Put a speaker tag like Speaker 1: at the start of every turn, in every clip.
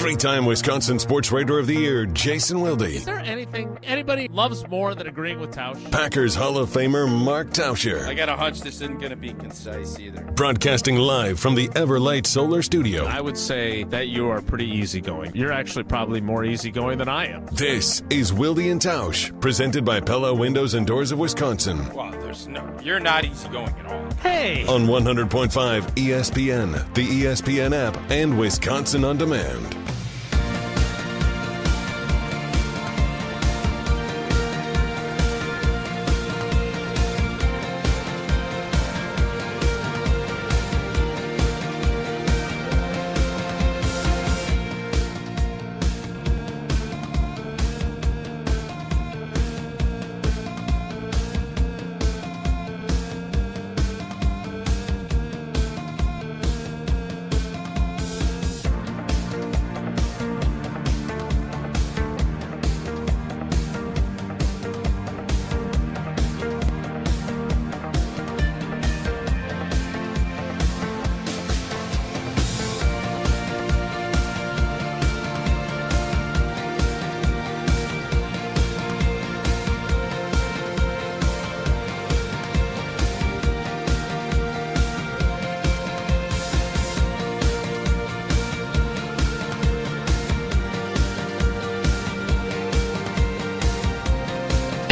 Speaker 1: Three-time Wisconsin Sports Writer of the Year, Jason Wilde.
Speaker 2: Is there anything anybody loves more than agreeing with Tausch?
Speaker 1: Packers Hall of Famer, Mark Tauscher.
Speaker 3: I got a hunch this isn't going to be concise either.
Speaker 1: Broadcasting live from the Everlight Solar Studio.
Speaker 2: I would say that you are pretty easygoing. You're actually probably more easygoing than I am.
Speaker 1: This is Wilde and Tausch, presented by Pella Windows and Doors of Wisconsin.
Speaker 3: Well, you're not easygoing at all.
Speaker 2: Hey!
Speaker 1: On 100.5 ESPN, the ESPN app, and Wisconsin On Demand.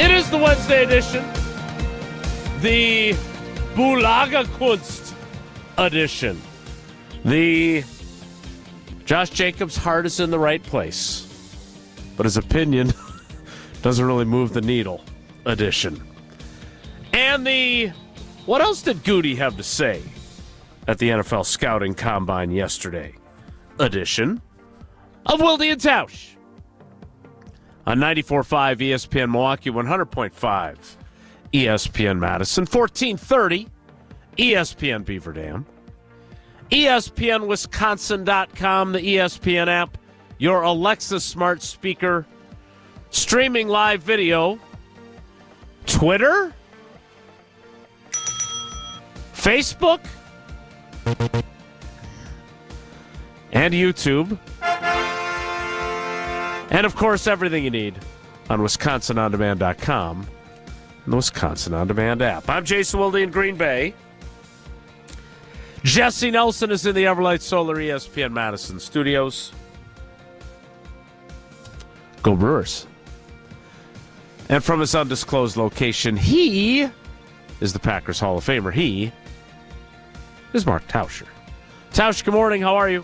Speaker 2: It is the Wednesday edition, the Bulaga edition. The Josh Jacobs' heart is in the right place, but his opinion doesn't really move the needle edition. And the what else did Goody have to say at the NFL Scouting Combine yesterday edition of Wilde and Tausch. On 94.5 ESPN Milwaukee, 100.5 ESPN Madison, 1430 ESPN Beaver Dam, ESPNWisconsin.com, the ESPN app, your Alexa smart speaker, streaming live video, Twitter, Facebook, and YouTube. And, of course, everything you need on WisconsinOnDemand.com and the Wisconsin On Demand app. I'm Jason Wilde in Green Bay. Jesse Nelson is in the Everlight Solar ESPN Madison studios. Go Brewers. And from his undisclosed location, he is the Packers Hall of Famer. He is Mark Tauscher. Tausch, good morning. How are you?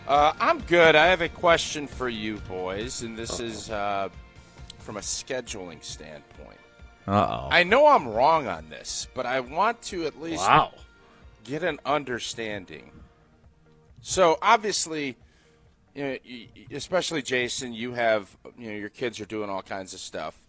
Speaker 3: I'm good. I have a question for you, boys, and this is from a scheduling standpoint.
Speaker 4: Uh-oh.
Speaker 3: I know I'm wrong on this, but I want to at least get an understanding. So, obviously, especially Jason, you have, your kids are doing all kinds of stuff.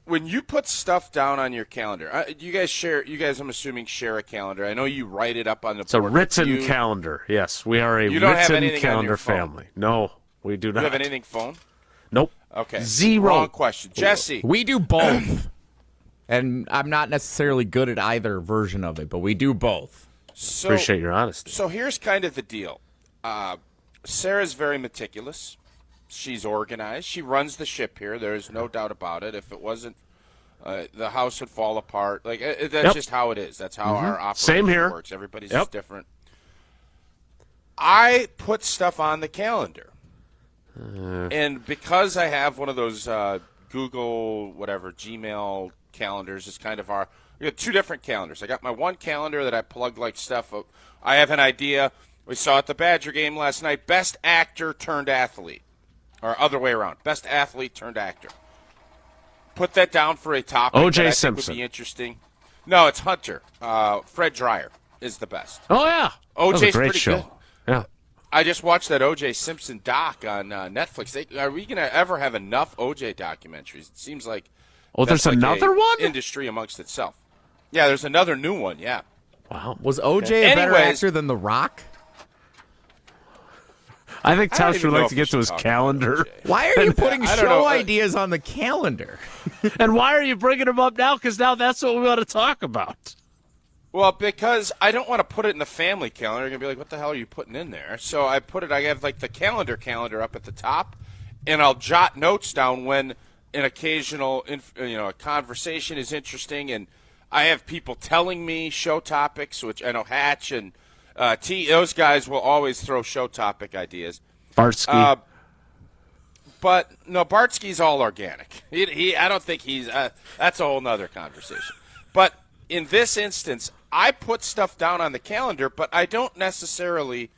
Speaker 3: When you put stuff down on your calendar, you guys, I'm assuming, share a calendar. I know you write it up on the board.
Speaker 2: It's a written calendar. Yes, we are a written calendar family. No, we do not.
Speaker 3: Do you have anything phone?
Speaker 2: Nope.
Speaker 3: Okay.
Speaker 2: Zero.
Speaker 3: Wrong question. Jesse.
Speaker 4: We do both. And I'm not necessarily good at either version of it, but we do both.
Speaker 3: So,
Speaker 2: appreciate your honesty.
Speaker 3: So here's kind of the deal. Sarah's very meticulous. She's organized. She runs the ship here. There's no doubt about it. If it wasn't, the house would fall apart. That's just how it is. That's how our operation works. Everybody's just different. I put stuff on the calendar. And because I have one of those Google, Gmail calendars, is kind of we got two different calendars. I got my one calendar that I plug stuff up. I have an idea. We saw at the Badger game last night, best actor turned athlete. Or other way around. Best athlete turned actor. Put that down for a topic
Speaker 2: O.J.
Speaker 3: that I
Speaker 2: Simpson
Speaker 3: think would be interesting. No, it's Hunter. Fred Dryer is the best.
Speaker 2: Oh, yeah.
Speaker 3: O.J.'s
Speaker 2: great
Speaker 3: pretty
Speaker 2: show.
Speaker 3: good.
Speaker 2: Yeah.
Speaker 3: I just watched that O.J. Simpson doc on Netflix. Are we going to ever have enough O.J. documentaries? It seems like
Speaker 2: there's another one?
Speaker 3: Industry amongst itself. Yeah, there's another new one, yeah.
Speaker 2: Wow.
Speaker 4: Was O.J. a better actor than The Rock?
Speaker 2: I think Tausch would like to get to his calendar.
Speaker 4: Why are you putting show ideas on the calendar?
Speaker 2: And why are you bringing him up now? Because now that's what we want to talk about.
Speaker 3: Well, because I don't want to put it in the family calendar. You're going to be like, what the hell are you putting in there? So I have like the calendar up at the top, and I'll jot notes down when an occasional, a conversation is interesting, and I have people telling me show topics, which I know Hatch and those guys will always throw show topic ideas.
Speaker 2: Bartsky.
Speaker 3: But no, Bartsky's all organic. I don't think he's. That's a whole nother conversation. But in this instance, I put stuff down on the calendar, but I don't necessarily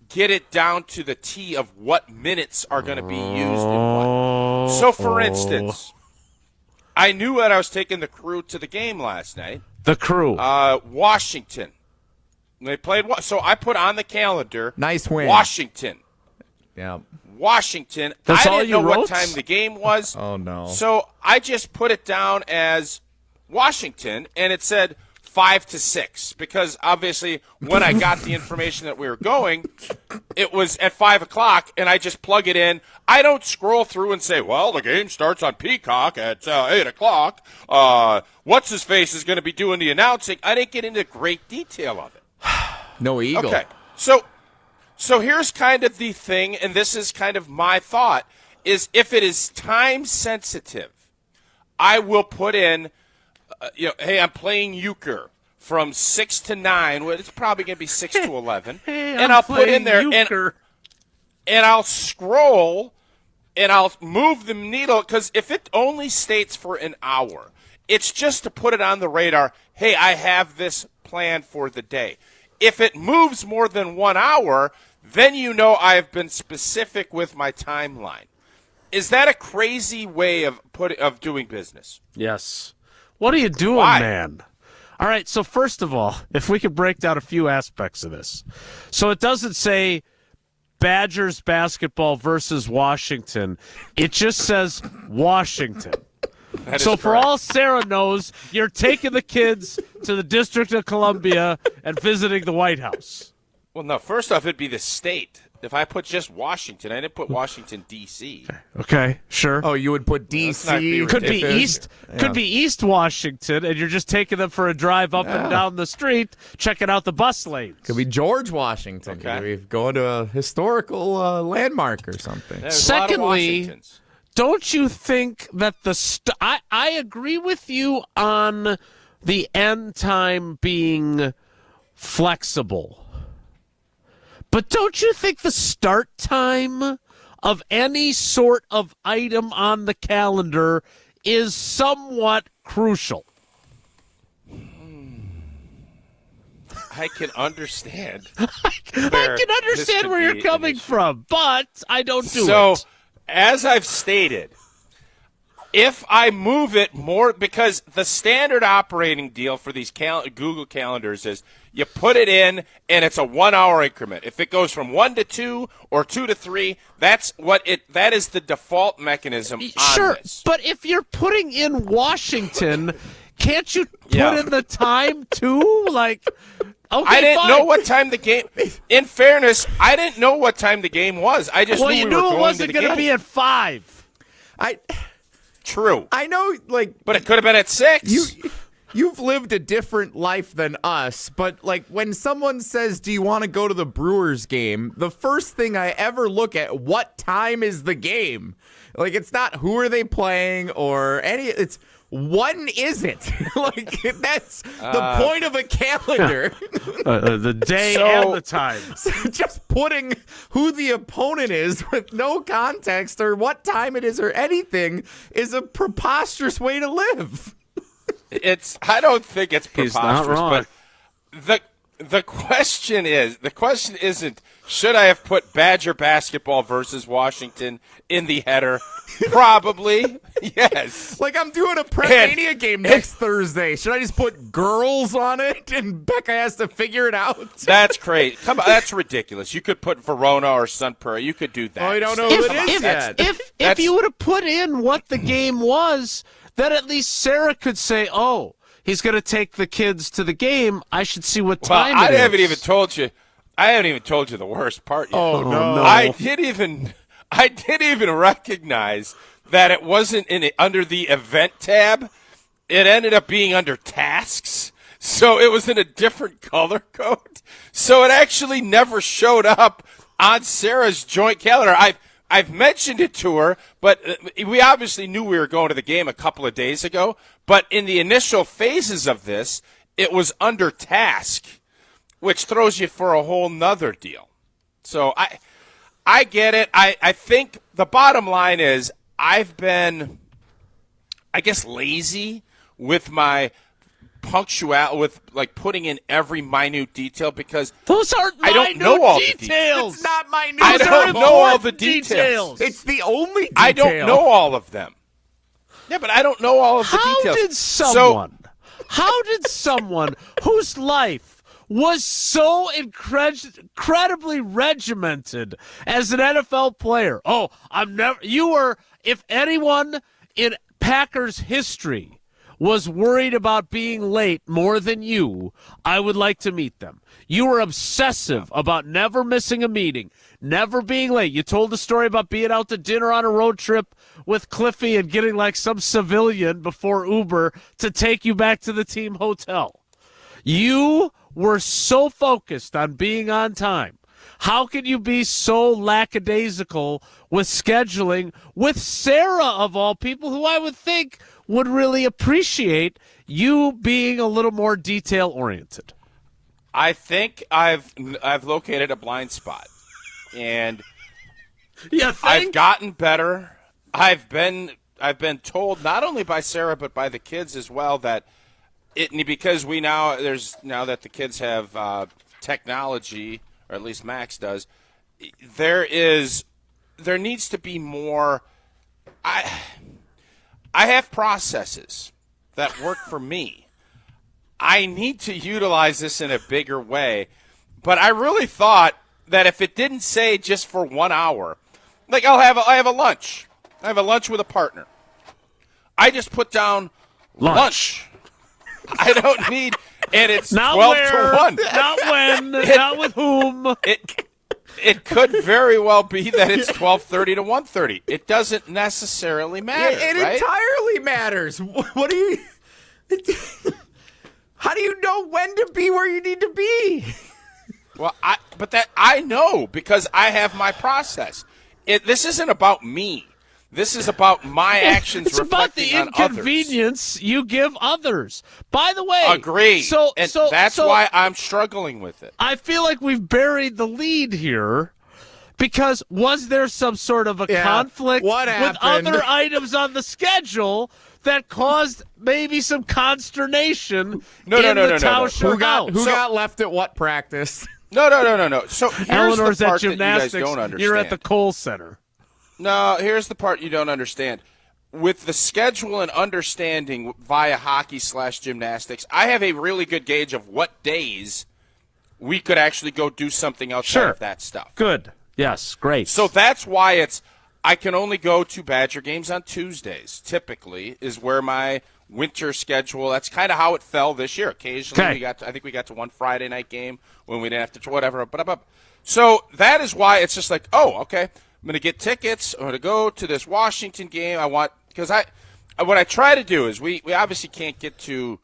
Speaker 3: get it down to the T of what minutes are going to be used in what. So, for instance, I knew that I was taking the crew to the game last night.
Speaker 2: The crew.
Speaker 3: Washington. They played. So I put on the calendar.
Speaker 4: Nice win.
Speaker 3: Washington.
Speaker 4: Yeah.
Speaker 3: Washington.
Speaker 2: That's
Speaker 3: I
Speaker 2: all
Speaker 3: didn't
Speaker 2: you
Speaker 3: know
Speaker 2: wrote?
Speaker 3: what time the game was.
Speaker 4: Oh, no.
Speaker 3: So I just put it down as Washington, and it said 5 to 6 because obviously when I got the information that we were going, it was at 5 o'clock, and I just plug it in. I don't scroll through and say, well, the game starts on Peacock at 8 o'clock. What's-his-face is going to be doing the announcing. I didn't get into great detail of it.
Speaker 4: No eagle.
Speaker 3: Okay, so here's kind of the thing, and this is kind of my thought, is if it is time sensitive, I will put in, hey, I'm playing euchre from 6 to 9. Well, it's probably going to be 6 to 11. And I'll put in there, and I'll scroll, and I'll move the needle, because if it only states for an hour, it's just to put it on the radar, hey, I have this planned for the day. If it moves more than 1 hour, then you know I have been specific with my timeline. Is that a crazy way of doing business?
Speaker 2: Yes. What are you doing, man? All right, so first of all, if we could break down a few aspects of this. So it doesn't say Badgers basketball versus Washington. It just says Washington. So for all Sarah knows, you're taking the kids to the District of Columbia and visiting the White House.
Speaker 3: Well, no, first off, it'd be the state. If I put just Washington, I didn't put Washington, D.C.
Speaker 2: Okay, sure.
Speaker 4: Oh, you would put D.C.
Speaker 2: Could be East.
Speaker 4: Yeah.
Speaker 2: Could be East Washington, and you're just taking them for a drive up and down the street, checking out the bus lanes.
Speaker 4: Could be George Washington.
Speaker 3: Okay.
Speaker 4: Could be going to a historical landmark or something.
Speaker 3: There's
Speaker 2: Secondly,
Speaker 3: a lot of Washingtons.
Speaker 2: don't you think that I agree with you on the end time being flexible. But don't you think the start time of any sort of item on the calendar is somewhat crucial?
Speaker 3: I can understand.
Speaker 2: I can understand where you're coming from, but I don't do it.
Speaker 3: So, as I've stated, if I move it more, because the standard operating deal for these Google calendars is you put it in and it's a 1 hour increment. If it goes from 1 to 2 or 2 to 3, that is the default mechanism on this.
Speaker 2: But if you're putting in Washington, can't you put in the time too? Like, okay,
Speaker 3: I didn't
Speaker 2: fine.
Speaker 3: know what time the game. In fairness, I didn't know what time the game was. I just knew
Speaker 2: you
Speaker 3: we
Speaker 2: knew
Speaker 3: were
Speaker 2: it
Speaker 3: going
Speaker 2: wasn't
Speaker 3: to the
Speaker 2: going to
Speaker 3: game.
Speaker 2: be at 5.
Speaker 3: True.
Speaker 4: I know,
Speaker 3: But it could have been at 6.
Speaker 4: You've lived a different life than us, but when someone says, do you want to go to the Brewers game, the first thing I ever look at, what time is the game? It's not who are they playing or it's when is it? That's the point of a calendar.
Speaker 2: The day and the time.
Speaker 4: So just putting who the opponent is with no context or what time it is or anything is a preposterous way to live.
Speaker 3: I don't think it's preposterous.
Speaker 2: He's not wrong.
Speaker 3: But the question isn't should I have put Badger basketball versus Washington in the header? Probably, yes.
Speaker 4: I'm doing a Prep Mania game next Thursday. Should I just put girls on it and Becca has to figure it out?
Speaker 3: That's crazy. Come on, that's ridiculous. You could put Verona or Sun Prairie. You could do that.
Speaker 4: Oh, you don't know who it is yet.
Speaker 2: If you would have put in what the game was, then at least Sarah could say, oh, he's going to take the kids to the game. I should see what time it is.
Speaker 3: I haven't even told you the worst part yet.
Speaker 4: Oh, no.
Speaker 3: I did even recognize that it wasn't under the event tab. It ended up being under tasks. So it was in a different color code. So it actually never showed up on Sarah's joint calendar. I've mentioned it to her, but we obviously knew we were going to the game a couple of days ago. But in the initial phases of this, it was under task, which throws you for a whole nother deal. So I get it. I think the bottom line is I've been, I guess, lazy with my punctuality, with like putting in every minute detail, because
Speaker 2: those aren't
Speaker 3: I don't know all the details.
Speaker 4: It's not minute.
Speaker 3: I don't know all the details.
Speaker 4: It's the only detail.
Speaker 3: I don't know all of them. Yeah, but I don't know all of the details.
Speaker 2: How did someone whose life was so incredibly regimented as an NFL player? If anyone in Packers history was worried about being late more than you, I would like to meet them. You were obsessive about never missing a meeting, never being late. You told the story about being out to dinner on a road trip with Cliffy and getting like some civilian before Uber to take you back to the team hotel. You were so focused on being on time. How can you be so lackadaisical with scheduling with Sarah, of all people, who I would think would really appreciate you being a little more detail-oriented?
Speaker 3: I think I've located a blind spot, and I've gotten better. I've been told not only by Sarah but by the kids as well that because now that the kids have technology, or at least Max does, there needs to be more. I have processes that work for me. I need to utilize this in a bigger way. But I really thought that if it didn't say just for 1 hour, like I have a lunch. I have a lunch with a partner. I just put down lunch. I don't need, and it's
Speaker 2: not
Speaker 3: 12
Speaker 2: where,
Speaker 3: to 1.
Speaker 2: Not when, not with whom.
Speaker 3: It could very well be that it's 12:30 to 1:30. It doesn't necessarily matter.
Speaker 4: It
Speaker 3: right?
Speaker 4: entirely matters. What do you? How do you know when to be where you need to be?
Speaker 3: Well, I know because I have my process. This isn't about me. This is about my actions.
Speaker 2: It's about the inconvenience you give others. By the way,
Speaker 3: agree. That's why I'm struggling with it.
Speaker 2: I feel like we've buried the lead here, because was there some sort of a conflict with other items on the schedule that caused maybe some consternation in the Tauscher house?
Speaker 4: Who got left at what practice?
Speaker 3: No. So here's
Speaker 2: Eleanor's
Speaker 3: the part
Speaker 2: at gymnastics.
Speaker 3: that you guys don't understand.
Speaker 2: You're at the Kohl Center.
Speaker 3: No, here's the part you don't understand. With the schedule and understanding via hockey/gymnastics, I have a really good gauge of what days we could actually go do something outside of that stuff.
Speaker 2: Good. Yes, great.
Speaker 3: So that's why I can only go to Badger games on Tuesdays, typically, is where my winter schedule, that's kind of how it fell this year. Occasionally, I think we got to one Friday night game when we didn't have to, whatever. So that is why it's just like, oh, okay, I'm going to get tickets. I'm going to go to this Washington game. Because what I try to do is we obviously can't get to,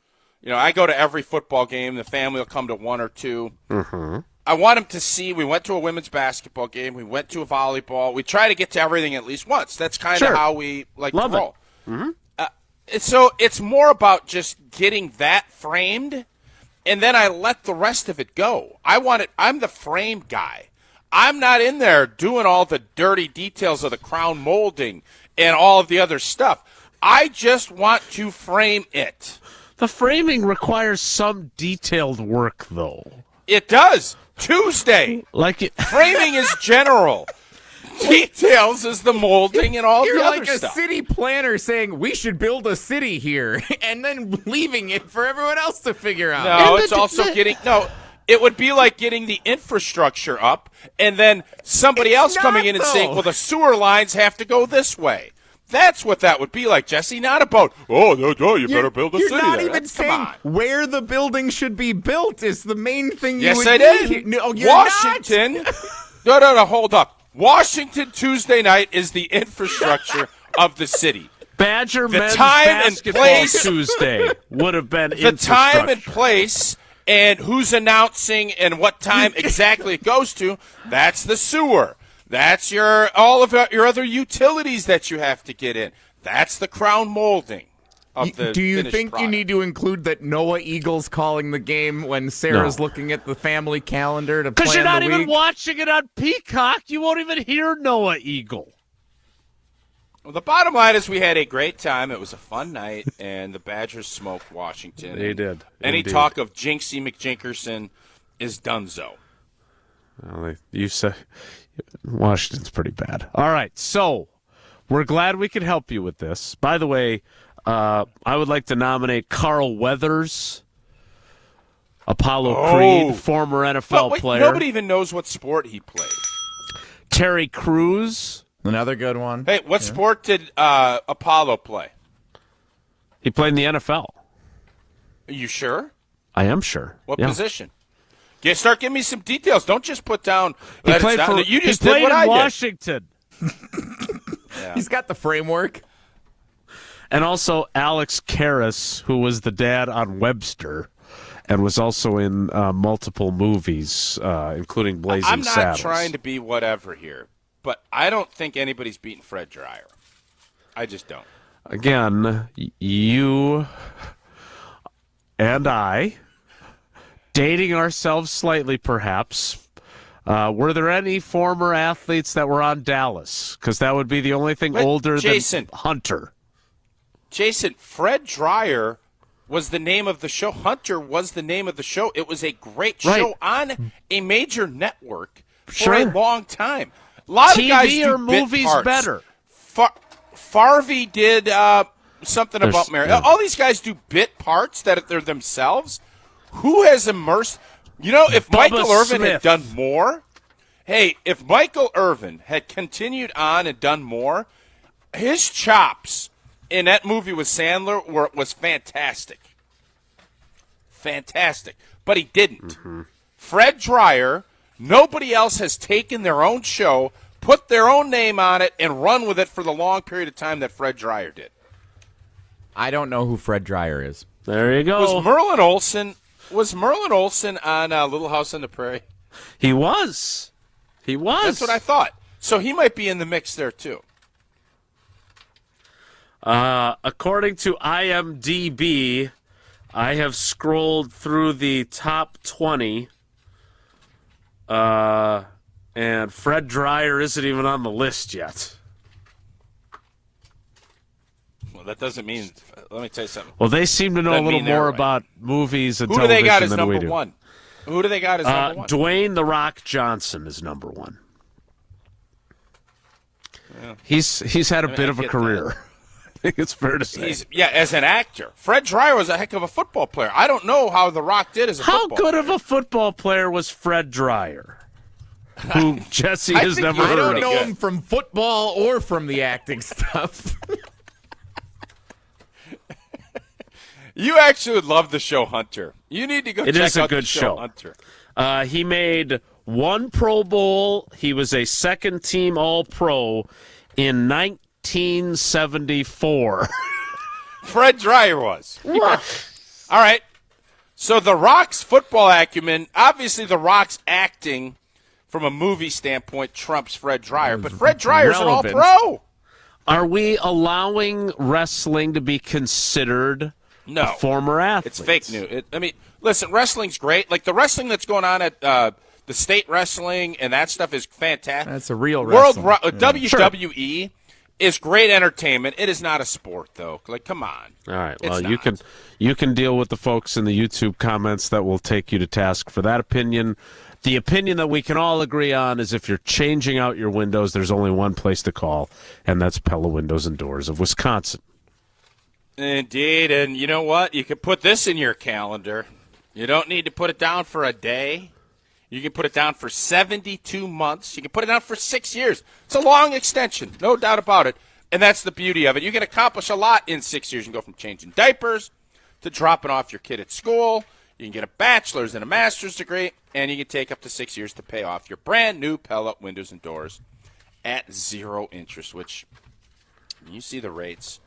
Speaker 3: I go to every football game. The family will come to one or two. Mm-hmm. I want them to see, we went to a women's basketball game. We went to a volleyball. We try to get to everything at least once. That's kind of how we like to roll. Mm-hmm. So it's more about just getting that framed, and then I let the rest of it go. I'm the frame guy. I'm not in there doing all the dirty details of the crown molding and all of the other stuff. I just want to frame it.
Speaker 2: The framing requires some detailed work, though.
Speaker 3: It does. Tuesday. Framing is general. Details is the molding and all the other stuff. You're like
Speaker 4: a city planner saying we should build a city here and then leaving it for everyone else to figure out.
Speaker 3: No, it's also it would be like getting the infrastructure up and then somebody else coming in and saying, well, the sewer lines have to go this way. That's what that would be like, Jesse. Not about, you better build a city.
Speaker 4: You're not even saying where the building should be built is the main thing you would
Speaker 3: Yes, I did.
Speaker 4: No, you're
Speaker 3: Washington. No, hold up. Washington Tuesday night is the infrastructure of the city.
Speaker 2: Badger
Speaker 3: The
Speaker 2: men's
Speaker 3: time and
Speaker 2: basketball
Speaker 3: place.
Speaker 2: Tuesday would have been
Speaker 3: The time and
Speaker 2: infrastructure.
Speaker 3: place and who's announcing and what time exactly it goes to, that's the sewer. That's all of your other utilities that you have to get in. That's the crown molding of the
Speaker 4: Do you
Speaker 3: finished
Speaker 4: think
Speaker 3: product.
Speaker 4: you need to include that Noah Eagle's calling the game when Sarah's
Speaker 2: No.
Speaker 4: looking at the family calendar to plan
Speaker 2: Because you're not
Speaker 4: the
Speaker 2: even
Speaker 4: week?
Speaker 2: watching it on Peacock. You won't even hear Noah Eagle.
Speaker 3: Well, the bottom line is we had a great time. It was a fun night, and the Badgers smoked Washington.
Speaker 2: They did.
Speaker 3: Any
Speaker 2: Indeed.
Speaker 3: talk of Jinxie McJinkerson is donezo.
Speaker 2: Well, you say Washington's pretty bad. All right, so we're glad we could help you with this. By the way, I would like to nominate Carl Weathers, Apollo Creed, former NFL
Speaker 3: Wait,
Speaker 2: player.
Speaker 3: nobody even knows what sport he played.
Speaker 2: Terry Crews.
Speaker 4: Another good one.
Speaker 3: Hey, what sport did Apollo play?
Speaker 2: He played in the NFL.
Speaker 3: Are you sure?
Speaker 2: I am sure.
Speaker 3: What
Speaker 2: Yeah.
Speaker 3: position? Start giving me some details. Don't just put down.
Speaker 2: He
Speaker 3: that
Speaker 2: played
Speaker 3: it's
Speaker 2: for.
Speaker 3: not, you just
Speaker 2: he played
Speaker 3: did what
Speaker 2: in
Speaker 3: I did.
Speaker 2: Washington.
Speaker 4: He's got the framework.
Speaker 2: And also Alex Karras, who was the dad on Webster, and was also in multiple movies, including Blazing
Speaker 3: I'm not
Speaker 2: Saddles.
Speaker 3: trying to be whatever here, but I don't think anybody's beaten Fred Dreyer. I just don't.
Speaker 2: Again, you and I, dating ourselves slightly perhaps, were there any former athletes that were on Dallas? Because that would be the only thing
Speaker 3: But
Speaker 2: older
Speaker 3: Jason,
Speaker 2: than Hunter.
Speaker 3: Jason, Fred Dreyer was the name of the show. Hunter was the name of the show. It was a great show on a major network for a
Speaker 2: Sure.
Speaker 3: long time. A lot
Speaker 2: TV
Speaker 3: of guys do
Speaker 2: or
Speaker 3: bit
Speaker 2: movies
Speaker 3: parts.
Speaker 2: better?
Speaker 3: Farvey did something
Speaker 2: There's-
Speaker 3: about Mary.
Speaker 2: yeah.
Speaker 3: All these guys do bit parts that they're themselves. Who has immersed? You know, if Michael Irvin had
Speaker 2: Smith.
Speaker 3: done more, if Michael Irvin had continued on and done more, his chops in that movie with Sandler was fantastic. Fantastic. But he didn't.
Speaker 2: Mm-hmm.
Speaker 3: Fred Dreyer, nobody else has taken their own show, put their own name on it, and run with it for the long period of time that Fred Dreyer did.
Speaker 4: I don't know who Fred Dreyer is.
Speaker 2: There you go.
Speaker 3: Was Merlin Olsen on Little House on the Prairie?
Speaker 2: He was. He was.
Speaker 3: That's what I thought. So he might be in the mix there, too.
Speaker 2: According to IMDb, I have scrolled through the top 20, and Fred Dreyer isn't even on the list yet.
Speaker 3: Well, that doesn't mean – let me tell you something.
Speaker 2: Well, they seem to know
Speaker 3: Doesn't
Speaker 2: a little
Speaker 3: mean they're
Speaker 2: more
Speaker 3: right.
Speaker 2: about movies and
Speaker 3: Who do they got
Speaker 2: television
Speaker 3: as
Speaker 2: than we
Speaker 3: number
Speaker 2: do.
Speaker 3: one? Who do they got as number one?
Speaker 2: Dwayne "The Rock" Johnson is number one. Yeah. He's had a bit of a
Speaker 3: get
Speaker 2: career. I think it's fair to say.
Speaker 3: As an actor. Fred Dreyer was a heck of a football player. I don't know how The Rock did as a
Speaker 2: How
Speaker 3: football
Speaker 2: good
Speaker 3: player.
Speaker 2: of a football player was Fred Dreyer? Who Jesse has
Speaker 3: think
Speaker 2: never
Speaker 3: he was
Speaker 4: I
Speaker 2: heard
Speaker 4: don't
Speaker 3: pretty
Speaker 2: of.
Speaker 4: know
Speaker 3: good.
Speaker 4: him from football or from the acting stuff.
Speaker 3: You actually would love the show Hunter. You need to go
Speaker 2: It
Speaker 3: check
Speaker 2: is a
Speaker 3: out
Speaker 2: good
Speaker 3: the show
Speaker 2: show.
Speaker 3: Hunter.
Speaker 2: He made one Pro Bowl. He was a second-team All-Pro in 1974.
Speaker 3: Fred Dreyer was. All right. So The Rock's football acumen, obviously The Rock's acting from a movie standpoint trumps Fred Dreyer, but Fred Dreyer's an
Speaker 4: relevant.
Speaker 3: all-pro.
Speaker 2: Are we allowing wrestling to be considered
Speaker 3: No.
Speaker 2: a former athlete?
Speaker 3: It's fake news. Listen, wrestling's great. Like the wrestling that's going on at the state wrestling and that stuff is fantastic.
Speaker 4: That's a real
Speaker 3: World
Speaker 4: wrestling.
Speaker 3: WWE is great entertainment. It is not a sport, though. Like, come on.
Speaker 2: All right.
Speaker 3: It's
Speaker 2: Well,
Speaker 3: not.
Speaker 2: you can deal with the folks in the YouTube comments that will take you to task for that opinion. The opinion that we can all agree on is if you're changing out your windows, there's only one place to call, and that's Pella Windows and Doors of Wisconsin.
Speaker 3: Indeed, and you know what? You can put this in your calendar. You don't need to put it down for a day. You can put it down for 72 months. You can put it down for 6 years. It's a long extension, no doubt about it. And that's the beauty of it. You can accomplish a lot in 6 years. You can go from changing diapers to dropping off your kid at school. You can get a bachelor's and a master's degree, and you can take up to 6 years to pay off your brand new Pella windows and doors at 0 interest, which you see the rates.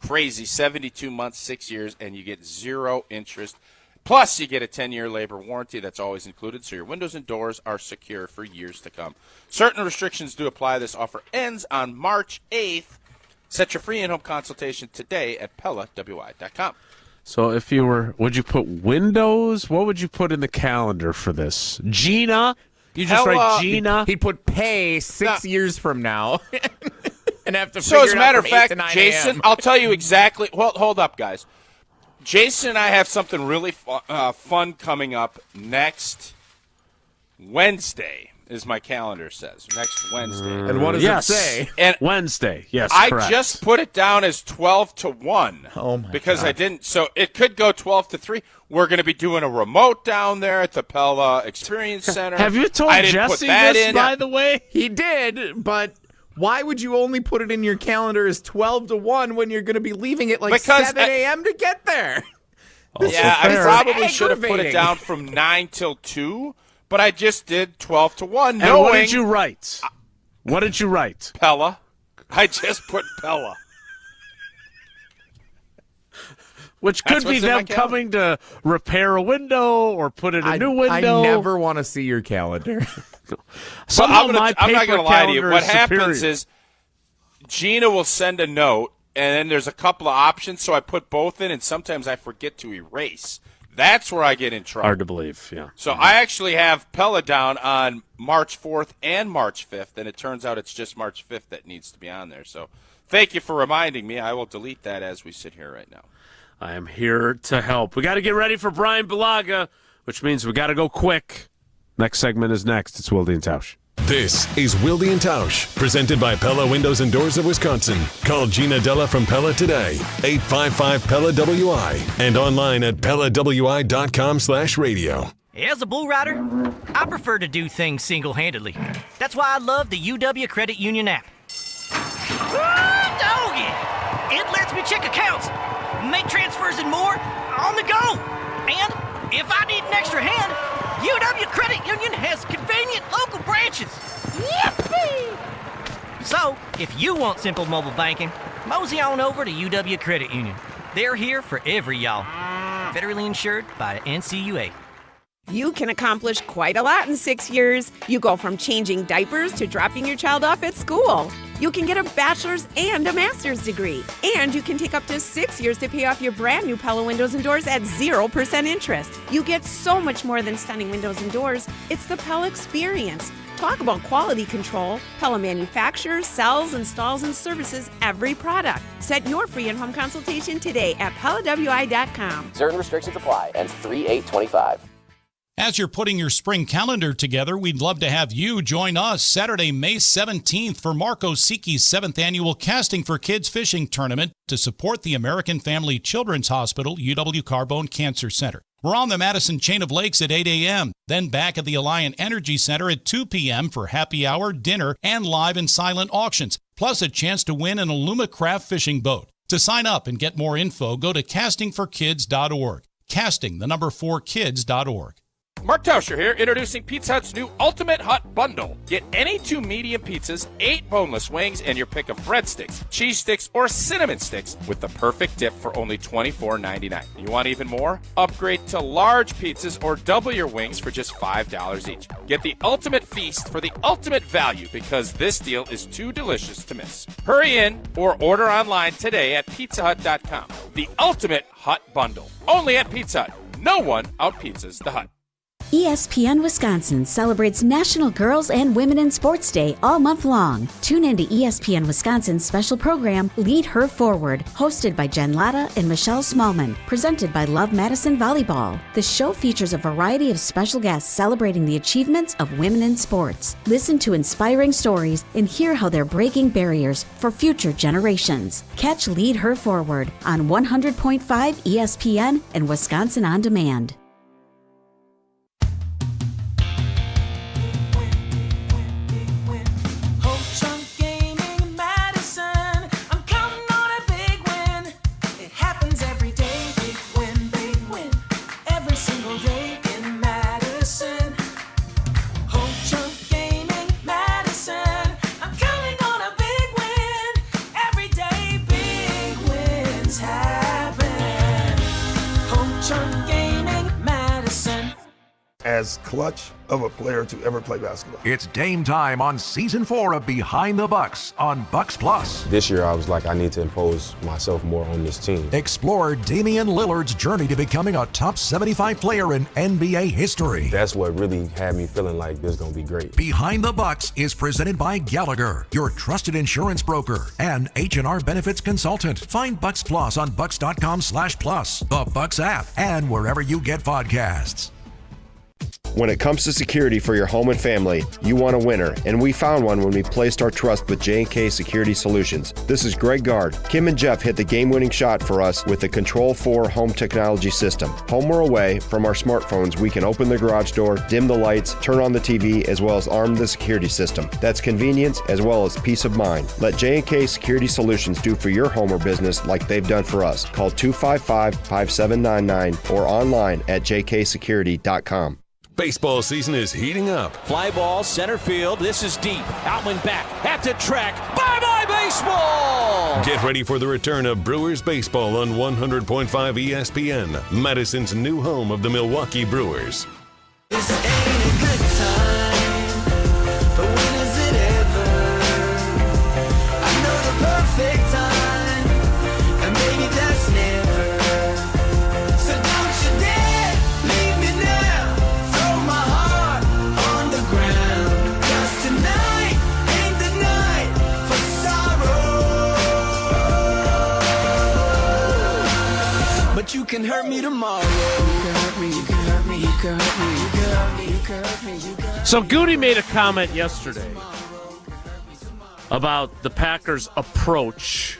Speaker 3: crazy, 72 months, 6 years, and you get 0 interest. Plus, you get a 10-year labor warranty that's always included, so your windows and doors are secure for years to come. Certain restrictions do apply. This offer ends on March 8th. Set your free in-home consultation today at PellaWI.com.
Speaker 2: So if you were, would you put Windows? What would you put in the calendar for this? Gina? You just write Gina?
Speaker 4: He'd put pay 6 years from now. And have to
Speaker 3: So as a matter of
Speaker 4: figure it out
Speaker 3: fact,
Speaker 4: from 8 to 9
Speaker 3: Jason,
Speaker 4: a.m.
Speaker 3: I'll tell you exactly. Well, hold up, guys. Jason and I have something really fun coming up next Wednesday, as my calendar says. Next Wednesday.
Speaker 4: And what does it say?
Speaker 3: And
Speaker 2: Wednesday, yes,
Speaker 3: I
Speaker 2: correct.
Speaker 3: just put it down as 12 to 1.
Speaker 4: Oh, my
Speaker 3: because
Speaker 4: God.
Speaker 3: I didn't. So it could go 12 to 3. We're going to be doing a remote down there at the Pella Experience Center.
Speaker 2: Have you told
Speaker 3: I didn't put
Speaker 2: Jesse
Speaker 3: that
Speaker 2: this,
Speaker 3: in.
Speaker 2: by the way?
Speaker 4: He did, but why would you only put it in your calendar as 12 to 1 when you're going to be leaving at like
Speaker 3: Because
Speaker 4: 7 a.m. to get there?
Speaker 3: Yeah, I
Speaker 4: fair.
Speaker 3: probably should have put it
Speaker 4: Aggravating.
Speaker 3: down from 9 till 2, but I just did 12 to 1,
Speaker 2: And
Speaker 3: knowing
Speaker 2: what did you write? What did you write?
Speaker 3: Pella. I just put Pella.
Speaker 2: Which could
Speaker 3: That's
Speaker 2: be
Speaker 3: what's in my
Speaker 2: them
Speaker 3: calendar.
Speaker 2: coming to repair a window or put in a new window.
Speaker 4: I never want to see your calendar.
Speaker 2: Somehow
Speaker 3: I'm
Speaker 2: my
Speaker 3: not going
Speaker 2: paper
Speaker 3: to lie to you.
Speaker 2: calendar
Speaker 3: What
Speaker 2: is
Speaker 3: happens
Speaker 2: superior.
Speaker 3: is Gina will send a note, and then there's a couple of options, so I put both in, and sometimes I forget to erase. That's where I get in trouble.
Speaker 2: Hard to believe, yeah.
Speaker 3: So I actually have Pella down on March 4th and March 5th, and it turns out it's just March 5th that needs to be on there. So thank you for reminding me. I will delete that as we sit here right now.
Speaker 2: I am here to help. We got to get ready for Bryan Bulaga, which means we got to go quick. Next segment is next. It's Wilde and Tausch.
Speaker 1: This is Wilde and Tausch, presented by Pella Windows and Doors of Wisconsin. Call Gina Della from Pella today, 855-PELLA-WI, and online at PellaWI.com/radio.
Speaker 5: As a bull rider, I prefer to do things single-handedly. That's why I love the UW Credit Union app. Ooh, doggy! It lets me check accounts, make transfers and more on the go. And if I need an extra hand, UW Credit Union has convenient local branches. Yippee! So, if you want simple mobile banking, mosey on over to UW Credit Union. They're here for every y'all. Federally insured by NCUA.
Speaker 6: You can accomplish quite a lot in 6 years. You go from changing diapers to dropping your child off at school. You can get a bachelor's and a master's degree. And you can take up to 6 years to pay off your brand new Pella windows and doors at 0% interest. You get so much more than stunning windows and doors. It's the Pella experience. Talk about quality control. Pella manufactures, sells, installs, and services every product. Set your free in-home consultation today at PellaWI.com.
Speaker 7: Certain restrictions apply. Ends 3/8/25.
Speaker 8: As you're putting your spring calendar together, we'd love to have you join us Saturday, May 17th for Marco Siki's 7th Annual Casting for Kids Fishing Tournament to support the American Family Children's Hospital UW Carbone Cancer Center. We're on the Madison Chain of Lakes at 8 a.m., then back at the Alliant Energy Center at 2 p.m. for happy hour, dinner, and live and silent auctions, plus a chance to win an Alumacraft fishing boat. To sign up and get more info, go to castingforkids.org. Casting4kids.org.
Speaker 3: Mark Tauscher here, introducing Pizza Hut's new Ultimate Hut Bundle. Get any 2 medium pizzas, 8 boneless wings, and your pick of breadsticks, cheese sticks, or cinnamon sticks with the perfect dip for only $24.99. You want even more? Upgrade to large pizzas or double your wings for just $5 each. Get the ultimate feast for the ultimate value because this deal is too delicious to miss. Hurry in or order online today at pizzahut.com. The Ultimate Hut Bundle. Only at Pizza Hut. No one out-pizzas the Hut.
Speaker 9: ESPN Wisconsin celebrates National Girls and Women in Sports Day all month long. Tune in to ESPN Wisconsin's special program, Lead Her Forward, hosted by Jen Latta and Michelle Smallman, presented by Love Madison Volleyball. The show features a variety of special guests celebrating the achievements of women in sports. Listen to inspiring stories and hear how they're breaking barriers for future generations. Catch Lead Her Forward on 100.5 ESPN and Wisconsin On Demand.
Speaker 10: as clutch of a player to ever play basketball.
Speaker 11: It's Dame time on Season 4 of Behind the Bucks on Bucks Plus.
Speaker 12: This year I was like, I need to impose myself more on this team.
Speaker 11: Explore Damian Lillard's journey to becoming a top 75 player in NBA history.
Speaker 12: That's what really had me feeling like this is going to be great.
Speaker 11: Behind the Bucks is presented by Gallagher, your trusted insurance broker and H&R benefits consultant. Find Bucks Plus on bucks.com/plus, the Bucks app, and wherever you get podcasts.
Speaker 13: When it comes to security for your home and family, you want a winner, and we found one when we placed our trust with J&K Security Solutions. This is Greg Gard. Kim and Jeff hit the game-winning shot for us with the Control 4 home technology system. Home or away, from our smartphones, we can open the garage door, dim the lights, turn on the TV, as well as arm the security system. That's convenience as well as peace of mind. Let J&K Security Solutions do for your home or business like they've done for us. Call 255-5799 or online at jksecurity.com.
Speaker 1: Baseball season is heating up.
Speaker 14: Fly ball, center field. This is deep. Outman back. At the track. Bye-bye baseball!
Speaker 1: Get ready for the return of Brewers baseball on 100.5 ESPN, Madison's new home of the Milwaukee Brewers.
Speaker 15: This ain't a good time, but when is it ever? I know the perfect time, and maybe that's never. So don't you dare leave me now. Throw my heart on the ground. 'Cause tonight ain't the night for sorrow. But you can hurt me tomorrow. You can hurt me, you can hurt me, you can hurt me, you can hurt me, you can hurt me, you can hurt me.
Speaker 2: So Goody made a comment yesterday about the Packers' approach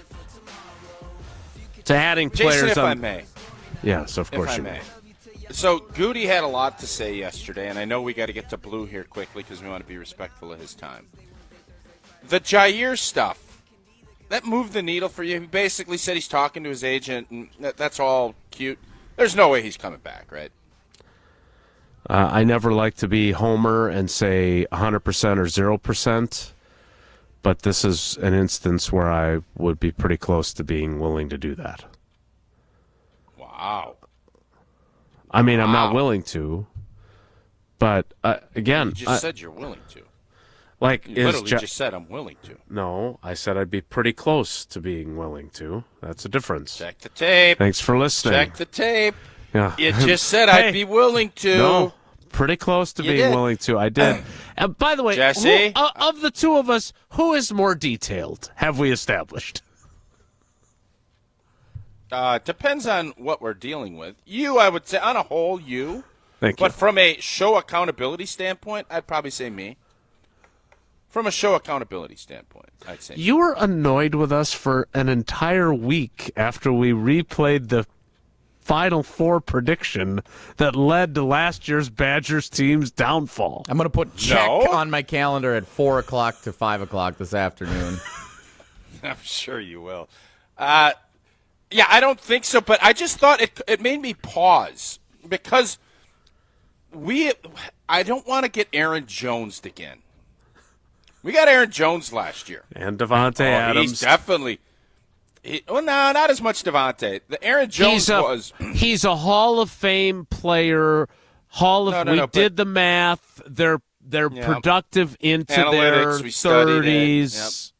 Speaker 2: to adding players.
Speaker 3: Jason, if
Speaker 2: on...
Speaker 3: I may.
Speaker 2: Yes, of course
Speaker 3: if I
Speaker 2: you
Speaker 3: may.
Speaker 2: may.
Speaker 3: So Goody had a lot to say yesterday, and I know we got to get to Blue here quickly because we want to be respectful of his time. The Jaire stuff, that moved the needle for you. He basically said he's talking to his agent, and that's all cute. There's no way he's coming back, right?
Speaker 2: I never like to be Homer and say 100% or 0%, but this is an instance where I would be pretty close to being willing to do that.
Speaker 3: Wow.
Speaker 2: I mean, I'm not willing to, but again,
Speaker 3: You just said you're willing to.
Speaker 2: Like,
Speaker 3: You literally just said I'm willing to.
Speaker 2: No, I said I'd be pretty close to being willing to. That's a difference.
Speaker 3: Check the tape.
Speaker 2: Thanks for listening.
Speaker 3: Check the tape.
Speaker 2: Yeah.
Speaker 3: You just said
Speaker 2: Hey,
Speaker 3: I'd be willing to.
Speaker 2: No, pretty close to being willing to. I did. And by the way,
Speaker 3: Jesse?
Speaker 2: of the two of us, who is more detailed? Have we established?
Speaker 3: Depends on what we're dealing with. You, I would say, on a whole, you.
Speaker 2: Thank you.
Speaker 3: But from a show accountability standpoint, I'd probably say me. From a show accountability standpoint, I'd say
Speaker 2: You were annoyed with us for an entire week after we replayed the Final Four prediction that led to last year's Badgers team's downfall.
Speaker 4: I'm going to put check on my calendar at 4 o'clock to 5 o'clock this afternoon.
Speaker 3: I'm sure you will. Yeah, I don't think so, but I just thought it made me pause because I don't want to get Aaron Jones again. We got Aaron Jones last year.
Speaker 2: And Devontae Adams.
Speaker 3: He's definitely well, no, not as much Devontae. The Aaron Jones
Speaker 2: he's a Hall of Fame player. We did the math. They're productive into
Speaker 3: Analytics,
Speaker 2: their
Speaker 3: we studied it.
Speaker 2: 30s.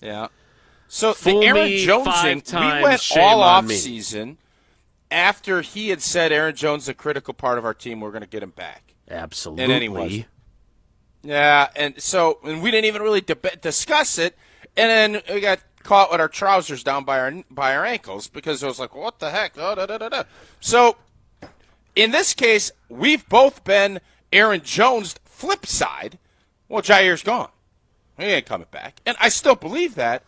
Speaker 3: Yep. Yeah. So
Speaker 2: Fool
Speaker 3: the Aaron
Speaker 2: me
Speaker 3: Jones
Speaker 2: 5
Speaker 3: thing, we
Speaker 2: times,
Speaker 3: went
Speaker 2: shame
Speaker 3: all
Speaker 2: on
Speaker 3: off
Speaker 2: me.
Speaker 3: season after he had said Aaron Jones is a critical part of our team. We're going to get him back.
Speaker 2: Absolutely.
Speaker 3: And then he was. Yeah, and we didn't even really discuss it, and then we got caught with our trousers down by our ankles because it was like, what the heck? Oh, da, da, da, da. So in this case, we've both been Aaron Jones flip side. Well, Jaire's gone. He ain't coming back. And I still believe that,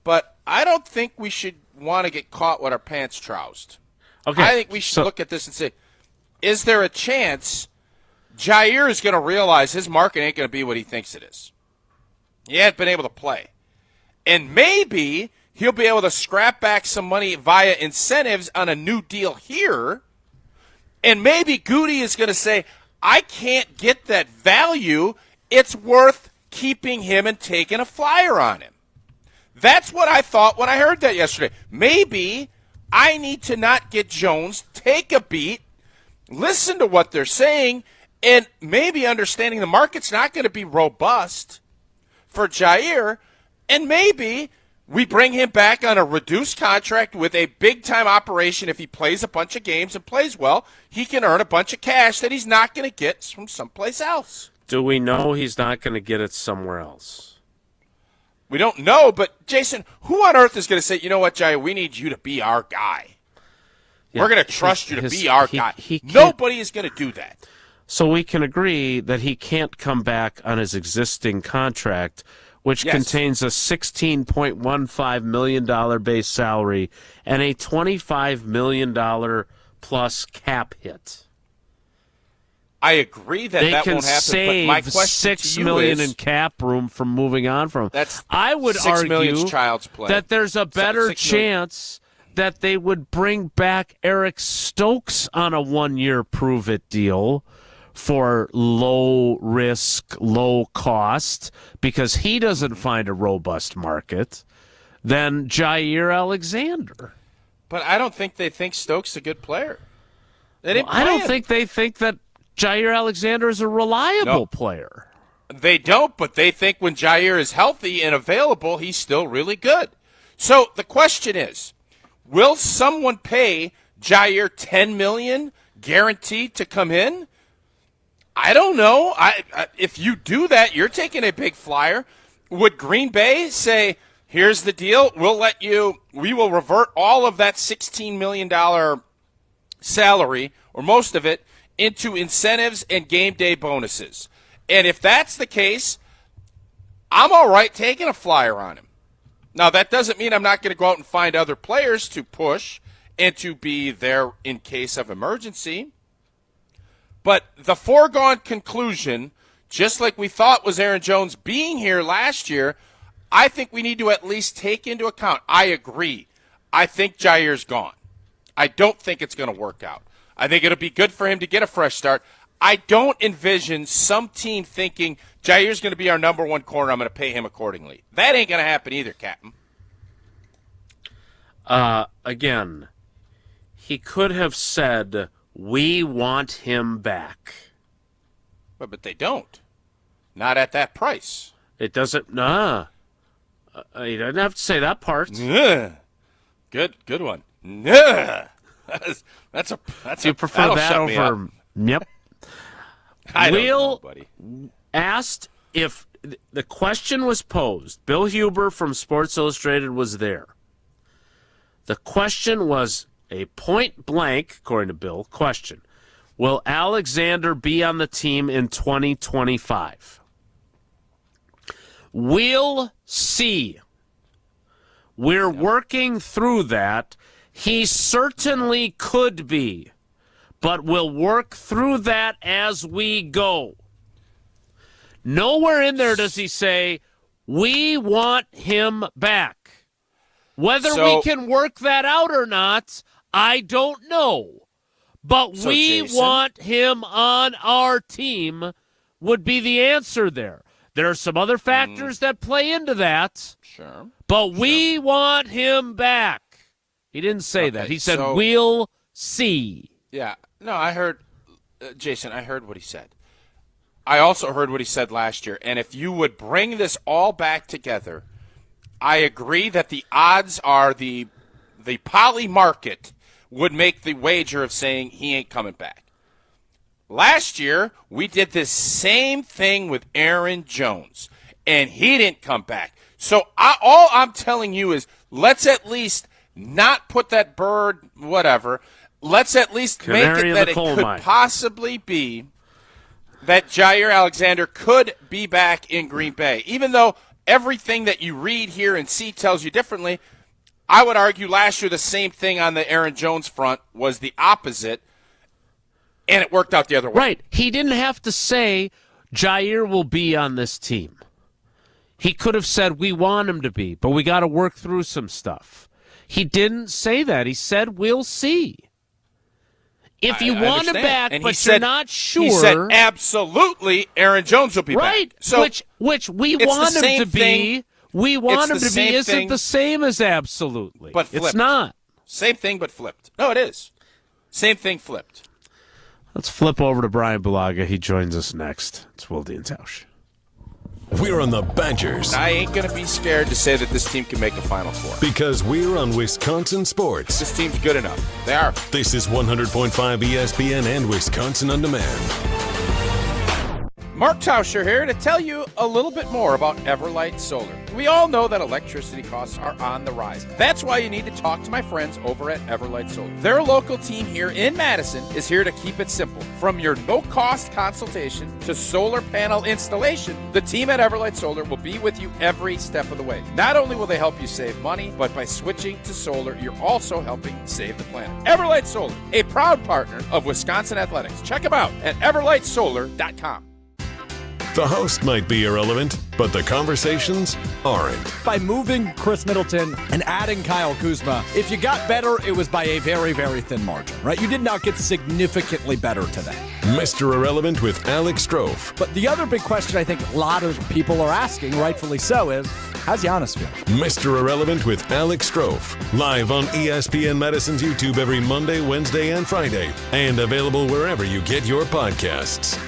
Speaker 3: but I don't think we should want to get caught with our pants troused.
Speaker 2: Okay.
Speaker 3: I think we should look at this and say, is there a chance Jaire is going to realize his market ain't going to be what he thinks it is? He hasn't been able to play. And maybe he'll be able to scrap back some money via incentives on a new deal here. And maybe Goody is going to say, I can't get that value. It's worth keeping him and taking a flyer on him. That's what I thought when I heard that yesterday. Maybe I need to not get Jones, take a beat, listen to what they're saying, and maybe understanding the market's not going to be robust for Jaire, and maybe we bring him back on a reduced contract with a big-time operation. If he plays a bunch of games and plays well, he can earn a bunch of cash that he's not going to get from someplace else.
Speaker 2: Do we know he's not going to get it somewhere else?
Speaker 3: We don't know, but, Jason, who on earth is going to say, you know what, Jaire, we need you to be our guy? Yeah, we're going to trust you to be our guy. Nobody is going to do that.
Speaker 2: So we can agree that he can't come back on his existing contract, which contains a $16.15 million base salary and a $25 million plus cap hit.
Speaker 3: I agree that
Speaker 2: that
Speaker 3: won't happen,
Speaker 2: save
Speaker 3: but my question
Speaker 2: $6
Speaker 3: to you
Speaker 2: million
Speaker 3: is,
Speaker 2: in cap room from moving on from. I would
Speaker 3: $6 million's
Speaker 2: argue
Speaker 3: child's play.
Speaker 2: that there's a better chance that they would bring back Eric Stokes on a 1-year prove-it deal for low risk, low cost, because he doesn't find a robust market, than Jaire Alexander.
Speaker 3: But I don't think they think Stokes is a good player.
Speaker 2: I don't think they think that Jaire Alexander is a reliable player.
Speaker 3: They don't, but they think when Jaire is healthy and available, he's still really good. So the question is, will someone pay Jaire $10 million guaranteed to come in? I don't know. If you do that, you're taking a big flyer. Would Green Bay say, here's the deal, we will revert all of that $16 million salary, or most of it, into incentives and game day bonuses? And if that's the case, I'm all right taking a flyer on him. Now, that doesn't mean I'm not going to go out and find other players to push and to be there in case of emergency. But the foregone conclusion, just like we thought was Aaron Jones being here last year, I think we need to at least take into account. I agree. I think Jaire's gone. I don't think it's going to work out. I think it'll be good for him to get a fresh start. I don't envision some team thinking Jaire's going to be our number one corner, I'm going to pay him accordingly. That ain't going to happen either, Captain.
Speaker 2: Again, he could have said, we want him back.
Speaker 3: But they don't. Not at that price.
Speaker 2: It doesn't, he doesn't have to say that part.
Speaker 3: Good one. That's
Speaker 2: Do you prefer that over? Yep.
Speaker 3: I don't know, buddy.
Speaker 2: Asked if the question was posed. Bill Huber from Sports Illustrated was there. The question was a point blank, according to Bill, question. Will Alexander be on the team in 2025? We'll see. We're working through that. He certainly could be, but we'll work through that as we go. Nowhere in there does he say, we want him back. Whether we can work that out or not, I don't know. But we want him on our team would be the answer there. There are some other factors that play into that.
Speaker 3: Sure.
Speaker 2: But we want him back. He didn't say that. He said, we'll see.
Speaker 3: Yeah. No, I heard, Jason, I heard what he said. I also heard what he said last year. And if you would bring this all back together, I agree that the odds are the poly market would make the wager of saying he ain't coming back. Last year, we did this same thing with Aaron Jones, and he didn't come back. So all I'm telling you is let's at least not put that bird, whatever. Let's at least make it that it could possibly be that Jaire Alexander could be back in Green Bay. Even though everything that you read here and see tells you differently, I would argue last year the same thing on the Aaron Jones front was the opposite, and it worked out the other way.
Speaker 2: Right. He didn't have to say Jaire will be on this team. He could have said we want him to be, but we got to work through some stuff. He didn't say that. He said we'll see. If you want him back, and but you're not sure.
Speaker 3: He said absolutely Aaron Jones will be
Speaker 2: back.
Speaker 3: So
Speaker 2: which we want him to be. We want him to be isn't the same as absolutely.
Speaker 3: But flipped.
Speaker 2: It's not.
Speaker 3: Same thing but flipped. No, it is. Same thing flipped.
Speaker 2: Let's flip over to Bryan Bulaga. He joins us next. It's Wilde and Tausch.
Speaker 1: We're on the Badgers.
Speaker 3: I ain't going to be scared to say that this team can make a Final Four.
Speaker 1: Because we're on Wisconsin Sports.
Speaker 3: This team's good enough. They are.
Speaker 1: This is 100.5 ESPN and Wisconsin On Demand.
Speaker 3: Mark Tauscher here to tell you a little bit more about Everlight Solar. We all know that electricity costs are on the rise. That's why you need to talk to my friends over at Everlight Solar. Their local team here in Madison is here to keep it simple. From your no-cost consultation to solar panel installation, the team at Everlight Solar will be with you every step of the way. Not only will they help you save money, but by switching to solar, you're also helping save the planet. Everlight Solar, a proud partner of Wisconsin Athletics. Check them out at everlightsolar.com.
Speaker 1: The host might be irrelevant, but the conversations aren't.
Speaker 16: By moving Chris Middleton and adding Kyle Kuzma, if you got better, it was by a very, very thin margin, right? You did not get significantly better today.
Speaker 1: Mr. Irrelevant with Alex Strofe.
Speaker 16: But the other big question I think a lot of people are asking, rightfully so, is how's Giannis feel?
Speaker 1: Mr. Irrelevant with Alex Strofe. Live on ESPN Madison's YouTube every Monday, Wednesday, and Friday. And available wherever you get your podcasts.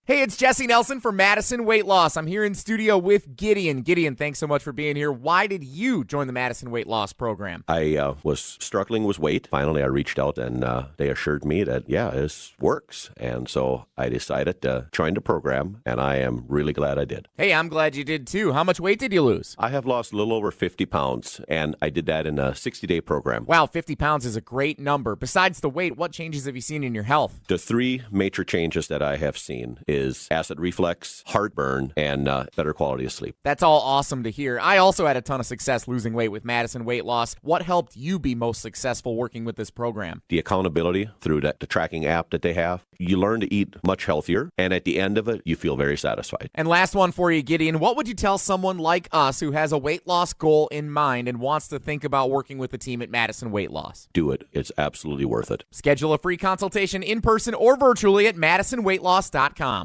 Speaker 4: Hey, it's Jesse Nelson from Madison Weight Loss. I'm here in studio with Gideon. Gideon, thanks so much for being here. Why did you join the Madison Weight Loss program?
Speaker 17: I was struggling with weight. Finally, I reached out and they assured me that, this works. And so I decided to join the program, and I am really glad I did.
Speaker 4: Hey, I'm glad you did too. How much weight did you lose?
Speaker 17: I have lost a little over 50 pounds, and I did that in a 60-day program.
Speaker 4: Wow, 50 pounds is a great number. Besides the weight, what changes have you seen in your health?
Speaker 17: The three major changes that I have seen is acid reflux, heartburn, and better quality of sleep.
Speaker 4: That's all awesome to hear. I also had a ton of success losing weight with Madison Weight Loss. What helped you be most successful working with this program?
Speaker 17: The accountability through the tracking app that they have. You learn to eat much healthier, and at the end of it, you feel very satisfied.
Speaker 4: And last one for you, Gideon. What would you tell someone like us who has a weight loss goal in mind and wants to think about working with the team at Madison Weight Loss?
Speaker 17: Do it. It's absolutely worth it.
Speaker 4: Schedule a free consultation in person or virtually at MadisonWeightLoss.com.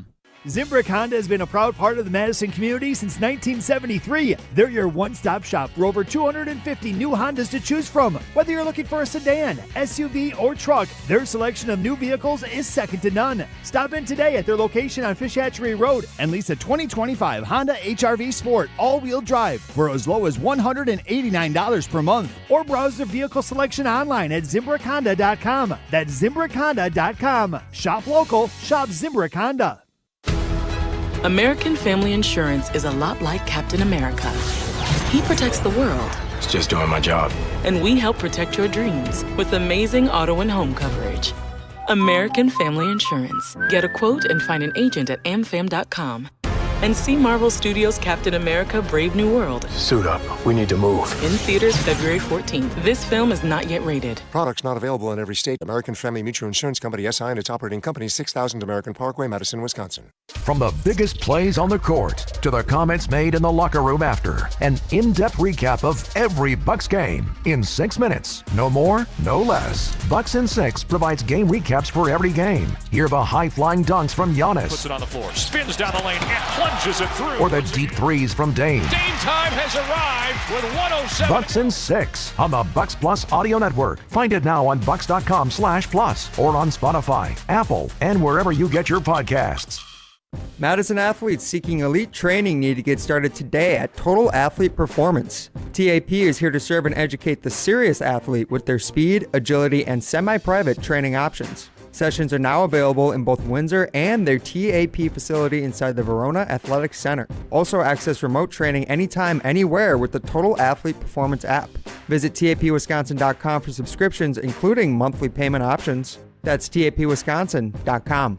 Speaker 18: Zimbrick Honda has been a proud part of the Madison community since 1973. They're your one-stop shop for over 250 new Hondas to choose from. Whether you're looking for a sedan, SUV, or truck, their selection of new vehicles is second to none. Stop in today at their location on Fish Hatchery Road and lease a 2025 Honda HR-V Sport all-wheel drive for as low as $189 per month. Or browse their vehicle selection online at ZimbrickHonda.com. That's ZimbrickHonda.com. Shop local, shop Zimbrick Honda.
Speaker 19: American Family Insurance is a lot like Captain America. He protects the world.
Speaker 20: It's just doing my job.
Speaker 19: And we help protect your dreams with amazing auto and home coverage. American Family Insurance. Get a quote and find an agent at amfam.com. And see Marvel Studios' Captain America: Brave New World.
Speaker 20: Suit up. We need to move.
Speaker 19: In theaters February 14th. This film is not yet rated.
Speaker 21: Products not available in every state. American Family Mutual Insurance Company, SI, and its operating company, 6000 American Parkway, Madison, Wisconsin.
Speaker 11: From the biggest plays on the court to the comments made in the locker room after, an in-depth recap of every Bucks game in 6 minutes. No more, no less. Bucks in 6 provides game recaps for every game. Hear the high-flying dunks from Giannis.
Speaker 22: Puts it on the floor, spins down the lane, and plunges it through.
Speaker 11: Or the deep threes from Dame.
Speaker 22: Dame time has arrived with 107.
Speaker 11: Bucks in 6 on the Bucks Plus Audio Network. Find it now on bucks.com/plus or on Spotify, Apple, and wherever you get your podcasts.
Speaker 23: Madison athletes seeking elite training need to get started today at Total Athlete Performance. TAP is here to serve and educate the serious athlete with their speed, agility, and semi-private training options. Sessions are now available in both Windsor and their TAP facility inside the Verona Athletics Center. Also access remote training anytime, anywhere with the Total Athlete Performance app. Visit tapwisconsin.com for subscriptions, including monthly payment options. That's tapwisconsin.com.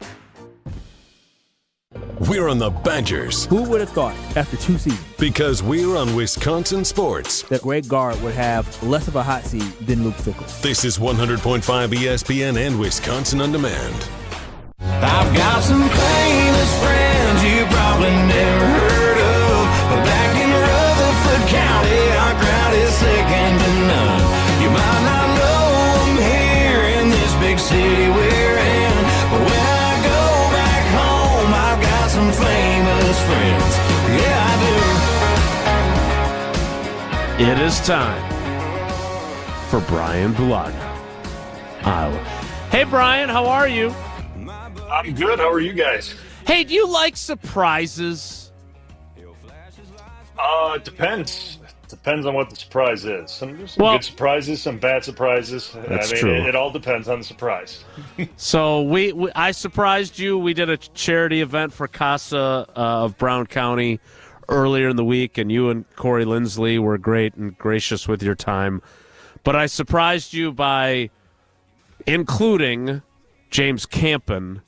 Speaker 1: We're on the Badgers.
Speaker 24: Who would have thought after 2 seasons?
Speaker 1: Because we're on Wisconsin Sports.
Speaker 24: That Greg Gard would have less of a hot seat than Luke Fickell.
Speaker 1: This is 100.5 ESPN and Wisconsin On Demand.
Speaker 15: I've got some famous friends you probably never heard of. But back in Rutherford County, our crowd is second to none. You might not know them here in this big city we're in. But when I go back home, I've got some famous friends. Yeah, I do.
Speaker 2: It is time for Bryan Bulaga, Iowa. Hey, Bryan, how are you?
Speaker 5: I'm good. How are you guys?
Speaker 2: Hey, do you like surprises?
Speaker 5: It depends. Depends on what the surprise is. Some good surprises, some bad surprises.
Speaker 2: That's true.
Speaker 5: It all depends on the surprise.
Speaker 2: So I surprised you. We did a charity event for Casa of Brown County earlier in the week, and you and Corey Lindsley were great and gracious with your time. But I surprised you by including James Campen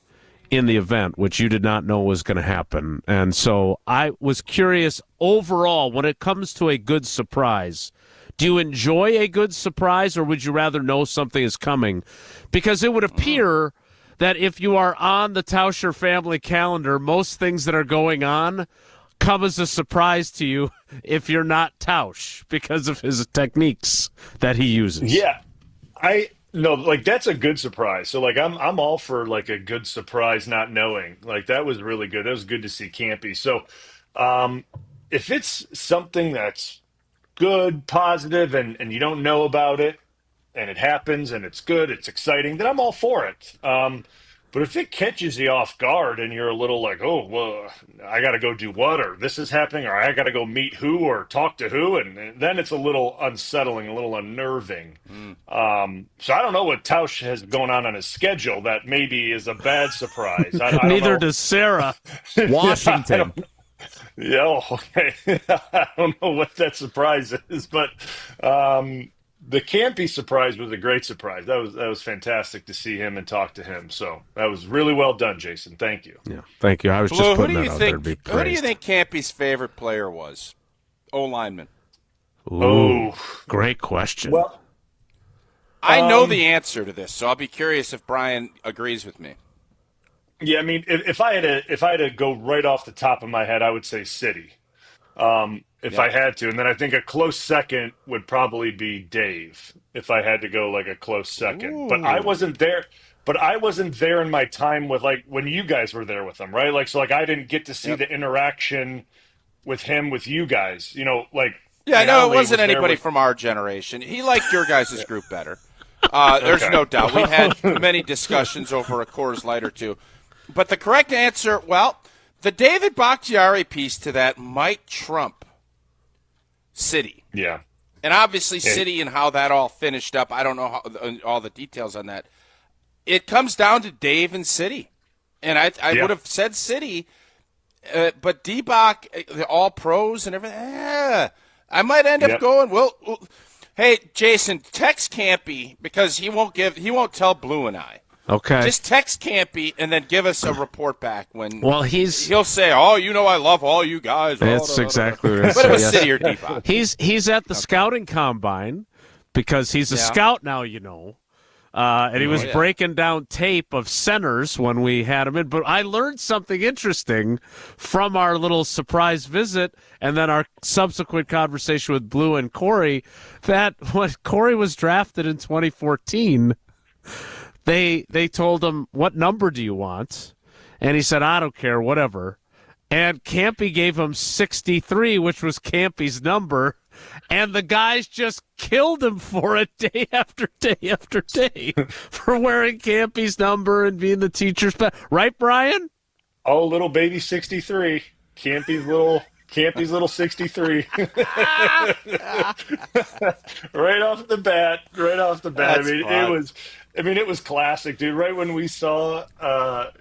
Speaker 2: in the event, which you did not know was going to happen. And so I was curious, overall, when it comes to a good surprise, do you enjoy a good surprise, or would you rather know something is coming? Because it would appear that if you are on the Tauscher family calendar, most things that are going on come as a surprise to you if you're not Tausch because of his techniques that he uses.
Speaker 5: Yeah, No, like that's a good surprise. So like I'm all for like a good surprise not knowing. Like that was really good. That was good to see Campy. So if it's something that's good, positive, and you don't know about it and it happens and it's good, it's exciting, then I'm all for it. But if it catches you off guard and you're a little like, oh, well, I got to go do what, or this is happening, or I got to go meet who or talk to who, and then it's a little unsettling, a little unnerving. So I don't know what Tausch has going on his schedule that maybe is a bad surprise. I don't
Speaker 2: Neither
Speaker 5: know.
Speaker 2: does Sarah.
Speaker 4: Washington.
Speaker 5: Yeah, okay. I don't know what that surprise is, but the Campy surprise was a great surprise. That was fantastic to see him and talk to him. So that was really well done, Jason. Thank you.
Speaker 2: Yeah, thank you. I was just putting that out there to be praised.
Speaker 3: Who do you think Campy's favorite player was? O-lineman.
Speaker 2: Ooh, great question.
Speaker 5: Well,
Speaker 3: I know the answer to this, so I'll be curious if Brian agrees with me.
Speaker 5: Yeah, I mean, if I had to go right off the top of my head, I would say City. If I had to. And then I think a close second would probably be Dave, if I had to go like a close second.
Speaker 3: Ooh.
Speaker 5: But I wasn't there. But I wasn't there in my time with like when you guys were there with him, right? Like, so like I didn't get to see the interaction with him with you guys. You know, like
Speaker 3: Yeah, no, it wasn't
Speaker 5: was
Speaker 3: anybody
Speaker 5: with...
Speaker 3: from our generation. He liked your guys' group better. There's no doubt. We've had many discussions over a Coors Light or two. But the correct answer, well, the David Bakhtiari piece to that might trump City.
Speaker 5: Yeah.
Speaker 3: And obviously City and how that all finished up, I don't know all the details on that. It comes down to Dave and City. And I would have said City, but D-Bach, the all-pros and everything, I might end up going, well, hey, Jason, text Campy because he won't tell Blue and I.
Speaker 2: Okay.
Speaker 3: Just text Campy and then give us a report back when.
Speaker 2: Well, he'll
Speaker 3: say, "Oh, you know, I love all you guys."
Speaker 2: That's exactly what
Speaker 3: But it was City or Depot.
Speaker 2: He's at the scouting combine because he's a scout now, you know. And he was breaking down tape of centers when we had him in. But I learned something interesting from our little surprise visit and then our subsequent conversation with Blue and Corey that when Corey was drafted in 2014. They told him, what number do you want? And he said, I don't care, whatever. And Campy gave him 63, which was Campy's number. And the guys just killed him for it day after day after day for wearing Campy's number and being the teacher's pet. Right, Brian?
Speaker 5: Oh, little baby 63. Campy's little 63. Right off the bat.
Speaker 3: That's fun.
Speaker 5: It was classic, dude. Right when we saw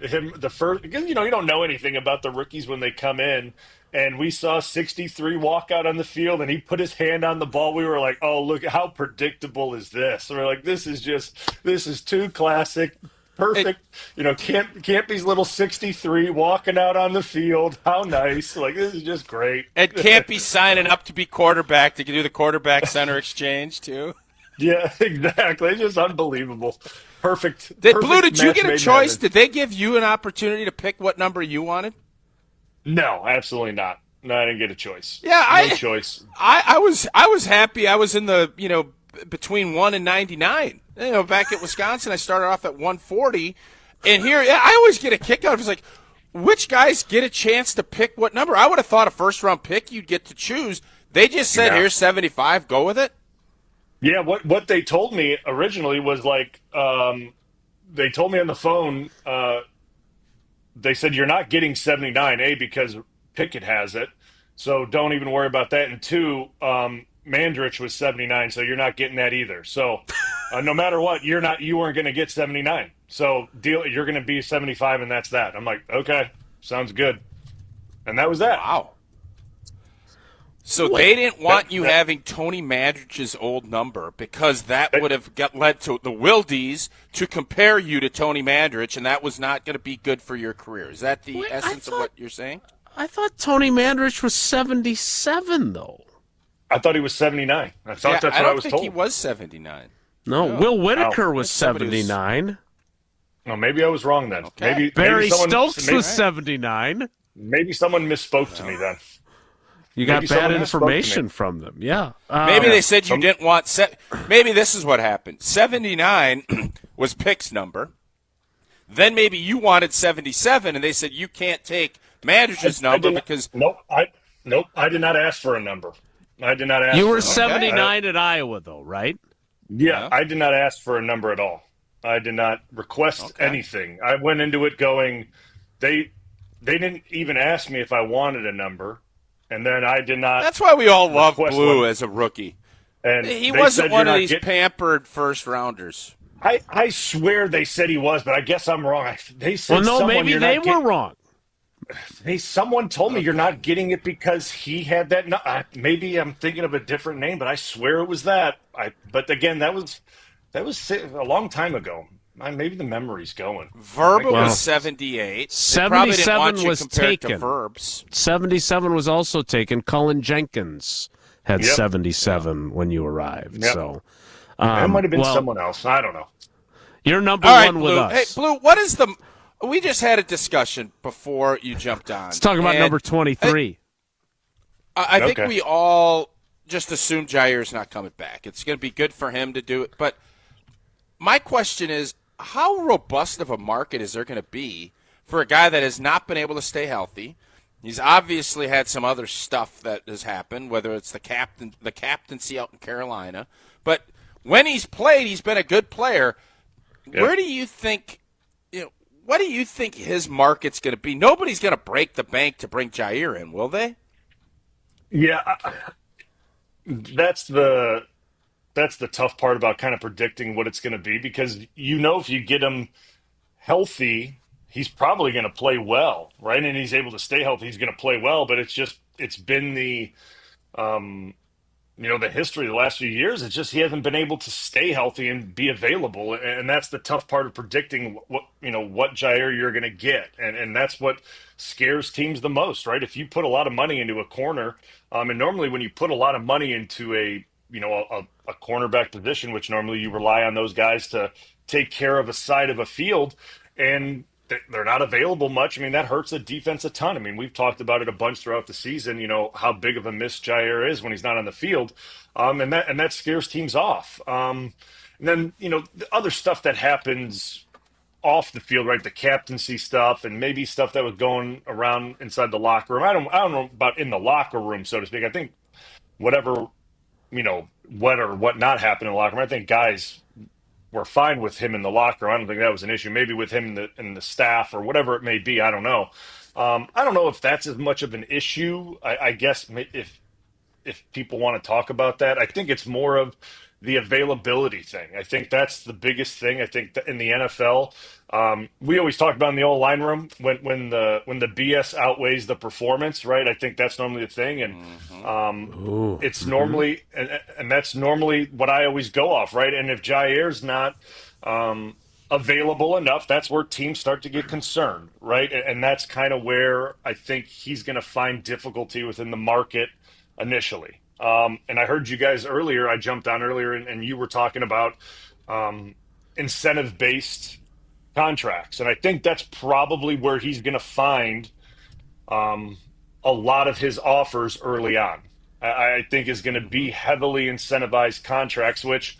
Speaker 5: him the first, because you don't know anything about the rookies when they come in, and we saw 63 walk out on the field, and he put his hand on the ball. We were like, "Oh, look how predictable is this?" And we're like, "This is too classic." Perfect, Campy's little 63 walking out on the field. How nice! Like this is just great.
Speaker 3: And Campy signing up to be quarterback to do the quarterback center exchange too.
Speaker 5: Yeah, exactly. It's just unbelievable. Perfect.
Speaker 3: Blue, did you get a choice? Did they give you an opportunity to pick what number you wanted?
Speaker 5: No, absolutely not. No, I didn't get a choice.
Speaker 3: Yeah,
Speaker 5: no choice.
Speaker 3: I was happy. I was in the between 1 and 99. Back at Wisconsin, I started off at 140, and here I always get a kick out of it. It's like, which guys get a chance to pick what number? I would have thought a first-round pick you'd get to choose. They just said, here's 75, go with it.
Speaker 5: Yeah, what they told me originally was like, they told me on the phone, they said you're not getting 79, A, because Pickett has it, so don't even worry about that. And two, Mandrich was 79, so you're not getting that either. So no matter what, you weren't going to get 79. So you're going to be 75, and that's that. I'm like, okay, sounds good. And that was that.
Speaker 3: Wow. So they didn't want you having Tony Mandrich's old number because that would have led to the Wildes to compare you to Tony Mandrich, and that was not going to be good for your career. Is that the essence of what you're saying?
Speaker 2: I thought Tony Mandrich was 77, though.
Speaker 5: I thought he was 79. I thought that's what I was told.
Speaker 3: I don't think he was 79.
Speaker 2: No, Will Whitaker was 79.
Speaker 5: No, maybe I was wrong then.
Speaker 3: Okay.
Speaker 5: Maybe
Speaker 2: Barry
Speaker 5: someone,
Speaker 2: Stokes was 79.
Speaker 5: Maybe someone misspoke to me then.
Speaker 2: You got bad information from them, yeah.
Speaker 3: Maybe they said you didn't want maybe this is what happened. 79 was Pick's number. Then maybe you wanted 77, and they said you can't take Mandrich's number because
Speaker 5: Nope, I did not ask for a number. I did not ask.
Speaker 2: You were 79 at Iowa, though, right?
Speaker 5: Yeah, I did not ask for a number at all. I did not request anything. I went into it going, they didn't even ask me if I wanted a number, and then I did not.
Speaker 3: That's why we all love Blue as a rookie.
Speaker 5: And
Speaker 3: he wasn't one of these pampered first rounders.
Speaker 5: I swear they said he was, but I guess I'm wrong. They said
Speaker 2: maybe they were wrong.
Speaker 5: Someone told me you're not getting it because he had that. Maybe I'm thinking of a different name, but I swear it was that. But again, that was a long time ago. Maybe the memory's going.
Speaker 3: Verba was 78.
Speaker 2: 77 was taken.
Speaker 3: To Verbs.
Speaker 2: 77 was also taken. Cullen Jenkins had 77 when you arrived.
Speaker 5: Yep.
Speaker 2: So
Speaker 5: that might have been someone else. I don't know.
Speaker 2: You're number
Speaker 3: All right,
Speaker 2: one
Speaker 3: Blue.
Speaker 2: with us.
Speaker 3: Hey, Blue, what is the? We just had a discussion before you jumped on.
Speaker 2: Let's talk about number 23.
Speaker 3: I think we all just assume Jaire's not coming back. It's going to be good for him to do it. But my question is, how robust of a market is there going to be for a guy that has not been able to stay healthy? He's obviously had some other stuff that has happened, whether it's the captaincy out in Carolina. But when he's played, he's been a good player. Yep. Where do you think? What do you think his market's going to be? Nobody's going to break the bank to bring Jaire in, will they?
Speaker 5: Yeah, that's the tough part about kind of predicting what it's going to be, because if you get him healthy, he's probably going to play well, right? And he's able to stay healthy, he's going to play well. But it's been the the history of the last few years. It's just he hasn't been able to stay healthy and be available, and that's the tough part of predicting what Jaire you're going to get, and that's what scares teams the most, right? If you put a lot of money into a corner, and normally when you put a lot of money into a cornerback position, which normally you rely on those guys to take care of a side of a field, and they're not available much. I mean, that hurts the defense a ton. I mean, we've talked about it a bunch throughout the season, how big of a miss Jaire is when he's not on the field. And that scares teams off. And then, the other stuff that happens off the field, right? The captaincy stuff and maybe stuff that was going around inside the locker room. I don't know about in the locker room, so to speak. I think whatever, what or what not happened in the locker room, I think guys were fine with him in the locker room. I don't think that was an issue. Maybe with him and the staff or whatever it may be. I don't know. I don't know if that's as much of an issue. I guess if people want to talk about that, I think it's more of the availability thing. I think that's the biggest thing. I think that in the NFL, we always talk about in the old line room when the BS outweighs the performance, right? I think that's normally the thing, and it's normally and that's normally what I always go off, right? And if Jaire's not available enough, that's where teams start to get concerned, right? And that's kind of where I think he's going to find difficulty within the market initially. And I heard you guys earlier, I jumped on earlier, and you were talking about incentive-based contracts. And I think that's probably where he's going to find a lot of his offers early on. I think is going to be heavily incentivized contracts, which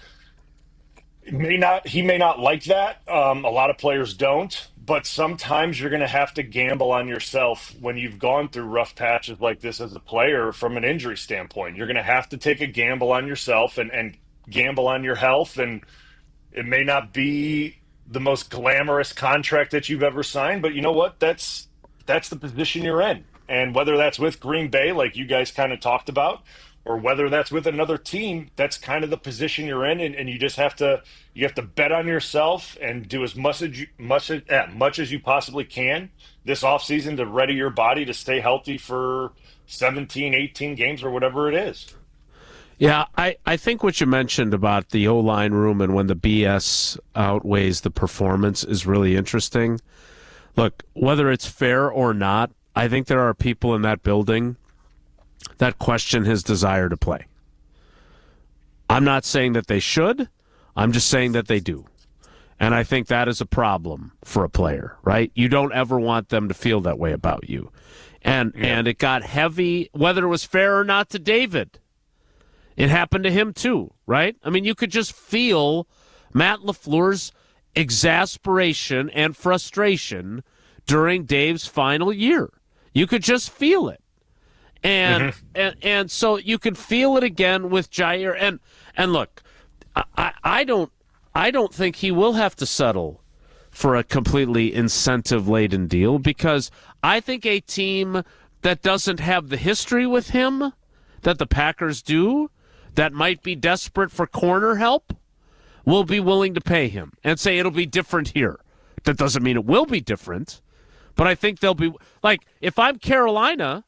Speaker 5: he may not like that. A lot of players don't. But sometimes you're going to have to gamble on yourself when you've gone through rough patches like this as a player from an injury standpoint. You're going to have to take a gamble on yourself and gamble on your health. And it may not be the most glamorous contract that you've ever signed, but you know what? That's the position you're in. And whether that's with Green Bay, like you guys kind of talked about, or whether that's with another team, that's kind of the position you're in, and you just have to bet on yourself and do as much as you possibly can this offseason to ready your body to stay healthy for 17, 18 games or whatever it is.
Speaker 2: Yeah, I think what you mentioned about the O-line room and when the BS outweighs the performance is really interesting. Look, whether it's fair or not, I think there are people in that building that question his desire to play. I'm not saying that they should. I'm just saying that they do. And I think that is a problem for a player, right? You don't ever want them to feel that way about you. And it got heavy, whether it was fair or not to David. It happened to him too, right? I mean, you could just feel Matt LaFleur's exasperation and frustration during Dave's final year. You could just feel it. And so you can feel it again with Jaire. And look, I don't think he will have to settle for a completely incentive-laden deal, because I think a team that doesn't have the history with him that the Packers do, that might be desperate for corner help, will be willing to pay him and say it'll be different here. That doesn't mean it will be different, but I think they'll be like, if I'm Carolina,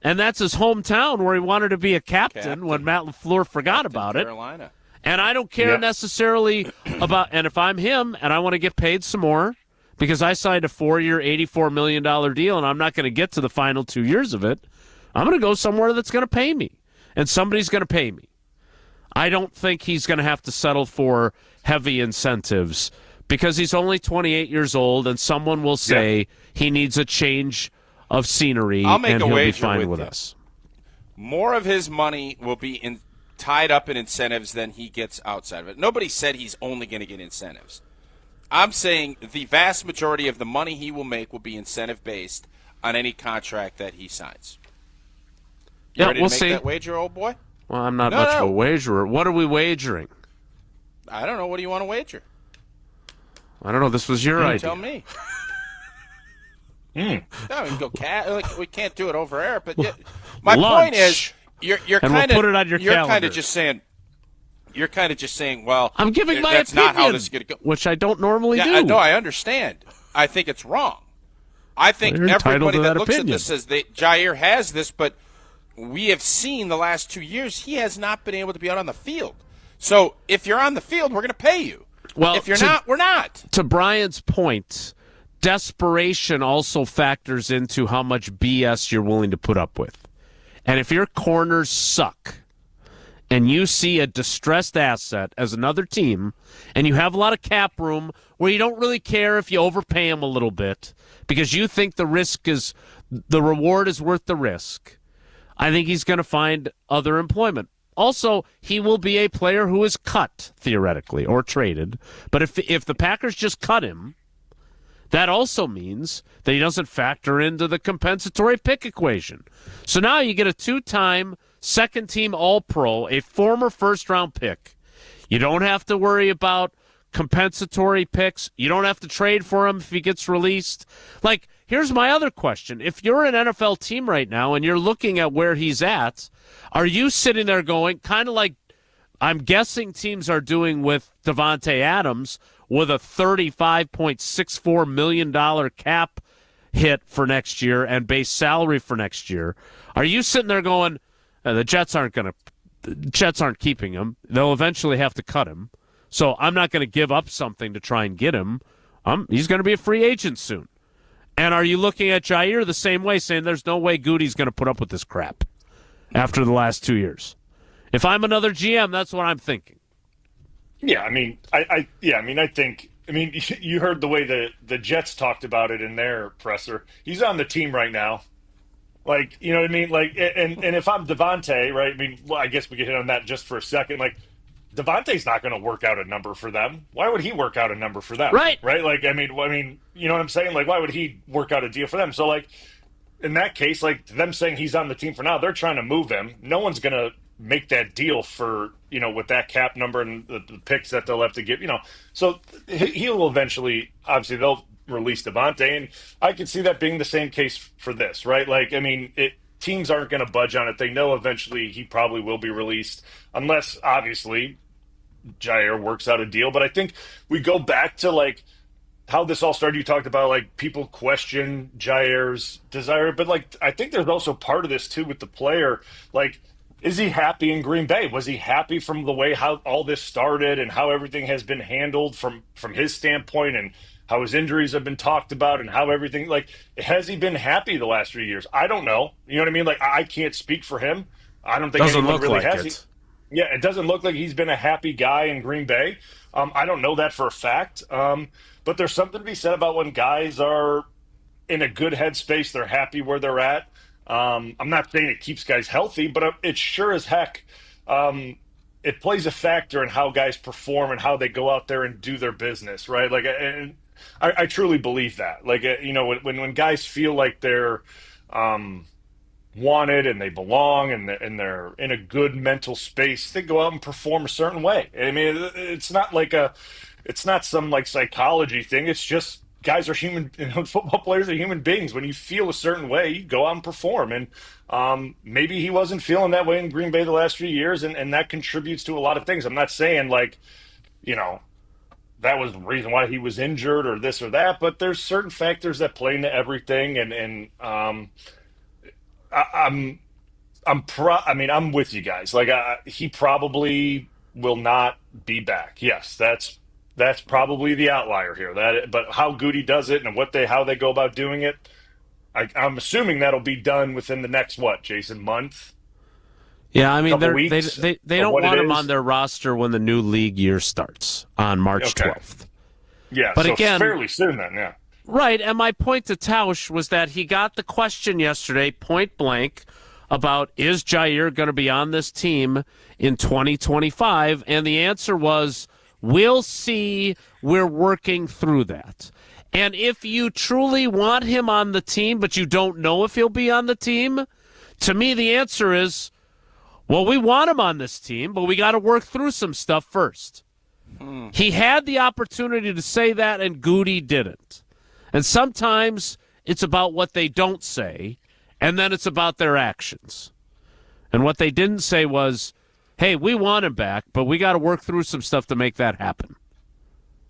Speaker 2: and that's his hometown where he wanted to be a captain when Matt LaFleur forgot about
Speaker 3: Carolina.
Speaker 2: it. And I don't care necessarily about, and if I'm him and I want to get paid some more because I signed a 4-year, $84 million deal and I'm not going to get to the final 2 years of it, I'm going to go somewhere that's going to pay me. And somebody's going to pay me. I don't think he's going to have to settle for heavy incentives because he's only 28 years old and someone will say he needs a change of scenery,
Speaker 3: I'll make
Speaker 2: and
Speaker 3: a
Speaker 2: he'll be
Speaker 3: wager
Speaker 2: fine with
Speaker 3: you.
Speaker 2: us.
Speaker 3: More of his money will be tied up in incentives than he gets outside of it. Nobody said he's only going to get incentives. I'm saying the vast majority of the money he will make will be incentive-based on any contract that he signs. You ready to make that wager, old boy?
Speaker 2: Well, I'm not much of a wagerer. What are we wagering?
Speaker 3: I don't know. What do you want to wager?
Speaker 2: I don't know. This was your idea.
Speaker 3: Tell me. No, we can go we can't do it over air, but my point is, you're kind of just saying. You're kind of just saying, well,
Speaker 2: I'm giving my
Speaker 3: that's
Speaker 2: opinion,
Speaker 3: not how this is going to go,
Speaker 2: which I don't normally do.
Speaker 3: No, I understand. I think it's wrong. I think everybody that looks at this says Jaire has this, but we have seen the last 2 years he has not been able to be out on the field. So if you're on the field, we're going to pay you. Well, if you're not, we're not.
Speaker 2: To Brian's point, desperation also factors into how much BS you're willing to put up with. And if your corners suck and you see a distressed asset as another team and you have a lot of cap room where you don't really care if you overpay him a little bit because you think the reward is worth the risk, I think he's going to find other employment. Also, he will be a player who is cut, theoretically, or traded. But if the Packers just cut him, that also means that he doesn't factor into the compensatory pick equation. So now you get a 2-time second-team All-Pro, a former first-round pick. You don't have to worry about compensatory picks. You don't have to trade for him if he gets released. Like, here's my other question. If you're an NFL team right now and you're looking at where he's at, are you sitting there going, kind of like I'm guessing teams are doing with Devontae Adams, with a $35.64 million cap hit for next year and base salary for next year? Are you sitting there going, the Jets aren't keeping him. They'll eventually have to cut him. So I'm not going to give up something to try and get him. He's going to be a free agent soon. And are you looking at Jaire the same way, saying there's no way Goody's going to put up with this crap after the last 2 years? If I'm another GM, that's what I'm thinking.
Speaker 5: Yeah, I mean, I think you heard the way the Jets talked about it in their presser. He's on the team right now. Like, you know what I mean? Like, and if I'm Devontae, right? I mean, well, I guess we could hit on that just for a second. Like, Devontae's not going to work out a number for them. Why would he work out a number for them?
Speaker 2: Right.
Speaker 5: Like, I mean, you know what I'm saying? Like, why would he work out a deal for them? So, like, in that case, like, them saying he's on the team for now, they're trying to move him. No one's going to make that deal for, with that cap number and the picks that they'll have to give, So he'll eventually, obviously, they'll release Devontae, and I can see that being the same case for this, right? Teams aren't going to budge on it. They know eventually he probably will be released, unless, obviously, Jaire works out a deal. But I think we go back to, how this all started. You talked about, people question Jaire's desire. But, I think there's also part of this, too, with the player. Is he happy in Green Bay? Was he happy from the way how all this started and how everything has been handled from his standpoint, and how his injuries have been talked about and how everything, has he been happy the last 3 years? I don't know. You know what I mean? I can't speak for him. I don't think anyone really has. Yeah, it doesn't look like he's been a happy guy in Green Bay. I don't know that for a fact. But there's something to be said about when guys are in a good headspace, they're happy where they're at. I'm not saying it keeps guys healthy, but it sure as heck it plays a factor in how guys perform and how they go out there and do their business, right? And I truly believe that. When guys feel like they're wanted and they belong and they're in a good mental space, they go out and perform a certain way. I mean, it's not some psychology thing. It's just guys are human. Football players are human beings. When you feel a certain way, you go out and perform. And maybe he wasn't feeling that way in Green Bay the last few years, and that contributes to a lot of things. I'm not saying that was the reason why he was injured or this or that, but there's certain factors that play into everything. I'm with you guys. He probably will not be back. Yes, that's probably the outlier here. But how Goody does it and how they go about doing it, I'm assuming that'll be done within the next Jason, month.
Speaker 2: Yeah, I mean, they don't want him on their roster when the new league year starts on March 12th.
Speaker 5: Yeah,
Speaker 2: but
Speaker 5: so
Speaker 2: again,
Speaker 5: fairly soon then, yeah.
Speaker 2: Right, and my point to Tausch was that he got the question yesterday, point blank, about is Jaire going to be on this team in 2025? And the answer was, we'll see, we're working through that. And if you truly want him on the team, but you don't know if he'll be on the team, to me the answer is, well, we want him on this team, but we got to work through some stuff first. He had the opportunity to say that, and Goody didn't. And sometimes it's about what they don't say, and then it's about their actions. And what they didn't say was, hey, we want him back, but we got to work through some stuff to make that happen.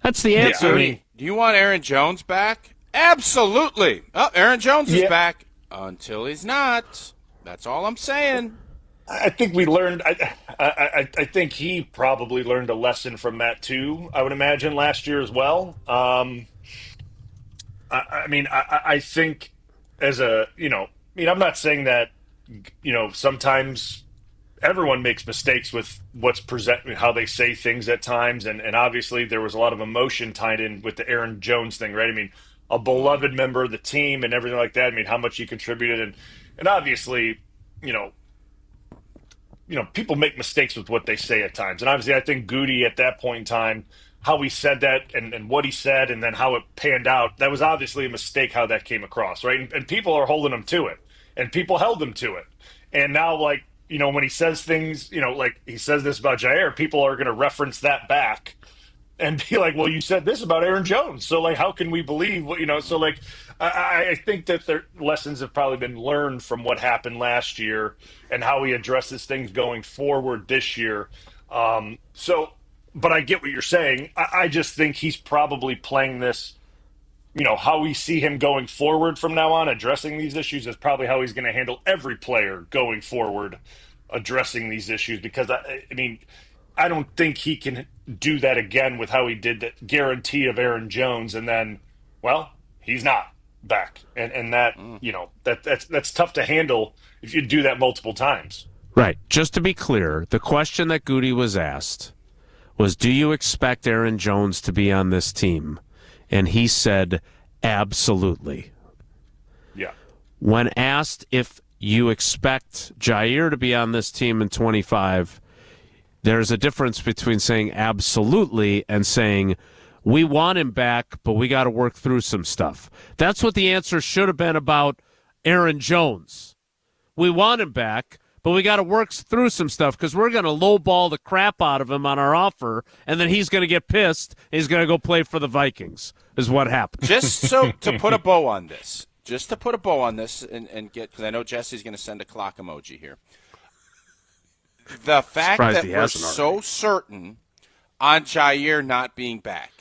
Speaker 2: That's the answer.
Speaker 3: Yeah, I mean, do you want Aaron Jones back? Absolutely. Oh, Aaron Jones is back until he's not. That's all I'm saying.
Speaker 5: I think we learned. I think he probably learned a lesson from that too. I would imagine last year as well. I think I'm not saying that. Sometimes everyone makes mistakes with what's presented, how they say things at times, and obviously there was a lot of emotion tied in with the Aaron Jones thing, right? I mean, a beloved member of the team and everything like that. I mean, how much he contributed, and obviously, people make mistakes with what they say at times. And obviously, I think Goody at that point in time, how he said that and what he said and then how it panned out, that was obviously a mistake how that came across, right? And people are holding him to it. And people held him to it. And now, when he says things, he says this about Jaire, people are going to reference that back and be like, well, you said this about Aaron Jones. So, how can we believe what, So, I think that their lessons have probably been learned from what happened last year and how he addresses things going forward this year. But I get what you're saying. I just think he's probably playing this, how we see him going forward from now on, addressing these issues is probably how he's going to handle every player going forward, addressing these issues. Because, I don't think he can do that again with how he did that guarantee of Aaron Jones. And then, well, he's not back. And that, that's tough to handle if you do that multiple times.
Speaker 2: Right. Just to be clear, the question that Goody was asked was, do you expect Aaron Jones to be on this team? And he said, absolutely.
Speaker 5: Yeah.
Speaker 2: When asked if you expect Jaire to be on this team in 25, there's a difference between saying absolutely and saying, we want him back, but we got to work through some stuff. That's what the answer should have been about Aaron Jones. We want him back, but we got to work through some stuff because we're going to lowball the crap out of him on our offer, and then he's going to get pissed. He's going to go play for the Vikings is what happened.
Speaker 3: Just so to put a bow on this, and get, because I know Jesse's going to send a clock emoji here. The fact that we're so certain on Jaire not being back.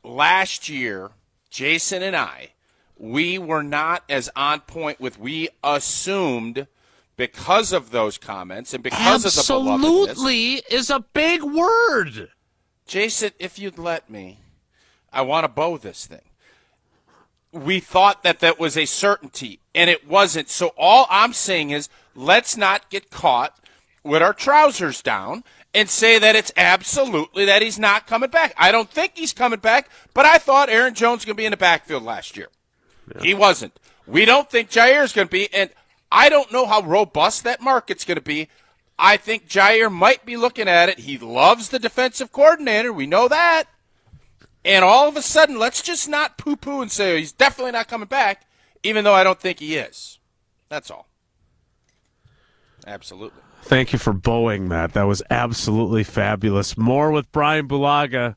Speaker 3: Last year, Jason and I, we were not as on point with we assumed because of those comments and because of the belovedness.
Speaker 2: Absolutely is a big word.
Speaker 3: Jason, if you'd let me, I want to bow this thing. We thought that was a certainty, and it wasn't. So all I'm saying is let's not get caught with our trousers down and say that it's absolutely that he's not coming back. I don't think he's coming back, but I thought Aaron Jones was going to be in the backfield last year. Yeah. He wasn't. We don't think Jaire's going to be, and I don't know how robust that market's going to be. I think Jaire might be looking at it. He loves the defensive coordinator. We know that. And all of a sudden, let's just not poo-poo and say he's definitely not coming back, even though I don't think he is. That's all. Absolutely.
Speaker 2: Thank you for bowing that. That was absolutely fabulous. More with Bryan Bulaga,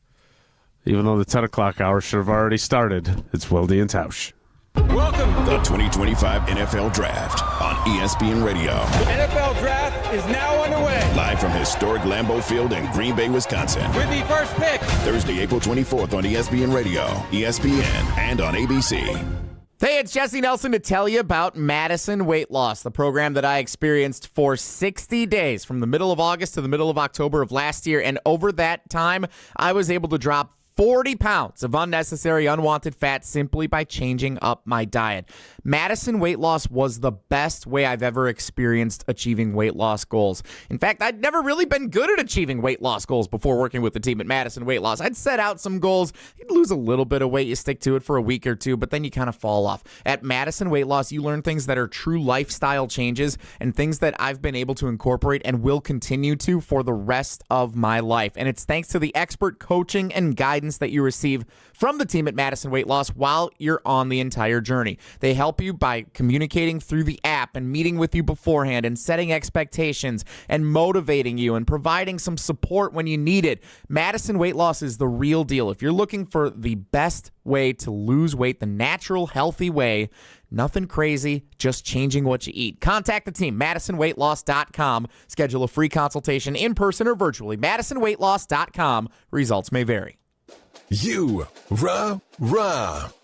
Speaker 2: even though the 10 o'clock hour should have already started. It's Wilde and Tausch.
Speaker 6: Welcome to the 2025 NFL Draft on ESPN Radio.
Speaker 7: The NFL Draft is now underway.
Speaker 6: Live from historic Lambeau Field in Green Bay, Wisconsin.
Speaker 7: With the first pick.
Speaker 6: Thursday, April 24th on ESPN Radio, ESPN, and on ABC.
Speaker 4: Hey, it's Jesse Nelson to tell you about Madison Weight Loss, the program that I experienced for 60 days from the middle of August to the middle of October of last year. And over that time, I was able to drop 40 pounds of unnecessary, unwanted fat simply by changing up my diet. Madison Weight Loss was the best way I've ever experienced achieving weight loss goals. In fact, I'd never really been good at achieving weight loss goals before working with the team at Madison Weight Loss. I'd set out some goals. You'd lose a little bit of weight. You stick to it for a week or two, but then you kind of fall off. At Madison Weight Loss, you learn things that are true lifestyle changes and things that I've been able to incorporate and will continue to for the rest of my life. And it's thanks to the expert coaching and guidance that you receive from the team at Madison Weight Loss while you're on the entire journey. They help you by communicating through the app and meeting with you beforehand and setting expectations and motivating you and providing some support when you need it. Madison Weight Loss is the real deal. If you're looking for the best way to lose weight, the natural, healthy way, nothing crazy, just changing what you eat. Contact the team, MadisonWeightLoss.com. Schedule a free consultation in person or virtually. MadisonWeightLoss.com. Results may vary.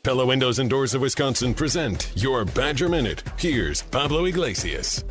Speaker 1: Pella Windows and Doors of Wisconsin present your Badger Minute. Here's Pablo Iglesias.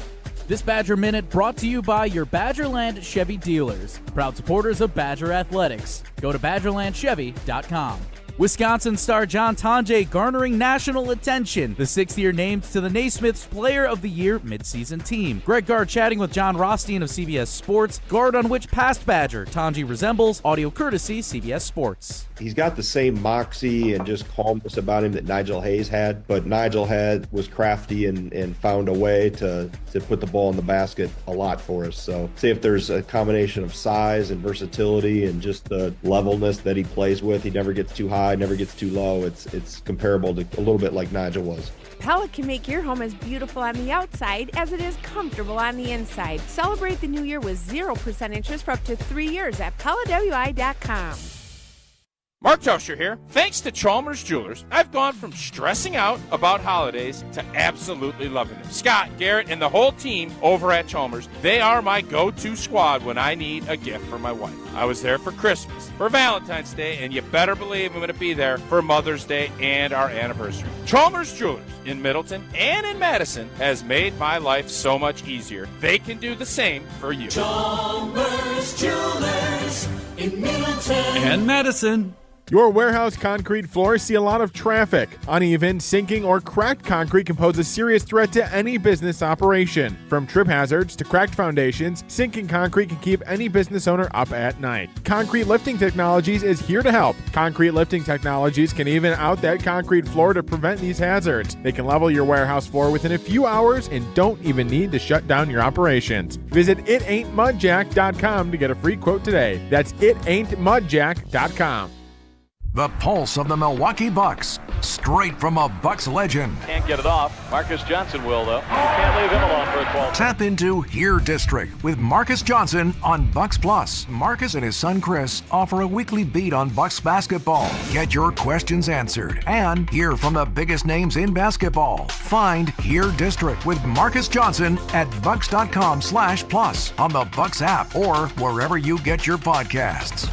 Speaker 24: This Badger Minute brought to you by your Badgerland Chevy dealers, proud supporters of Badger Athletics. Go to BadgerlandChevy.com. Wisconsin star John Tonje garnering national attention. The 6th year named to the Naismith's Player of the Year midseason team. Greg Gard chatting with John Rothstein of CBS Sports. Gard on which past Badger Tonje resembles. Audio courtesy CBS Sports.
Speaker 13: He's got the same moxie and just calmness about him that Nigel Hayes had, but Nigel was crafty and found a way to put the ball in the basket a lot for us. So see if there's a combination of size and versatility and just the levelness that he plays with. He never gets too high, never gets too low. It's comparable to a little bit like Nigel was.
Speaker 8: Pella can make your home as beautiful on the outside as it is comfortable on the inside. Celebrate the new year with 0% interest for up to 3 years at PellaWI.com.
Speaker 3: Mark Toscher here. Thanks to Chalmers Jewelers, I've gone from stressing out about holidays to absolutely loving them. Scott, Garrett, and the whole team over at Chalmers, they are my go-to squad when I need a gift for my wife. I was there for Christmas, for Valentine's Day, and you better believe I'm going to be there for Mother's Day and our anniversary. Chalmers Jewelers in Middleton and in Madison has made my life so much easier. They can do the same for you.
Speaker 15: Chalmers Jewelers in Middleton
Speaker 9: and Madison. Your warehouse concrete floors see a lot of traffic. Uneven, sinking, or cracked concrete can pose a serious threat to any business operation. From trip hazards to cracked foundations, sinking concrete can keep any business owner up at night. Concrete Lifting Technologies is here to help. Concrete Lifting Technologies can even out that concrete floor to prevent these hazards. They can level your warehouse floor within a few hours and don't even need to shut down your operations. Visit itaintmudjack.com to get a free quote today. That's itaintmudjack.com.
Speaker 11: The pulse of the Milwaukee Bucks, straight from a Bucks legend.
Speaker 22: Can't get it off. Marcus Johnson will, though. Can't leave him alone for a 12. ball.
Speaker 11: Tap into Here District with Marcus Johnson on Bucks Plus. Marcus and his son Chris offer a weekly beat on Bucks basketball. Get your questions answered and hear from the biggest names in basketball. Find Here District with Marcus Johnson at bucks.com/plus on the Bucks app or wherever you get your podcasts.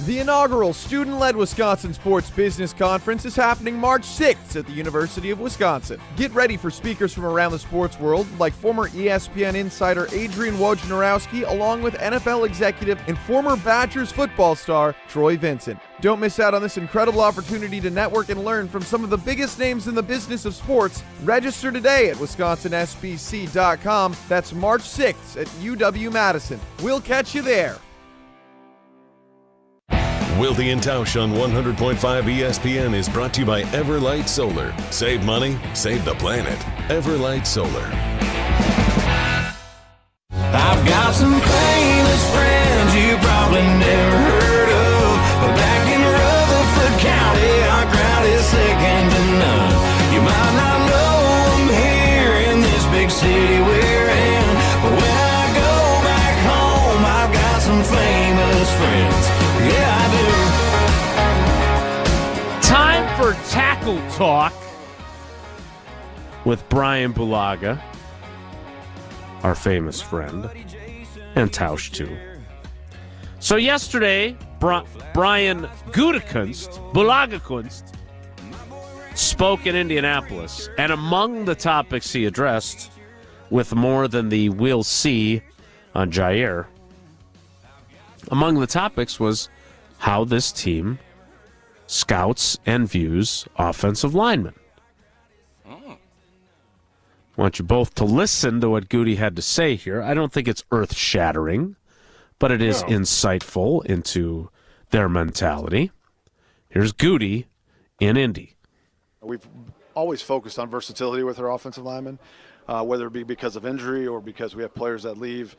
Speaker 10: The inaugural student-led Wisconsin Sports Business Conference is happening March 6th at the University of Wisconsin. Get ready for speakers from around the sports world like former ESPN insider Adrian Wojnarowski, along with NFL executive and former Badgers football star Troy Vincent. Don't miss out on this incredible opportunity to network and learn from some of the biggest names in the business of sports. Register today at wisconsinsbc.com. That's March 6th at UW-Madison. We'll catch you there.
Speaker 1: Wilde and Tausch on 100.5 ESPN is brought to you by Everlight Solar. Save money, save the planet. Everlight Solar.
Speaker 15: I've got some famous friends you probably never heard of, but back in Rutherford County, our crowd is second to none. You might not know them here in this big city we're in, but when I go back home, I've got some famous friends. Yeah, I
Speaker 2: do. Time for Tackle Talk with Bryan Bulaga, our famous friend, and Tausch too. So yesterday, Bryan Gutekunst, spoke in Indianapolis, and among the topics he addressed, with more than the "we'll see" on Jaire, among the topics was how this team scouts and views offensive linemen. I want you both to listen to what Goody had to say here. I don't think it's earth-shattering, but it is insightful into their mentality. Here's Goody in Indy.
Speaker 12: We've always focused on versatility with our offensive linemen, whether it be because of injury or because we have players that leave.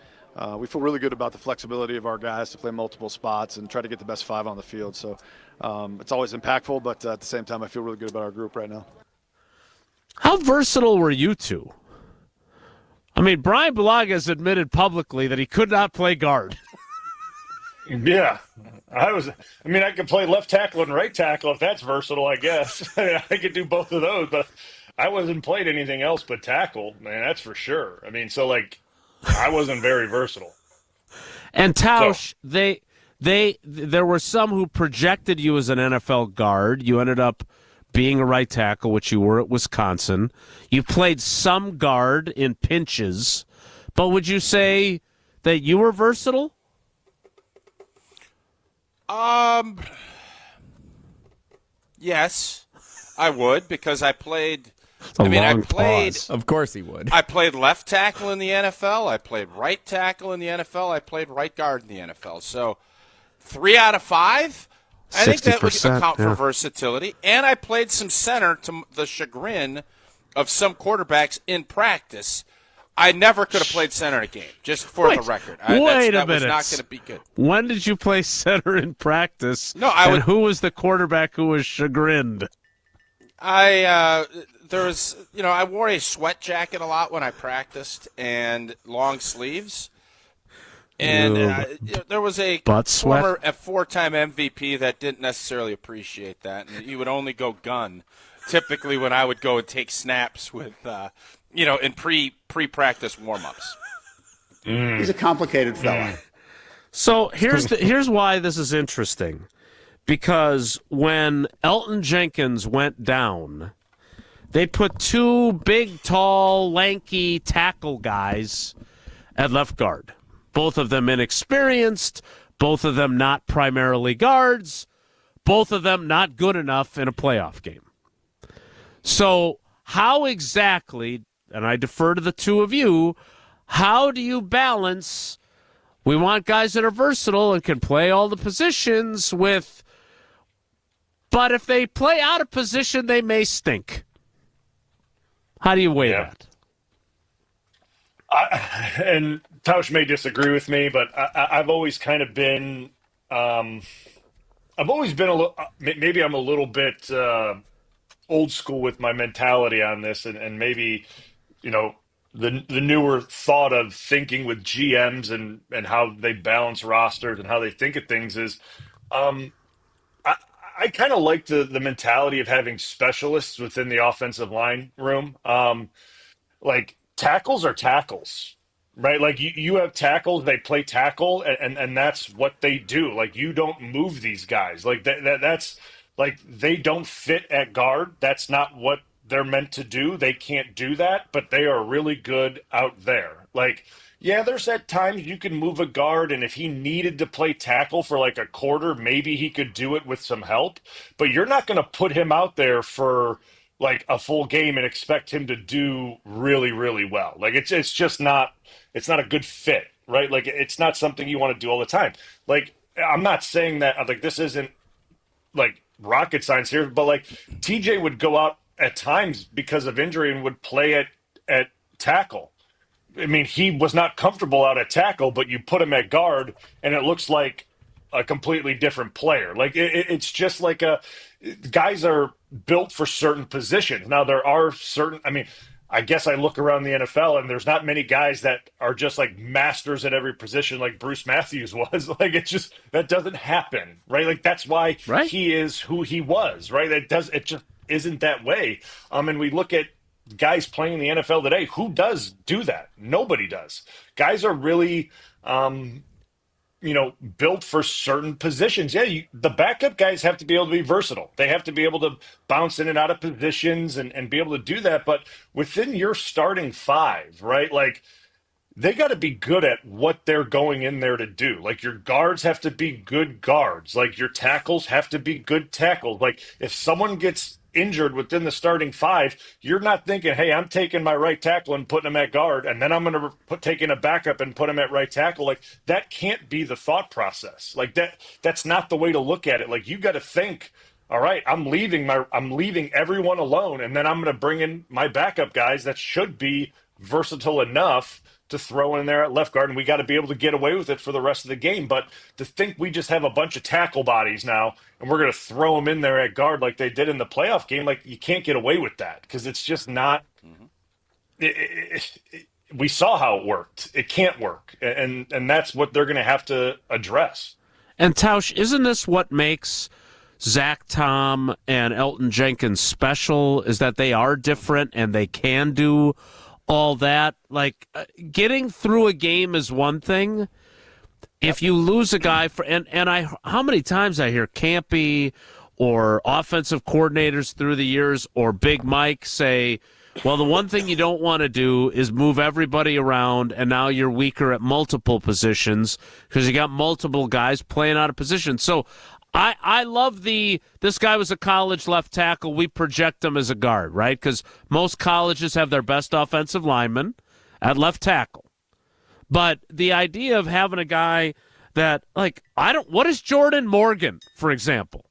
Speaker 12: We feel really good about the flexibility of our guys to play multiple spots and try to get the best five on the field. So it's always impactful, but at the same time, I feel really good about our group right now.
Speaker 2: How versatile were you two? I mean, Bryan Bulaga has admitted publicly that he could not play guard.
Speaker 5: Yeah. I could play left tackle and right tackle if that's versatile, I guess. I could do both of those, but I wasn't played anything else but tackle, man, that's for sure. I mean, I wasn't very versatile.
Speaker 2: And Tausch, there were some who projected you as an NFL guard. You ended up being a right tackle, which you were at Wisconsin. You played some guard in pinches, but would you say that you were versatile?
Speaker 3: Yes, I would, because I played.
Speaker 4: Pause. Of course he would.
Speaker 3: I played left tackle in the NFL. I played right tackle in the NFL. I played right guard in the NFL. So 3 out of 5. I think that would account for versatility. And I played some center to the chagrin of some quarterbacks in practice. I never could have played center in a game, just for the record.
Speaker 2: Wait a minute.
Speaker 3: That was not going to be good.
Speaker 2: When did you play center in practice?
Speaker 3: No,
Speaker 2: who was the quarterback who was chagrined?
Speaker 3: I wore a sweat jacket a lot when I practiced and long sleeves. And there was a four-time MVP that didn't necessarily appreciate that, and he would only go gun. Typically, when I would go and take snaps with, in pre-practice warm-ups.
Speaker 14: He's a complicated fella.
Speaker 2: So here's why this is interesting. Because when Elton Jenkins went down, they put 2 big, tall, lanky tackle guys at left guard. Both of them inexperienced, both of them not primarily guards, both of them not good enough in a playoff game. So how exactly, and I defer to the two of you, how do you balance, we want guys that are versatile and can play all the positions with, but if they play out of position, they may stink. How do you weigh that?
Speaker 5: And Tausch may disagree with me, but I've always kind of been, I've always been a little, maybe I'm a little bit old school with my mentality on this, and maybe the newer thought of thinking with GMs and how they balance rosters and how they think of things is, I kind of like the mentality of having specialists within the offensive line room. Like tackles are tackles, right? Like you have tackles, they play tackle, and that's what they do. Like you don't move these guys. Like that's like they don't fit at guard. That's not what they're meant to do. They can't do that, but they are really good out there. Like, yeah, there's at times you can move a guard, and if he needed to play tackle for like a quarter, maybe he could do it with some help. But you're not going to put him out there for like a full game and expect him to do really, really well. Like it's just not, it's not a good fit, right? Like it's not something you want to do all the time. Like I'm not saying that like this isn't like rocket science here, but like TJ would go out at times because of injury and would play at tackle. I mean, he was not comfortable out at tackle, but you put him at guard and it looks like a completely different player. Like it's just like guys are built for certain positions. Now there are certain, I mean, I guess I look around the NFL and there's not many guys that are just like masters at every position like Bruce Matthews was. Like it's just, that doesn't happen, right? Like that's why he is who he was, right? It just isn't that way. And we look at guys playing in the NFL today, who does do that? Nobody does. Guys are really, built for certain positions. Yeah, the backup guys have to be able to be versatile. They have to be able to bounce in and out of positions and be able to do that. But within your starting five, right, like they got to be good at what they're going in there to do. Like your guards have to be good guards. Like your tackles have to be good tackles. Like if someone gets injured within the starting five, you're not thinking, hey, I'm taking my right tackle and putting him at guard, and then I'm going to taking a backup and put him at right tackle. Like that can't be the thought process. Like that's not the way to look at it. Like you got to think, all right, I'm leaving everyone alone, and then I'm going to bring in my backup guys that should be versatile enough to throw in there at left guard, and we got to be able to get away with it for the rest of the game. But to think we just have a bunch of tackle bodies now and we're going to throw them in there at guard like they did in the playoff game, like you can't get away with that because it's just not we saw how it worked. It can't work, and that's what they're going to have to address.
Speaker 2: And Tausch, isn't this what makes Zach Tom and Elton Jenkins special, is that they are different and they can do all that? Like getting through a game is one thing. If you lose a guy how many times I hear Campy or offensive coordinators through the years or Big Mike say, well, the one thing you don't want to do is move everybody around, and now you're weaker at multiple positions because you got multiple guys playing out of position. So I love this guy was a college left tackle. We project him as a guard, right? Because most colleges have their best offensive lineman at left tackle. But the idea of having a guy that, like, what is Jordan Morgan, for example?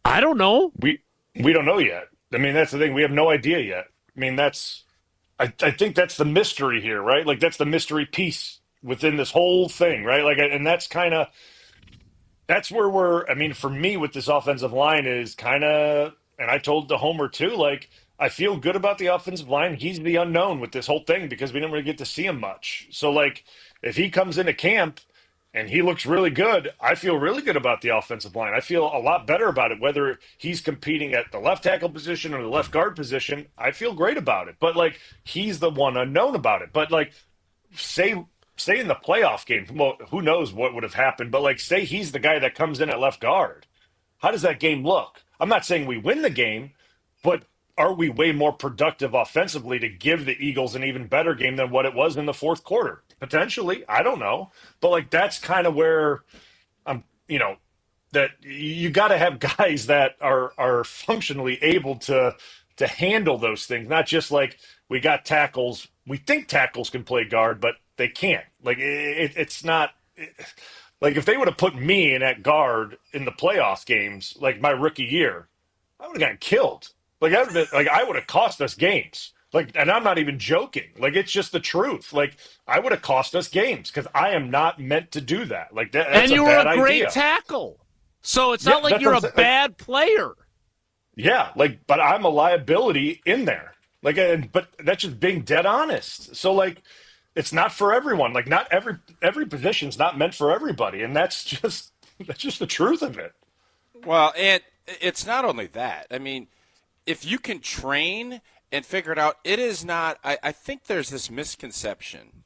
Speaker 2: I don't know.
Speaker 5: We don't know yet. I mean, that's the thing. We have no idea yet. I mean, I think that's the mystery here, right? Like, that's the mystery piece within this whole thing, right? Like, and that's where for me with this offensive line is kind of, and I told the Homer too, like, I feel good about the offensive line. He's the unknown with this whole thing because we didn't really get to see him much. So, like, if he comes into camp and he looks really good, I feel really good about the offensive line. I feel a lot better about it, whether he's competing at the left tackle position or the left guard position. I feel great about it. But, like, he's the one unknown about it. But, like, say in the playoff game, well, who knows what would have happened, but, like, say he's the guy that comes in at left guard. How does that game look? I'm not saying we win the game, but are we way more productive offensively to give the Eagles an even better game than what it was in the fourth quarter? Potentially. I don't know. But, like, that's kind of where that you got to have guys that are functionally able to handle those things, not just like we got tackles. We think tackles can play guard, but they can't. Like, it's not like if they would have put me in at guard in the playoff games, like my rookie year, I would have gotten killed. Like, I would have cost us games. Like, and I'm not even joking. Like, it's just the truth. Like, I would have cost us games because I am not meant to do that. Like, that's
Speaker 2: and you
Speaker 5: a bad
Speaker 2: were a great
Speaker 5: idea.
Speaker 2: Tackle, so it's not like you're a bad player.
Speaker 5: Yeah, like, but I'm a liability in there. But that's just being dead honest. So like, it's not for everyone. Like, not every position's not meant for everybody, and that's just the truth of it.
Speaker 3: Well, and it's not only that. I mean, if you can train and figure it out, it is not. I think there's this misconception,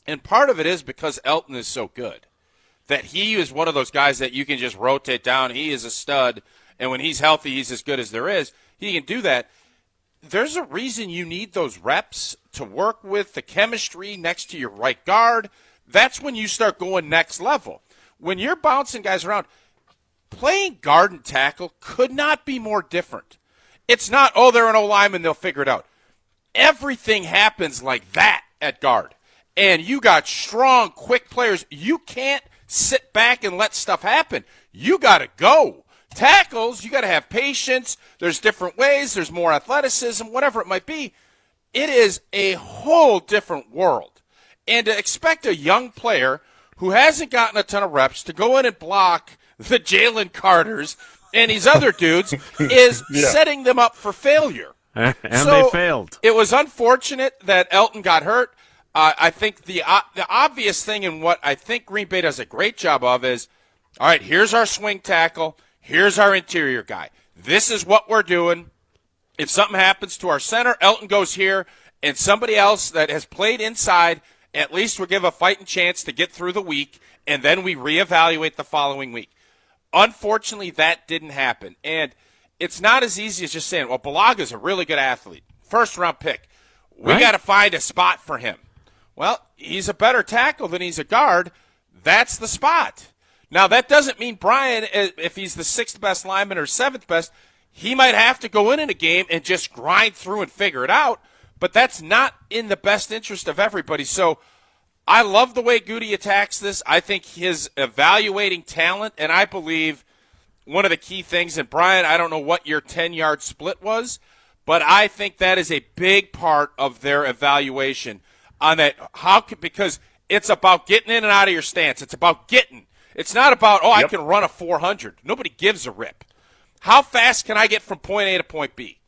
Speaker 3: and part of it is because Elton is so good that he is one of those guys that you can just rotate down. He is a stud, and when he's healthy, he's as good as there is. He can do that. There's a reason you need those reps to work with the chemistry next to your right guard. That's when you start going next level. When you're bouncing guys around, playing guard and tackle could not be more different. It's not, oh, they're an O-lineman, they'll figure it out. Everything happens like that at guard. And you got strong, quick players. You can't sit back and let stuff happen. You got to go. Tackles, you got to have patience. There's different ways. There's more athleticism, whatever it might be. It is a whole different world. And to expect a young player who hasn't gotten a ton of reps to go in and block the Jalen Carters and these other dudes is setting them up for failure.
Speaker 2: And
Speaker 3: so
Speaker 2: they failed.
Speaker 3: It was unfortunate that Elton got hurt. I think the obvious thing and what I think Green Bay does a great job of is, all right, here's our swing tackle. Here's our interior guy. This is what we're doing. If something happens to our center, Elton goes here, and somebody else that has played inside at least will give a fighting chance to get through the week, and then we reevaluate the following week. Unfortunately, that didn't happen. And it's not as easy as just saying, well, Bulaga's a really good athlete. First-round pick. We got to find a spot for him. Well, he's a better tackle than he's a guard. That's the spot. Now, that doesn't mean Brian, if he's the sixth best lineman or seventh best, he might have to go in a game and just grind through and figure it out, but that's not in the best interest of everybody. So I love the way Goody attacks this. I think his evaluating talent, and I believe one of the key things, and Brian, I don't know what your 10-yard split was, but I think that is a big part of their evaluation on that. Because it's about getting in and out of your stance. It's about getting. It's not about, I can run a 400. Nobody gives a rip. How fast can I get from point A to point B?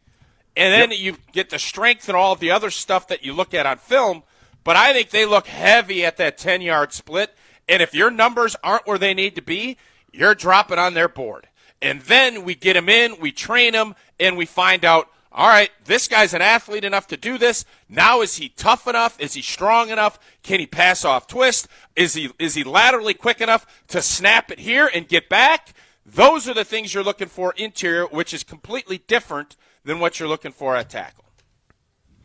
Speaker 3: And then you get the strength and all of the other stuff that you look at on film. But I think they look heavy at that 10-yard split. And if your numbers aren't where they need to be, you're dropping on their board. And then we get them in, we train them, and we find out, all right, this guy's an athlete enough to do this. Now, is he tough enough? Is he strong enough? Can he pass off twist? Is he laterally quick enough to snap it here and get back? Those are the things you're looking for interior, which is completely different than what you're looking for at tackle.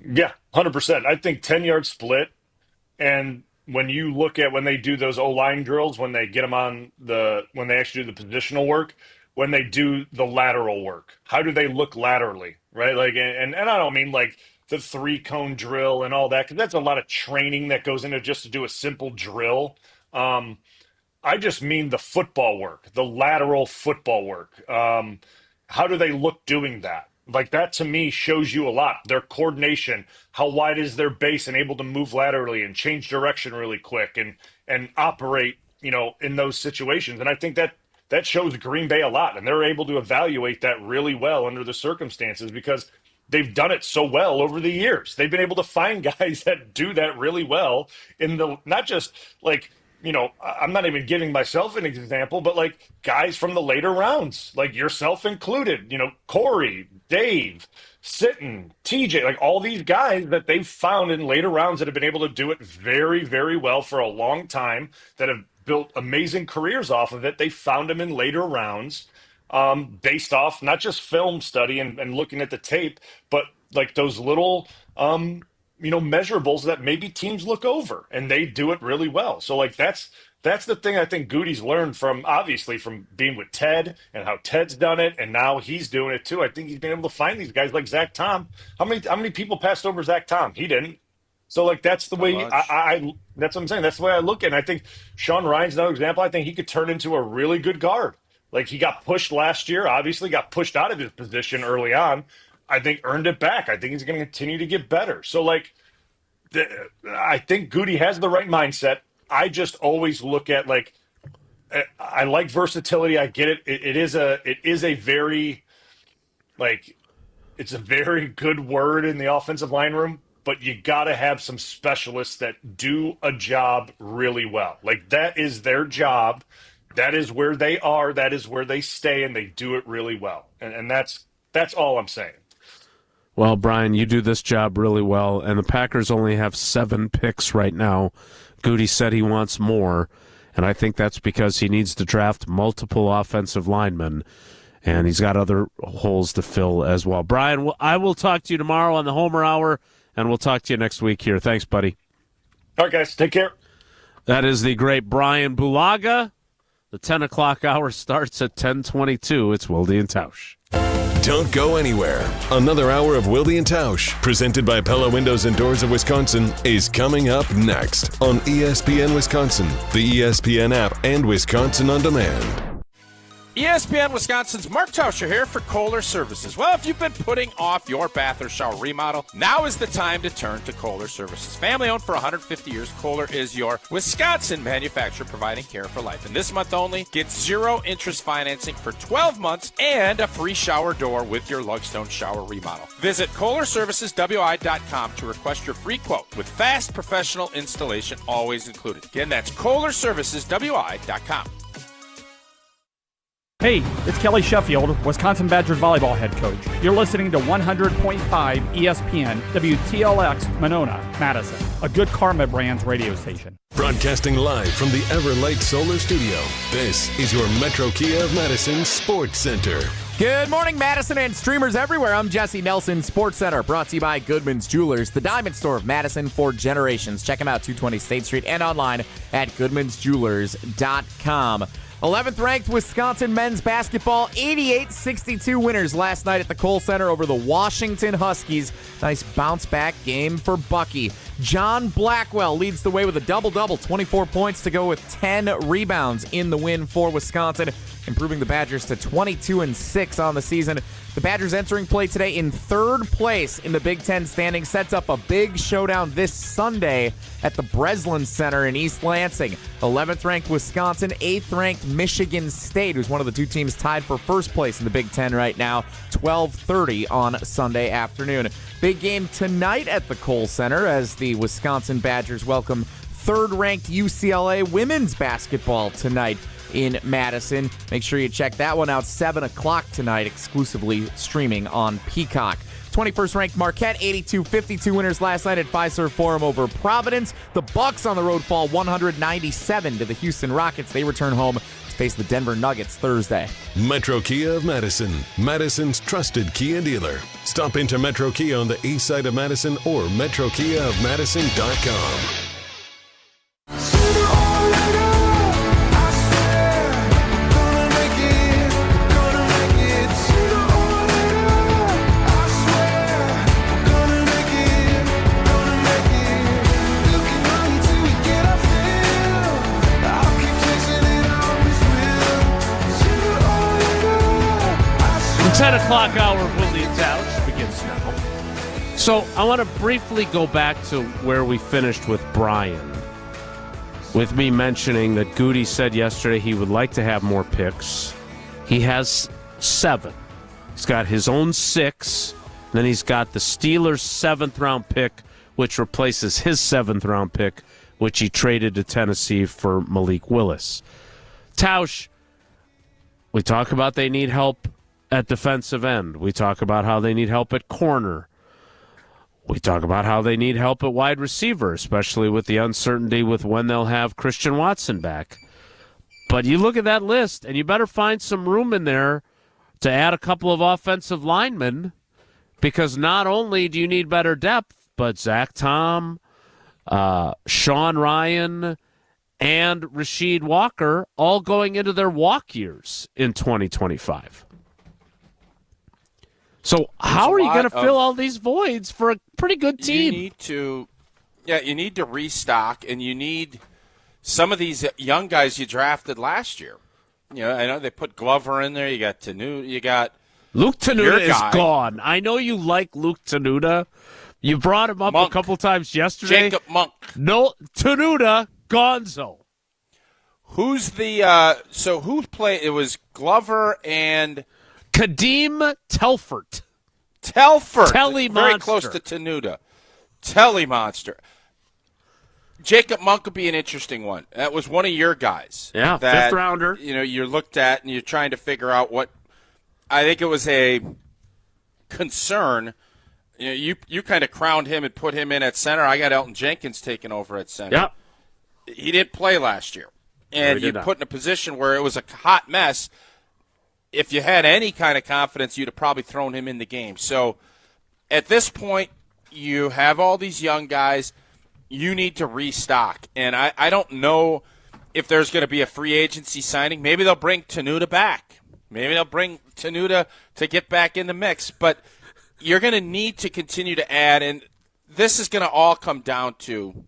Speaker 5: Yeah, 100%. I think 10-yard split, and when you look at when they do those O-line drills, when they get them on when they actually do the positional work, when they do the lateral work, how do they look laterally, right? Like, and I don't mean like the 3-cone drill and all that, because that's a lot of training that goes into just to do a simple drill. I just mean the football work, the lateral football work. How do they look doing that? Like, that to me shows you a lot. Their coordination, how wide is their base and able to move laterally and change direction really quick and operate, in those situations. And I think that shows Green Bay a lot, and they're able to evaluate that really well under the circumstances because they've done it so well over the years. They've been able to find guys that do that really well in not just like, I'm not even giving myself an example, but like guys from the later rounds, like yourself included, Corey, Dave, Sitton, TJ, like all these guys that they've found in later rounds that have been able to do it very, very well for a long time, that have built amazing careers off of it. They found them in later rounds based off not just film study and looking at the tape, but like those little measurables that maybe teams look over, and they do it really well. So like that's the thing I think Goody's learned from being with Ted and how Ted's done it, and now he's doing it too. I think he's been able to find these guys like Zach Tom. How many people passed over Zach Tom? He didn't. So like that's the way I that's what I'm saying. That's the way I look at it. And I think Sean Ryan's another example. I think he could turn into a really good guard. Like, he got pushed last year, obviously got pushed out of his position early on. I think earned it back. I think he's going to continue to get better. So, like, I think Goody has the right mindset. I just always look at, like, I like versatility. I get it. It is a very, like, It's a very good word in the offensive line room, but you got to have some specialists that do a job really well. Like, that is their job. That is where they are. That is where they stay, and they do it really well. And that's all I'm saying.
Speaker 2: Well, Brian, you do this job really well, and the Packers only have 7 picks right now. Goody said he wants more, and I think that's because he needs to draft multiple offensive linemen, and he's got other holes to fill as well. Brian, I will talk to you tomorrow on the Homer Hour, and we'll talk to you next week here. Thanks, buddy.
Speaker 5: All right, guys. Take care.
Speaker 2: That is the great Bryan Bulaga. The 10 o'clock hour starts at 10:22. It's Wilde and Tausch.
Speaker 1: Don't go anywhere. Another hour of Wilde and Tausch, presented by Pella Windows and Doors of Wisconsin, is coming up next on ESPN Wisconsin, the ESPN app, and Wisconsin On Demand.
Speaker 3: ESPN Wisconsin's Mark Tauscher here for Kohler Services. Well, if you've been putting off your bath or shower remodel, now is the time to turn to Kohler Services. Family owned for 150 years, Kohler is your Wisconsin manufacturer providing care for life. And this month only, get 0 interest financing for 12 months and a free shower door with your Lugstone shower remodel. Visit KohlerServicesWI.com to request your free quote with fast professional installation always included. Again, that's KohlerServicesWI.com.
Speaker 16: Hey, it's Kelly Sheffield, Wisconsin Badgers volleyball head coach. You're listening to 100.5 ESPN, WTLX, Monona, Madison, a good Karma Brands radio station.
Speaker 1: Broadcasting live from the Everlight Solar Studio, this is your Metro Kia of Madison Sports Center.
Speaker 4: Good morning, Madison and streamers everywhere. I'm Jesse Nelson, Sports Center, brought to you by Goodman's Jewelers, the diamond store of Madison for generations. Check them out, 220 State Street, and online at goodmansjewelers.com. 11th ranked Wisconsin men's basketball, 88-62 winners last night at the Kohl Center over the Washington Huskies. Nice bounce back game for Bucky. John Blackwell leads the way with a double-double, 24 points to go with 10 rebounds in the win for Wisconsin, improving the Badgers to 22-6 on the season. The Badgers entering play today in 3rd place in the Big Ten standings, sets up a big showdown this Sunday at the Breslin Center in East Lansing. 11th ranked Wisconsin, 8th ranked Michigan State, who's one of the 2 teams tied for 1st place in the Big Ten right now, 12:30 on Sunday afternoon. Big game tonight at the Kohl Center as the Wisconsin Badgers welcome 3rd ranked UCLA women's basketball tonight in Madison. Make sure you check that one out, 7 o'clock tonight, exclusively streaming on Peacock. 21st ranked Marquette, 82-52 winners last night at Fiserv Forum over Providence. The Bucks on the road fall 197 to the Houston Rockets. They return home to face the Denver Nuggets Thursday.
Speaker 1: Metro Kia of Madison, Madison's trusted Kia dealer. Stop into Metro Kia on the east side of Madison or metrokiaofmadison.com.
Speaker 2: The 10 o'clock hour of Wilde and Tausch begins now. So I want to briefly go back to where we finished with Brian, with me mentioning that Goody said yesterday he would like to have more picks. He has 7. He's got his own 6. Then he's got the Steelers' 7th round pick, which replaces his 7th round pick, which he traded to Tennessee for Malik Willis. Tausch, we talk about they need help at defensive end. We talk about how they need help at corner. We talk about how they need help at wide receiver, especially with the uncertainty with when they'll have Christian Watson back. But you look at that list, and you better find some room in there to add a couple of offensive linemen, because not only do you need better depth, but Zach Tom, Sean Ryan, and Rashid Walker all going into their walk years in 2025. So how are you going to fill all these voids for a pretty good team?
Speaker 3: You need to restock, and you need some of these young guys you drafted last year. You know, I know they put Glover in there. You got Tenuta. You got
Speaker 2: Luke Tenuta is gone. I know you like Luke Tenuta. You brought him up a couple times yesterday.
Speaker 3: Jacob Monk.
Speaker 2: No, Tenuta, gonzo.
Speaker 3: Who's the who played? It was Glover and
Speaker 2: Kadeem Telfort.
Speaker 3: Telford.
Speaker 2: Telly
Speaker 3: Very
Speaker 2: monster.
Speaker 3: close to Tenuta. Telly monster. Jacob Monk would be an interesting one. That was one of your guys.
Speaker 2: Yeah,
Speaker 3: that,
Speaker 2: 5th rounder.
Speaker 3: You looked at and you're trying to figure out what. I think it was a concern. You kind of crowned him and put him in at center. I got Elton Jenkins taking over at center.
Speaker 2: Yep.
Speaker 3: He didn't play last year. And you put in a position where it was a hot mess. If you had any kind of confidence, you'd have probably thrown him in the game. So at this point, you have all these young guys. You need to restock. And I don't know if there's going to be a free agency signing. Maybe they'll bring Tenuta back. Maybe they'll bring Tenuta to get back in the mix. But you're going to need to continue to add. And this is going to all come down to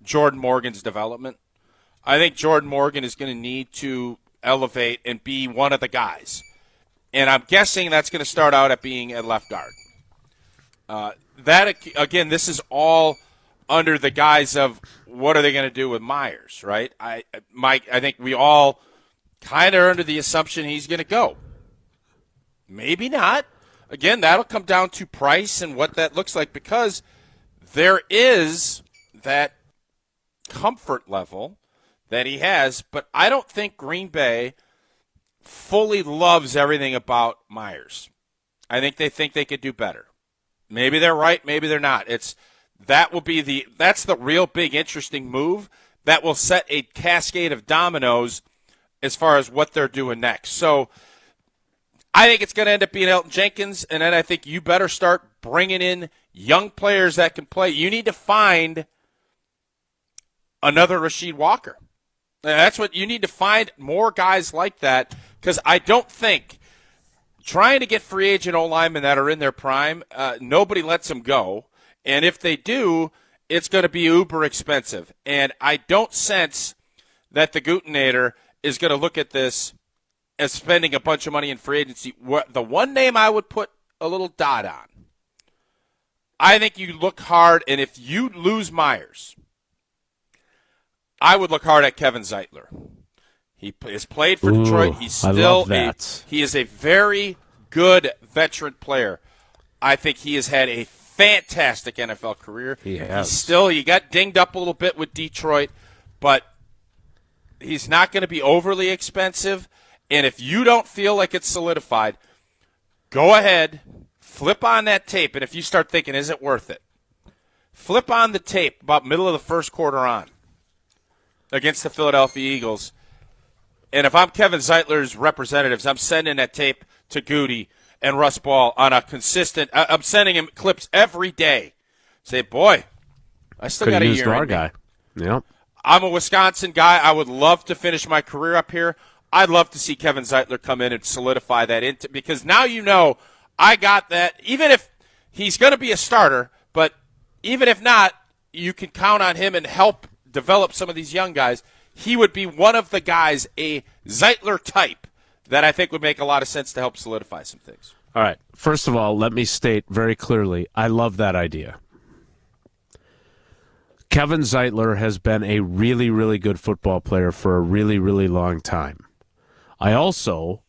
Speaker 3: Jordan Morgan's development. I think Jordan Morgan is going to need to elevate and be one of the guys. And I'm guessing that's going to start out at being a left guard. Again, this is all under the guise of what are they going to do with Myers, right? I think we all kind of are under the assumption he's going to go. Maybe not. Again, that'll come down to price and what that looks like, because there is that comfort level that he has, but I don't think Green Bay fully loves everything about Myers. I think they could do better. Maybe they're right, maybe they're not. That's the real big interesting move that will set a cascade of dominoes as far as what they're doing next. So I think it's going to end up being Elton Jenkins, and then I think you better start bringing in young players that can play. You need to find another Rasheed Walker. That's what you need to find, more guys like that, because I don't think trying to get free agent O-linemen that are in their prime, nobody lets them go. And if they do, it's going to be uber expensive. And I don't sense that the Gutenator is going to look at this as spending a bunch of money in free agency. The one name I would put a little dot on, I think you look hard, and if you lose Myers, I would look hard at Kevin Zeitler. He has played for Detroit. He's still he is a very good veteran player. I think he has had a fantastic NFL career.
Speaker 2: He has.
Speaker 3: He got dinged up a little bit with Detroit, but he's not going to be overly expensive. And if you don't feel like it's solidified, go ahead, flip on that tape, and if you start thinking, is it worth it? Flip on the tape about middle of the first quarter on against the Philadelphia Eagles. And if I'm Kevin Zeitler's representatives, I'm sending that tape to Goody and Russ Ball on a consistent – I'm sending him clips every day. Say, boy, I still got a year in me.
Speaker 2: Guy. Yep.
Speaker 3: I'm a Wisconsin guy. I would love to finish my career up here. I'd love to see Kevin Zeitler come in and solidify that because now you know I got that. Even if he's going to be a starter, but even if not, you can count on him and help develop some of these young guys. He would be one of the guys, a Zeitler type, that I think would make a lot of sense to help solidify some things.
Speaker 2: All right. First of all, let me state very clearly, I love that idea. Kevin Zeitler has been a really, really good football player for a really, really long time. I also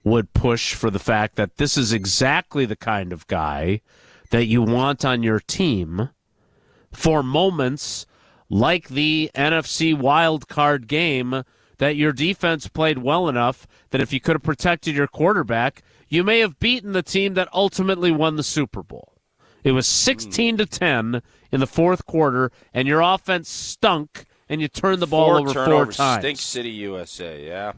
Speaker 2: would push for the fact that this is exactly the kind of guy that you want on your team for moments like the NFC wild card game that your defense played well enough that if you could have protected your quarterback, you may have beaten the team that ultimately won the Super Bowl. It was 16-10 in the fourth quarter, and your offense stunk, and you turned the ball over 4 times.
Speaker 3: Stink City, USA, yeah.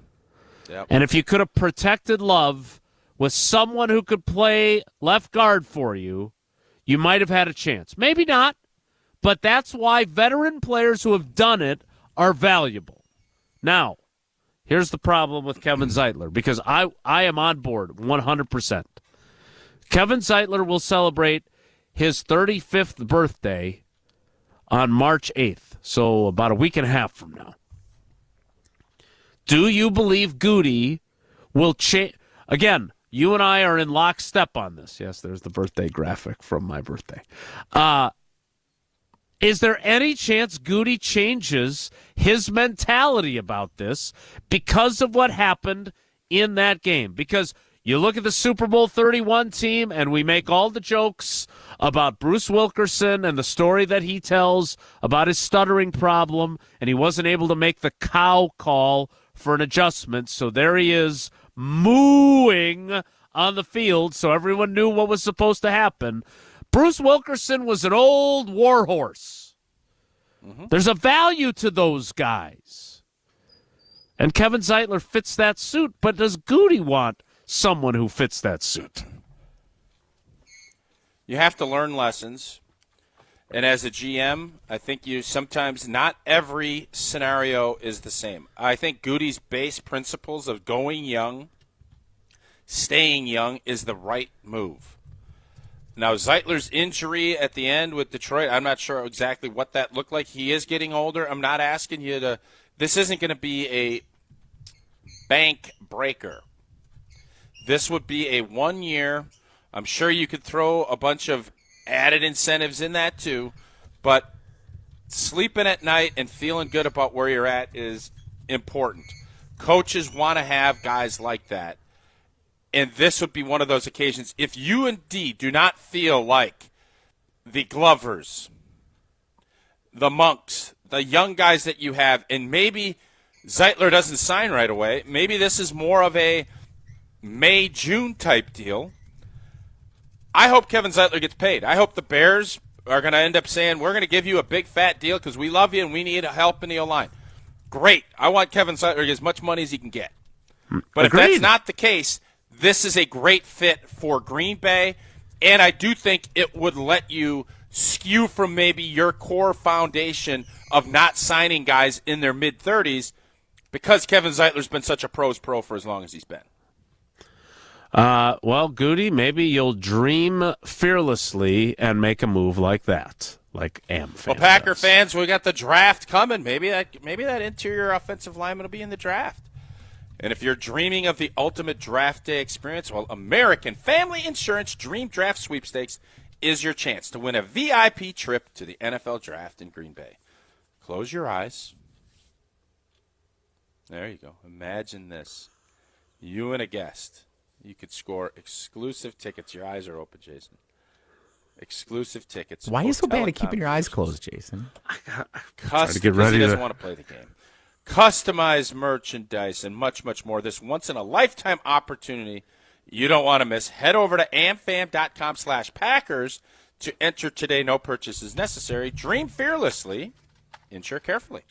Speaker 3: Yep.
Speaker 2: And if you could have protected Love with someone who could play left guard for you, you might have had a chance. Maybe not. But that's why veteran players who have done it are valuable. Now, here's the problem with Kevin Zeitler, because I am on board 100%. Kevin Zeitler will celebrate his 35th birthday on March 8th, so about a week and a half from now. Do you believe Goody will change? Again, you and I are in lockstep on this. Yes, there's the birthday graphic from my birthday. Is there any chance Goody changes his mentality about this because of what happened in that game? Because You look at the Super Bowl 31 team, and we make all the jokes about Bruce Wilkerson and the story that he tells about his stuttering problem, and he wasn't able to make the cow call for an adjustment. So there he is mooing on the field, so everyone knew what was supposed to happen. Bruce Wilkerson was an old war horse. There's a value to those guys. And Kevin Zeitler fits that suit, but does Goody want someone who fits that suit?
Speaker 3: You have to learn lessons. And as a GM, I think you sometimes not every scenario is the same. I think Goody's base principles of going young, staying young is the right move. Now, Zeitler's injury at the end with Detroit, I'm not sure exactly what that looked like. He is getting older. I'm not asking you to – this isn't going to be a bank breaker. This would be a 1 year. I'm sure you could throw a bunch of added incentives in that too, but sleeping at night and feeling good about where you're at is important. Coaches want to have guys like that. And this would be one of those occasions. If you indeed do not feel like the Glovers, the Monks, the young guys that you have, and maybe Zeitler doesn't sign right away, maybe this is more of a May, June type deal, I hope Kevin Zeitler gets paid. I hope the Bears are going to end up saying, we're going to give you a big fat deal because we love you and we need help in the O-line. Great. I want Kevin Zeitler to get as much money as he can get. But
Speaker 2: Agreed.
Speaker 3: If that's not the case, this is a great fit for Green Bay, and I do think it would let you skew from maybe your core foundation of not signing guys in their mid-30s because Kevin Zeitler's been such a pro's pro for as long as he's been.
Speaker 2: Well, Goody, maybe you'll dream fearlessly and make a move like that, like
Speaker 3: Well, Packer fans, we got the draft coming. Maybe that interior offensive lineman will be in the draft. And if you're dreaming of the ultimate draft day experience, well, American Family Insurance Dream Draft Sweepstakes is your chance to win a VIP trip to the NFL Draft in Green Bay. Close your eyes. There you go. Imagine this. You and a guest. You could score exclusive tickets. Your eyes are open, Jason. Exclusive tickets.
Speaker 4: Why are you so bad at keeping your eyes closed, Jason?
Speaker 2: Trying to get ready
Speaker 3: he doesn't want to play the game. Customized merchandise and much, much more. This once-in-a-lifetime opportunity you don't want to miss. Head over to amfam.com/Packers to enter today. No purchases necessary. Dream fearlessly. Insure carefully.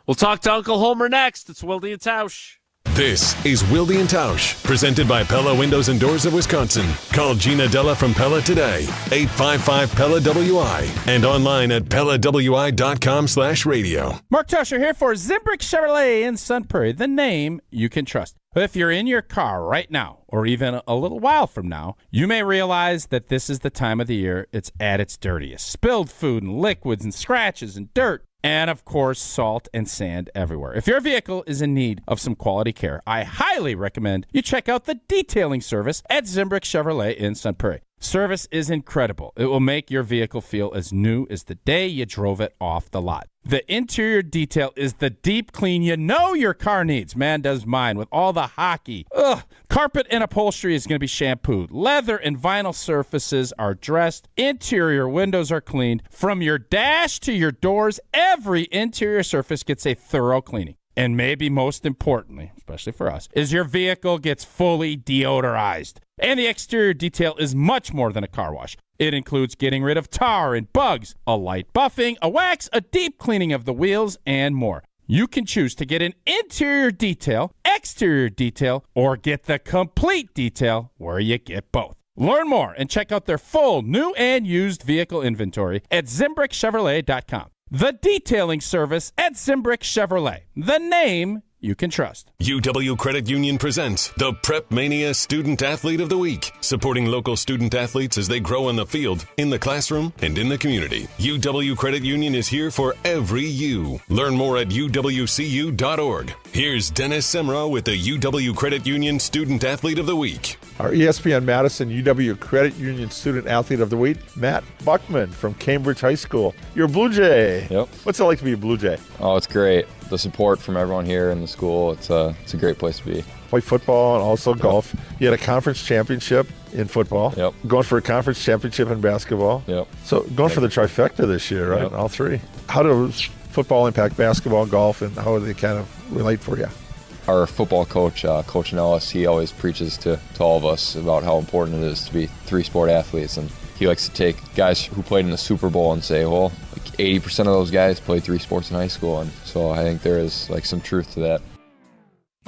Speaker 2: We'll talk to Uncle Homer next. It's Wilde and Tausch.
Speaker 1: This is Wilde and Tausch, presented by Pella Windows and Doors of Wisconsin. Call Gina Della from Pella today, 855-PELLA-WI, and online at PellaWI.com/radio.
Speaker 17: Mark Tauscher here for Zimbrick Chevrolet in Sun Prairie, the name you can trust. If you're in your car right now, or even a little while from now, you may realize that this is the time of the year it's at its dirtiest. Spilled food and liquids and scratches and dirt. And, of course, salt and sand everywhere. If your vehicle is in need of some quality care, I highly recommend you check out the detailing service at Zimbrick Chevrolet in Sun Prairie. Service is incredible. It will make your vehicle feel as new as the day you drove it off the lot. The interior detail is the deep clean you know your car needs. Man, does mine with all the hockey. Carpet and upholstery is going to be shampooed. Leather and vinyl surfaces are dressed. Interior windows are cleaned. From your dash to your doors, every interior surface gets a thorough cleaning. And maybe most importantly, especially for us, is your vehicle gets fully deodorized. And the exterior detail is much more than a car wash. It includes getting rid of tar and bugs, a light buffing, a wax, a deep cleaning of the wheels, and more. You can choose to get an interior detail, exterior detail, or get the complete detail where you get both. Learn more and check out their full new and used vehicle inventory at ZimbrickChevrolet.com. The detailing service at Zimbrick Chevrolet. The name you can trust.
Speaker 1: UW Credit Union presents the Prep Mania Student Athlete of the Week, supporting local student athletes as they grow on the field, in the classroom, and in the community. UW Credit Union is here for every you. Learn more at uwcu.org. Here's Dennis Semrau with the UW Credit Union Student Athlete of the Week.
Speaker 18: Our ESPN Madison UW Credit Union Student Athlete of the Week, Matt Buckman from Cambridge High School. You're a Blue Jay.
Speaker 19: Yep.
Speaker 18: What's it like to be a Blue Jay?
Speaker 19: Oh, it's great. The support from everyone here in the school, it's a great place to be.
Speaker 18: Play football and also golf. You had a conference championship in football.
Speaker 19: Yep.
Speaker 18: Going for a conference championship in basketball.
Speaker 19: Yep.
Speaker 18: So going for the trifecta this year, right?
Speaker 19: Yep.
Speaker 18: All three. How does football impact basketball, golf, and how do they kind of relate for you?
Speaker 19: Our football coach, Coach Nellis, he always preaches to all of us about how important it is to be three-sport athletes. And he likes to take guys who played in the Super Bowl and say, well, like 80% of those guys played three sports in high school. And so I think there is like some truth to that.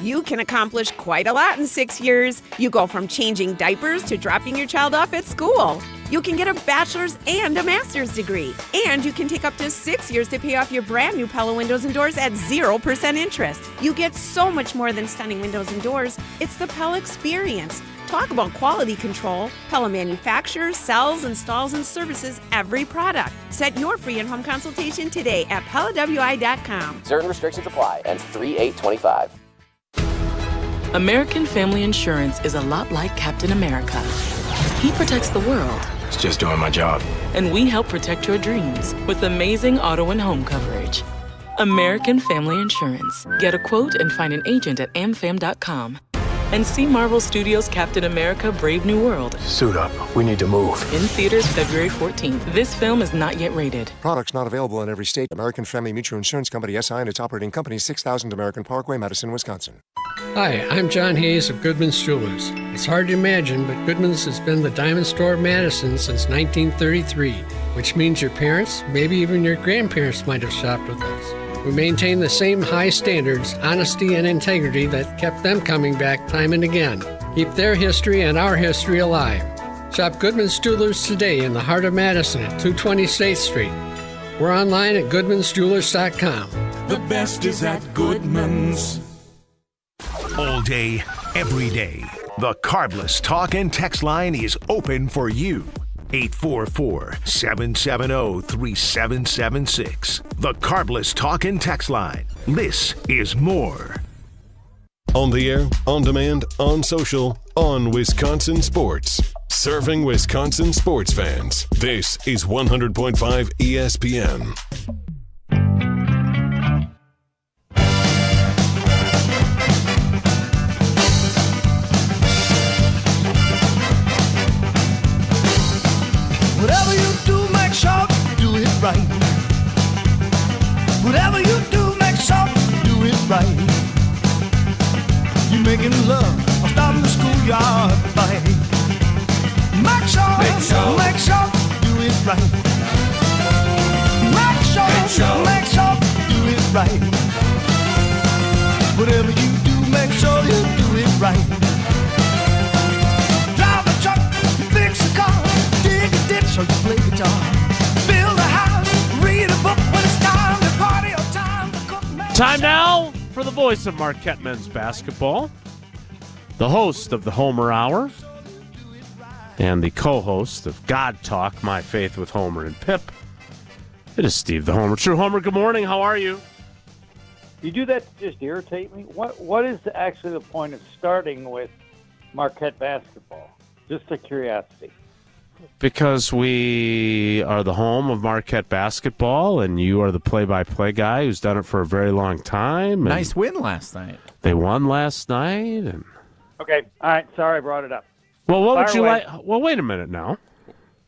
Speaker 8: You can accomplish quite a lot in 6 years. You go from changing diapers to dropping your child off at school. You can get a bachelor's and a master's degree. And you can take up to 6 years to pay off your brand new Pella windows and doors at 0% interest. You get so much more than stunning windows and doors. It's the Pella experience. Talk about quality control. Pella manufactures, sells, installs, and services every product. Set your free in-home consultation today at PellaWI.com.
Speaker 20: Certain restrictions apply. Ends 3/8/25.
Speaker 21: American Family Insurance is a lot like Captain America. He protects the world.
Speaker 25: It's just doing my job.
Speaker 21: And we help protect your dreams with amazing auto and home coverage. American Family Insurance. Get a quote and find an agent at amfam.com. And see Marvel Studios' Captain America: Brave New World.
Speaker 25: Suit up. We need to move.
Speaker 21: In theaters February 14th. This film is not yet rated.
Speaker 26: Products not available in every state. American Family Mutual Insurance Company, SI, and its operating company, 6000 American Parkway, Madison, Wisconsin.
Speaker 27: Hi, I'm John Hayes of Goodman's Jewelers. It's hard to imagine, but Goodman's has been the diamond store of Madison since 1933, which means your parents, maybe even your grandparents might have shopped with us. We maintain the same high standards, honesty, and integrity that kept them coming back time and again. Keep their history and our history alive. Shop Goodman's Jewelers today in the heart of Madison at 220 State Street. We're online at goodmansjewelers.com.
Speaker 28: The best is at Goodman's.
Speaker 29: All day, every day. The Carbless Talk and Text line is open for you. 844-770-3776. The Carbless Talk and Text line. This is more.
Speaker 1: On the air, on demand, on social, on Wisconsin Sports. Serving Wisconsin sports fans. This is 100.5 ESPN.
Speaker 15: Whatever you do, make sure you do it right. Whatever you do, make sure you do it right. You're making love or starting the schoolyard fight. Make sure you do it right. Make sure you do it right. Whatever you do, make sure you do it right. Drive a truck, fix a car, dig a ditch or you play guitar. Build a house, read a book when it's time to party or time to cook.
Speaker 2: Time now for the voice of Marquette men's basketball, the host of the Homer Hour, and the co-host of God Talk, My Faith with Homer and Pip. It is Steve the Homer. True Homer, good morning. How are you?
Speaker 30: You do that to just irritate me? What is actually the point of starting with Marquette basketball? Just a curiosity.
Speaker 2: Because we are the home of Marquette basketball, and you are the play-by-play guy who's done it for a very long time.
Speaker 4: Nice win last night.
Speaker 2: They won last night. And
Speaker 30: Okay, all right. Sorry I brought it up.
Speaker 2: well, what would
Speaker 30: Fire
Speaker 2: you
Speaker 30: away.
Speaker 2: like? Well, wait a minute now.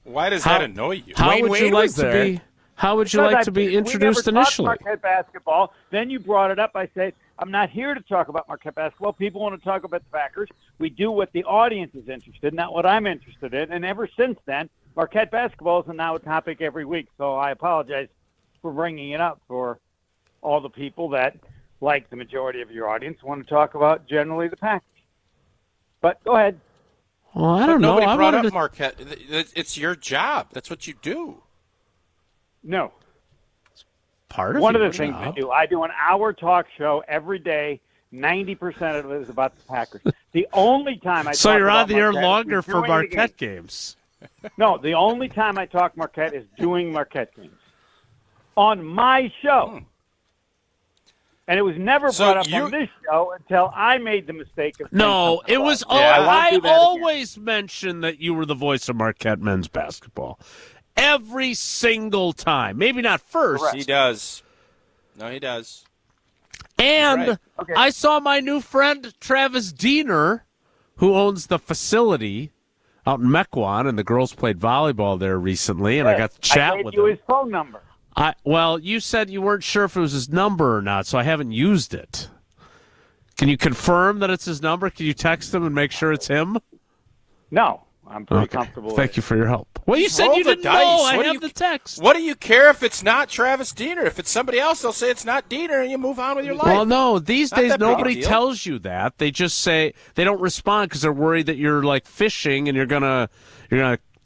Speaker 3: Why does that annoy you?
Speaker 2: How
Speaker 30: Wayne
Speaker 2: would you
Speaker 30: Wade
Speaker 2: like
Speaker 30: was
Speaker 2: to
Speaker 30: there.
Speaker 2: be? How would you
Speaker 30: Because
Speaker 2: like to be introduced
Speaker 30: we never
Speaker 2: initially?
Speaker 30: talked Marquette basketball. Then you brought it up. I said, I'm not here to talk about Marquette basketball. People want to talk about the Packers. We do what the audience is interested in, not what I'm interested in. And ever since then, Marquette basketball is now a topic every week. So I apologize for bringing it up for all the people that, like the majority of your audience, want to talk about generally the Packers. But go ahead.
Speaker 2: Well, I don't know.
Speaker 3: Nobody
Speaker 2: I
Speaker 3: brought
Speaker 2: wanted
Speaker 3: up
Speaker 2: to-
Speaker 3: Marquette. It's your job. That's what you do.
Speaker 30: No.
Speaker 2: Part of
Speaker 30: One of
Speaker 2: your
Speaker 30: the things
Speaker 2: job.
Speaker 30: I do. I do an hour talk show every day. 90% of it is about the Packers. The only time I
Speaker 2: So
Speaker 30: talk
Speaker 2: you're
Speaker 30: about
Speaker 2: on the air
Speaker 30: Marquette is
Speaker 2: longer for
Speaker 30: during the
Speaker 2: Marquette
Speaker 30: game.
Speaker 2: games.
Speaker 30: No, the only time I talk Marquette is doing Marquette games on my show. And it was never brought up on this show until I made the mistake of
Speaker 2: No, it was. I always mentioned that you were the voice of Marquette men's basketball. Every single time. Maybe not first.
Speaker 3: Correct. He does. No, he does.
Speaker 2: And
Speaker 3: right. Okay.
Speaker 2: I saw my new friend Travis Diener, who owns the facility out in Mequon, and the girls played volleyball there recently, and I got to chat with him.
Speaker 30: I gave you his phone number.
Speaker 2: Well, you said you weren't sure if it was his number or not, so I haven't used it. Can you confirm that it's his number? Can you text him and make sure it's him?
Speaker 30: No, I'm pretty comfortable with it.
Speaker 2: Thank you for your help. Well, you said you didn't know. I have the text.
Speaker 3: What do you care if it's not Travis Diener? If it's somebody else, they'll say it's not Diener, and you move on with your life.
Speaker 2: Well, no, these
Speaker 3: Not
Speaker 2: days
Speaker 3: that big a
Speaker 2: nobody
Speaker 3: deal.
Speaker 2: tells you that. They just say they don't respond because they're worried that you're like fishing and you're gonna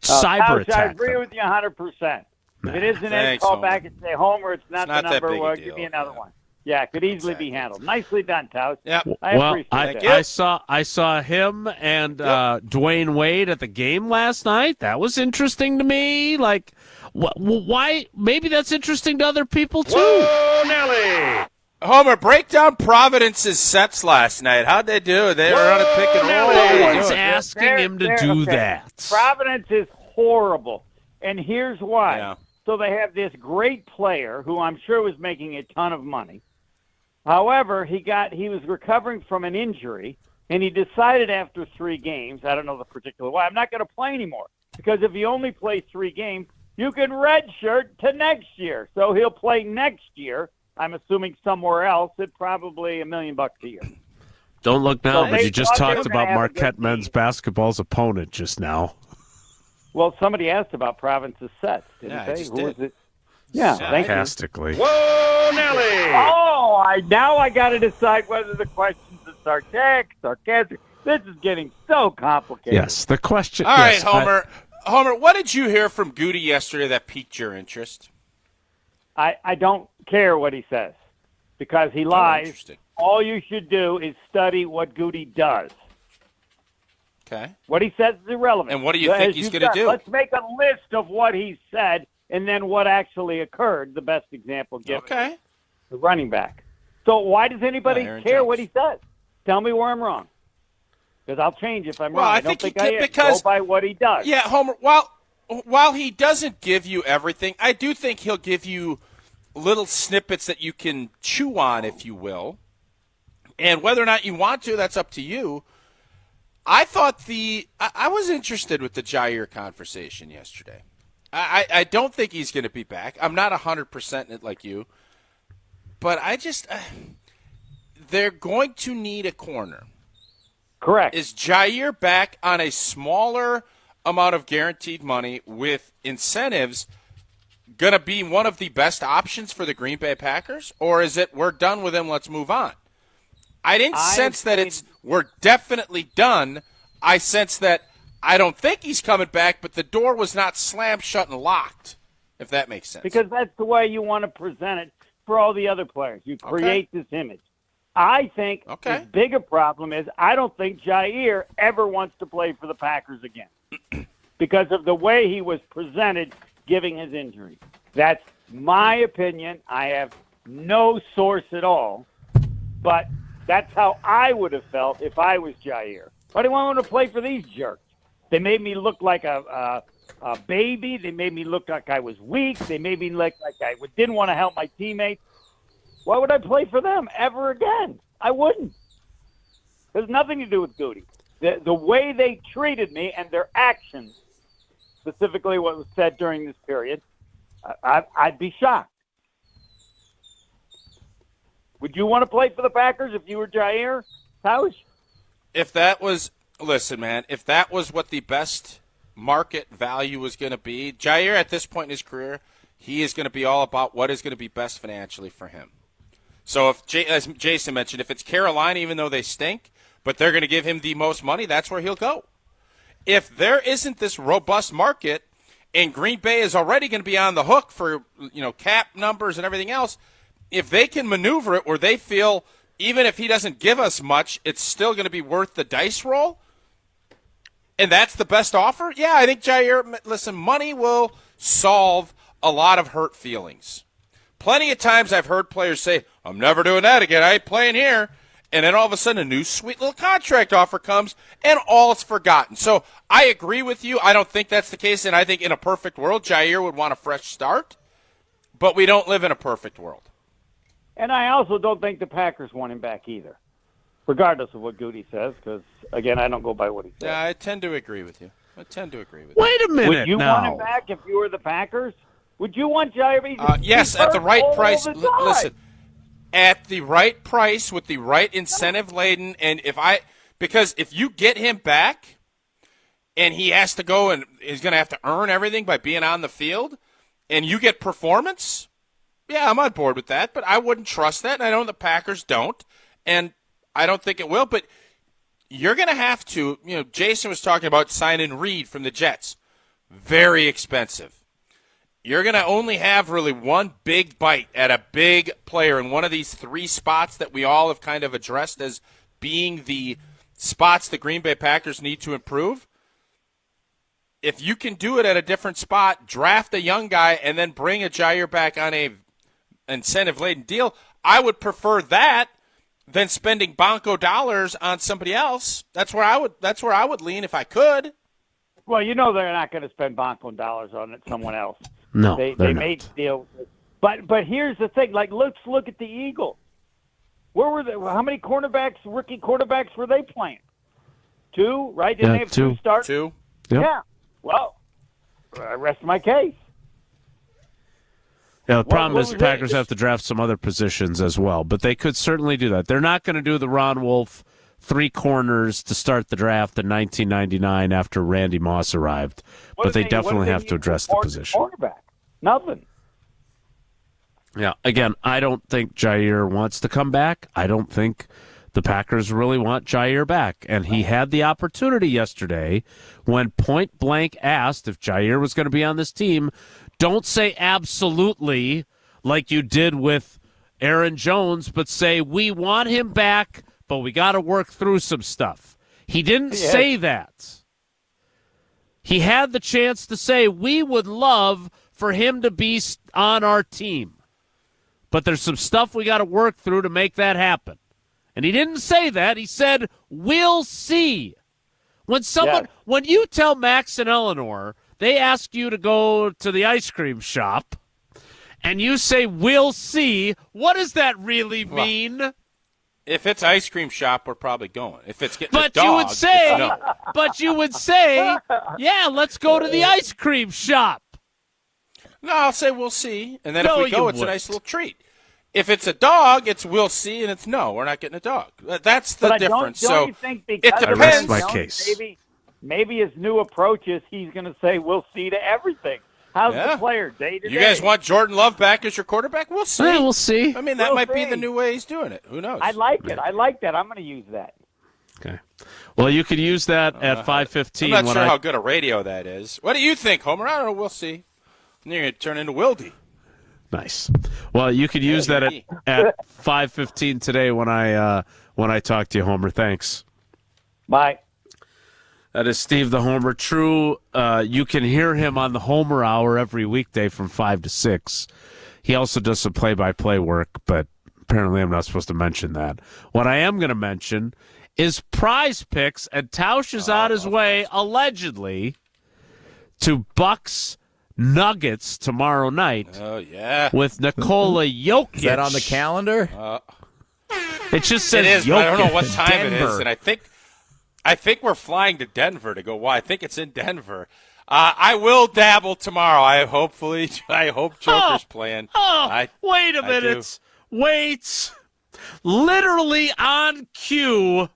Speaker 2: cyber attack.
Speaker 30: I agree with you 100%. If it isn't it,
Speaker 3: Thanks,
Speaker 30: call
Speaker 3: Homer.
Speaker 30: back and say, Homer, it's not the
Speaker 3: not that
Speaker 30: number.
Speaker 3: big a
Speaker 30: Well,
Speaker 3: deal.
Speaker 30: give me another one. Yeah, it could easily be handled. Nicely done, Tausch.
Speaker 3: Yep.
Speaker 30: I appreciate that.
Speaker 2: I saw him and Dwayne Wade at the game last night. That was interesting to me. Like, why? Maybe that's interesting to other people too.
Speaker 3: Whoa, Nelly! Homer, break down Providence's sets last night. How'd they do? They were on a pick and roll.
Speaker 2: No one's asking him to do that.
Speaker 30: Providence is horrible, and here's why.
Speaker 3: Yeah.
Speaker 30: So they have this great player who I'm sure was making a ton of money. However, he was recovering from an injury, and he decided after 3 games, I don't know the particular why, I'm not going to play anymore. Because if he only plays 3 games, you can redshirt to next year. So he'll play next year, I'm assuming somewhere else, at probably $1 million a year.
Speaker 2: Don't look now,
Speaker 30: So
Speaker 2: but
Speaker 30: they
Speaker 2: you just
Speaker 30: thought they
Speaker 2: talked
Speaker 30: were gonna
Speaker 2: about
Speaker 30: have a
Speaker 2: Marquette
Speaker 30: good
Speaker 2: men's basketball's opponent just now.
Speaker 30: Well, somebody asked about Providence's sets, didn't
Speaker 3: Yeah, I
Speaker 30: they?
Speaker 3: just
Speaker 30: Who
Speaker 3: did.
Speaker 30: was it? Yeah, thank you.
Speaker 2: Sarcastically.
Speaker 3: Whoa, Nelly!
Speaker 30: Oh, now I got to decide whether the questions are sarcastic. This is getting so complicated.
Speaker 2: Yes, the question.
Speaker 3: All right,
Speaker 2: yes,
Speaker 3: Homer. Homer, what did you hear from Goody yesterday that piqued your interest?
Speaker 30: I don't care what he says because he lies.
Speaker 3: Interesting.
Speaker 30: All you should do is study what Goody does.
Speaker 3: Okay.
Speaker 30: What he says is irrelevant.
Speaker 3: And what do you think he's going to do?
Speaker 30: Let's make a list of what he said and then what actually occurred. The best example given.
Speaker 3: Okay.
Speaker 30: The running back. So why does anybody
Speaker 3: Aaron
Speaker 30: care
Speaker 3: Jones.
Speaker 30: what he says? Tell me where I'm wrong. Because I'll change if I'm
Speaker 3: Well,
Speaker 30: wrong.
Speaker 3: I
Speaker 30: I don't
Speaker 3: think
Speaker 30: think
Speaker 3: he
Speaker 30: I
Speaker 3: can
Speaker 30: am.
Speaker 3: because-
Speaker 30: Go by what he does.
Speaker 3: Yeah, Homer, while he doesn't give you everything, I do think he'll give you little snippets that you can chew on, if you will. And whether or not you want to, that's up to you. I thought I was interested with the Jaire conversation yesterday. I don't think he's going to be back. I'm not 100% in it like you. But I just they're going to need a corner.
Speaker 30: Correct.
Speaker 3: Is Jaire back on a smaller amount of guaranteed money with incentives going to be one of the best options for the Green Bay Packers? Or is it we're done with him, let's move on? I didn't sense that we're definitely done. I sense that I don't think he's coming back, but the door was not slammed shut and locked, if that makes sense.
Speaker 30: Because that's the way you want to present it for all the other players. You create this image. I think the bigger problem is I don't think Jaire ever wants to play for the Packers again because of the way he was presented giving his injury. That's my opinion. I have no source at all, but that's how I would have felt if I was Jaire. Why do I want to play for these jerks? They made me look like a baby. They made me look like I was weak. They made me look like I didn't want to help my teammates. Why would I play for them ever again? I wouldn't. There's nothing to do with Goody. The way they treated me and their actions, specifically what was said during this period, I'd be shocked. Would you want to play for the Packers if you were Jaire Tausch?
Speaker 3: If that was, listen, man, if that was what the best market value was going to be, Jaire at this point in his career, he is going to be all about what is going to be best financially for him. So if, as Jason mentioned, if it's Carolina, even though they stink, but they're going to give him the most money, that's where he'll go. If there isn't this robust market and Green Bay is already going to be on the hook for, cap numbers and everything else, if they can maneuver it where they feel even if he doesn't give us much, it's still going to be worth the dice roll, and that's the best offer, yeah, I think Jaire, listen, money will solve a lot of hurt feelings. plenty of times I've heard players say, I'm never doing that again. I ain't playing here. And then all of a sudden a new sweet little contract offer comes, and all is forgotten. So I agree with you. I don't think that's the case, and I think in a perfect world, Jaire would want a fresh start. But we don't live in a perfect world.
Speaker 30: And I also don't think the Packers want him back either, regardless of what Goody says, because, again, I don't go by what he says.
Speaker 3: Yeah, I tend to agree with you.
Speaker 2: Wait a minute
Speaker 30: Would you
Speaker 2: now.
Speaker 30: want him back if you were the Packers? Would you want Jaire?
Speaker 3: Yes, at the right price. Listen, at the right price with the right incentive laden, and because if you get him back, and he has to go and he's going to have to earn everything by being on the field, and you get performance, yeah, I'm on board with that. But I wouldn't trust that, and I know the Packers don't, and I don't think it will. But you're going to have to. Jason was talking about signing Reed from the Jets, very expensive. You're going to only have really one big bite at a big player in one of these three spots that we all have kind of addressed as being the spots the Green Bay Packers need to improve. If you can do it at a different spot, draft a young guy, and then bring a Jaire back on a incentive-laden deal, I would prefer that than spending bonko dollars on somebody else. That's where I would lean if I could.
Speaker 30: Well, they're not going to spend bonko dollars on someone else.
Speaker 2: No,
Speaker 30: they
Speaker 2: not.
Speaker 30: made deals. But here's the thing. Like, let's look at the Eagles. Where were they? How many rookie quarterbacks were they playing? 2, right? Didn't they have 2 starts?
Speaker 3: 2.
Speaker 2: Yep.
Speaker 30: Yeah. Well, I rest my case.
Speaker 2: Yeah, the problem is the Packers have to draft some other positions as well, but they could certainly do that. They're not going to do the Ron Wolf 3 corners to start the draft in 1999 after Randy Moss arrived, but they definitely have to address the position.
Speaker 30: Quarterback, nothing.
Speaker 2: Yeah, again, I don't think Jaire wants to come back. I don't think the Packers really want Jaire back, and he had the opportunity yesterday when point blank asked if Jaire was going to be on this team. Don't say absolutely like you did with Aaron Jones, but say we want him back, but we got to work through some stuff. He didn't say that. He had the chance to say we would love for him to be on our team, but there's some stuff we got to work through to make that happen. And he didn't say that. He said, we'll see. When you tell Max and Eleanor, they ask you to go to the ice cream shop, and you say, we'll see, what does that really mean?
Speaker 3: Well, if it's ice cream shop, we're probably going. If it's getting a dog,
Speaker 2: you would say, yeah, let's go to the ice cream shop.
Speaker 3: No, I'll say we'll see. And then if we go, it's a nice little treat. If it's a dog, it's we'll see, and it's no, we're not getting a dog. That's the difference.
Speaker 30: Don't you think
Speaker 3: it
Speaker 30: because
Speaker 3: depends.
Speaker 2: I rest my case.
Speaker 30: Maybe his new approach is he's going to say we'll see to everything. How's the player day to day?
Speaker 3: You guys want Jordan Love back as your quarterback? We'll see.
Speaker 2: Yeah, we'll see.
Speaker 3: I mean, that might be the new way he's doing it. Who knows?
Speaker 30: I like it. I like that. I'm going to use that.
Speaker 2: Okay. Well, you could use that at 5:15.
Speaker 3: I'm not sure how good a radio that is. What do you think, Homer? I don't know. We'll see. And you're going to turn into Wilde.
Speaker 2: Nice. Well, you could use that at 5:15 today when I talk to you, Homer. Thanks.
Speaker 30: Bye.
Speaker 2: That is Steve the Homer. True, you can hear him on the Homer Hour every weekday from 5 to 6. He also does some play-by-play work, but apparently I'm not supposed to mention that. What I am going to mention is Prize Picks, and Tausch is on his way, allegedly, to Bucks Nuggets tomorrow night.
Speaker 3: Oh, yeah.
Speaker 2: With Nikola Jokic.
Speaker 4: Is that on the calendar?
Speaker 2: It just says
Speaker 3: it is,
Speaker 2: Jokic.
Speaker 3: but I don't know what time
Speaker 2: Denver.
Speaker 3: it is, and I think we're flying to Denver to go. Why? I think it's in Denver. I will dabble tomorrow. I hope Joker's playing.
Speaker 2: Wait a minute. Wait. Literally on cue,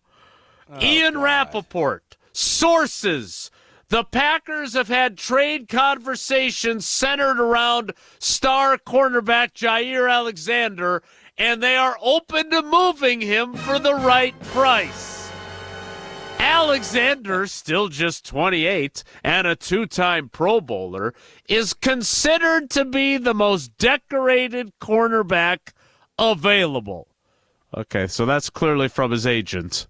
Speaker 2: Ian Rappaport. Sources. The Packers have had trade conversations centered around star cornerback Jaire Alexander, and they are open to moving him for the right price. Alexander, still just 28 and a 2-time Pro Bowler, is considered to be the most decorated cornerback available. Okay, so that's clearly from his agent.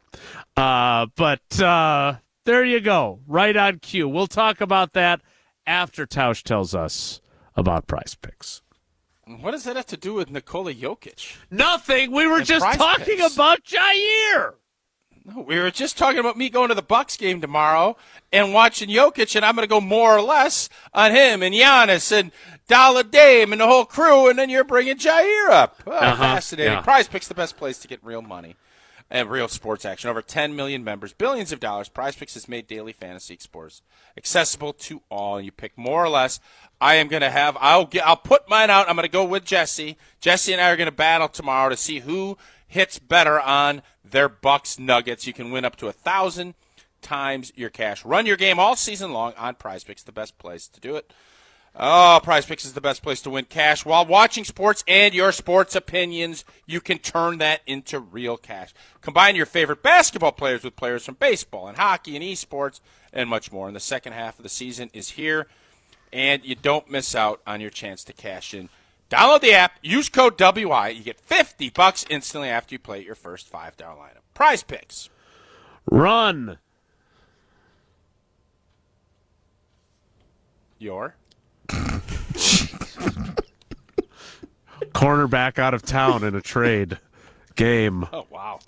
Speaker 2: But there you go, right on cue. We'll talk about that after Tausch tells us about Prize Picks.
Speaker 3: What does that have to do with Nikola Jokic?
Speaker 2: Nothing. We were
Speaker 3: And
Speaker 2: just
Speaker 3: Prize
Speaker 2: talking
Speaker 3: Picks.
Speaker 2: about Jaire.
Speaker 3: No, we were just talking about me going to the Bucks game tomorrow and watching Jokic, and I'm going to go more or less on him and Giannis and Dollar Dame and the whole crew, and then you're bringing Jaire up. Oh, fascinating.
Speaker 2: Yeah.
Speaker 3: Prize Picks, the best place to get real money and real sports action. Over 10 million members, billions of dollars. Prize Picks has made daily fantasy sports accessible to all. You pick more or less. I am going to have. I'll put mine out. I'm going to go with Jesse. Jesse and I are going to battle tomorrow to see who hits better on their Bucks Nuggets. You can win up to 1,000 times your cash. Run your game all season long on Prize Picks, the best place to do it. Oh, Prize Picks is the best place to win cash. While watching sports and your sports opinions, you can turn that into real cash. Combine your favorite basketball players with players from baseball and hockey and esports and much more. And the second half of the season is here, and you don't miss out on your chance to cash in. Download the app, use code WI. You get $50 instantly after you play your first $5 lineup. Prize Picks.
Speaker 2: Run.
Speaker 3: Your?
Speaker 2: Cornerback out of town in a trade game.
Speaker 3: Oh, wow.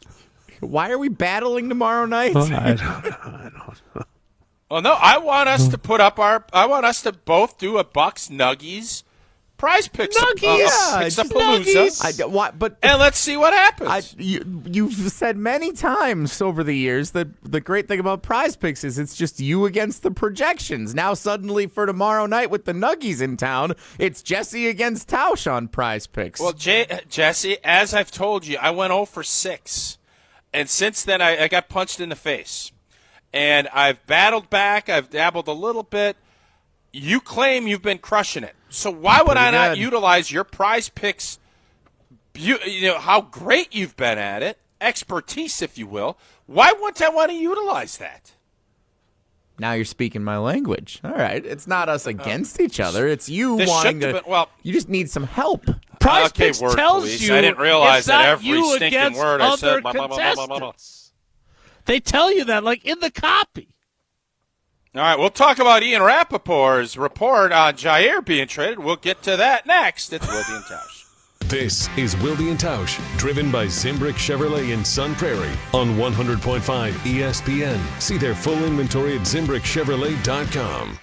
Speaker 4: Why are we battling tomorrow night?
Speaker 2: I don't know.
Speaker 3: Well, no, I want us to put up I want us to both do a Bucks Nuggies Prize Picks.
Speaker 4: Nuggies. But
Speaker 3: and let's see what happens.
Speaker 4: You've said many times over the years that the great thing about Prize Picks is it's just you against the projections. Now suddenly for tomorrow night with the Nuggies in town, it's Jesse against Tausch on Prize Picks.
Speaker 3: Well, Jesse, as I've told you, I went 0 for 6. And since then, I got punched in the face. And I've battled back. I've dabbled a little bit. You claim you've been crushing it. So why would I not utilize your Prize Picks, how great you've been at it, expertise, if you will. Why wouldn't I want to utilize that?
Speaker 4: Now you're speaking my language. All right. It's not us against each other. It's you
Speaker 3: This
Speaker 4: wanting
Speaker 3: should
Speaker 4: to.
Speaker 3: have been- well-
Speaker 4: you just need some help.
Speaker 2: Prize
Speaker 3: Okay,
Speaker 2: Picks
Speaker 3: word
Speaker 2: tells
Speaker 3: police.
Speaker 2: you
Speaker 3: I didn't realize
Speaker 2: it's
Speaker 3: that
Speaker 2: not
Speaker 3: every
Speaker 2: you
Speaker 3: stinking
Speaker 2: against
Speaker 3: word I
Speaker 2: other
Speaker 3: said. Blah, blah, blah, blah, blah, blah.
Speaker 2: contestants. They tell you that, like in the copy.
Speaker 3: All right, we'll talk about Ian Rappaport's report on Jaire being traded. We'll get to that next. It's Wilde and Tausch.
Speaker 1: This is Wilde and Tausch, driven by Zimbrick Chevrolet in Sun Prairie on 100.5 ESPN. See their full inventory at ZimbrickChevrolet.com.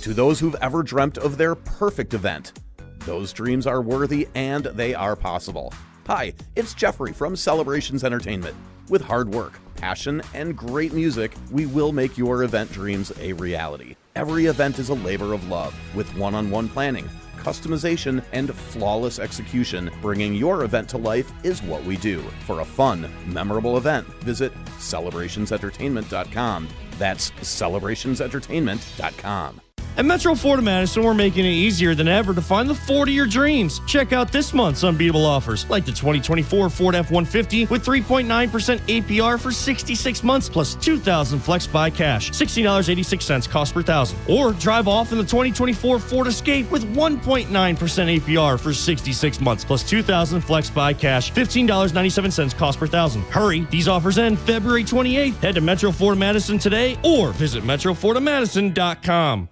Speaker 6: To those who've ever dreamt of their perfect event, those dreams are worthy and they are possible. Hi, it's Jeffrey from Celebrations Entertainment. With hard work, passion, and great music, we will make your event dreams a reality. Every event is a labor of love, with one-on-one planning, customization, and flawless execution. Bringing your event to life is what we do. For a fun, memorable event, visit celebrationsentertainment.com. That's celebrationsentertainment.com.
Speaker 7: At Metro Ford of Madison, we're making it easier than ever to find the Ford of your dreams. Check out this month's unbeatable offers, like the 2024 Ford F-150 with 3.9% APR for 66 months, plus $2,000 flex buy cash, $60.86 cost per thousand. Or drive off in the 2024 Ford Escape with 1.9% APR for 66 months, plus $2,000 flex buy cash, $15.97 cost per thousand. Hurry, these offers end February 28th. Head to Metro Ford of Madison today or visit metrofordofmadison.com.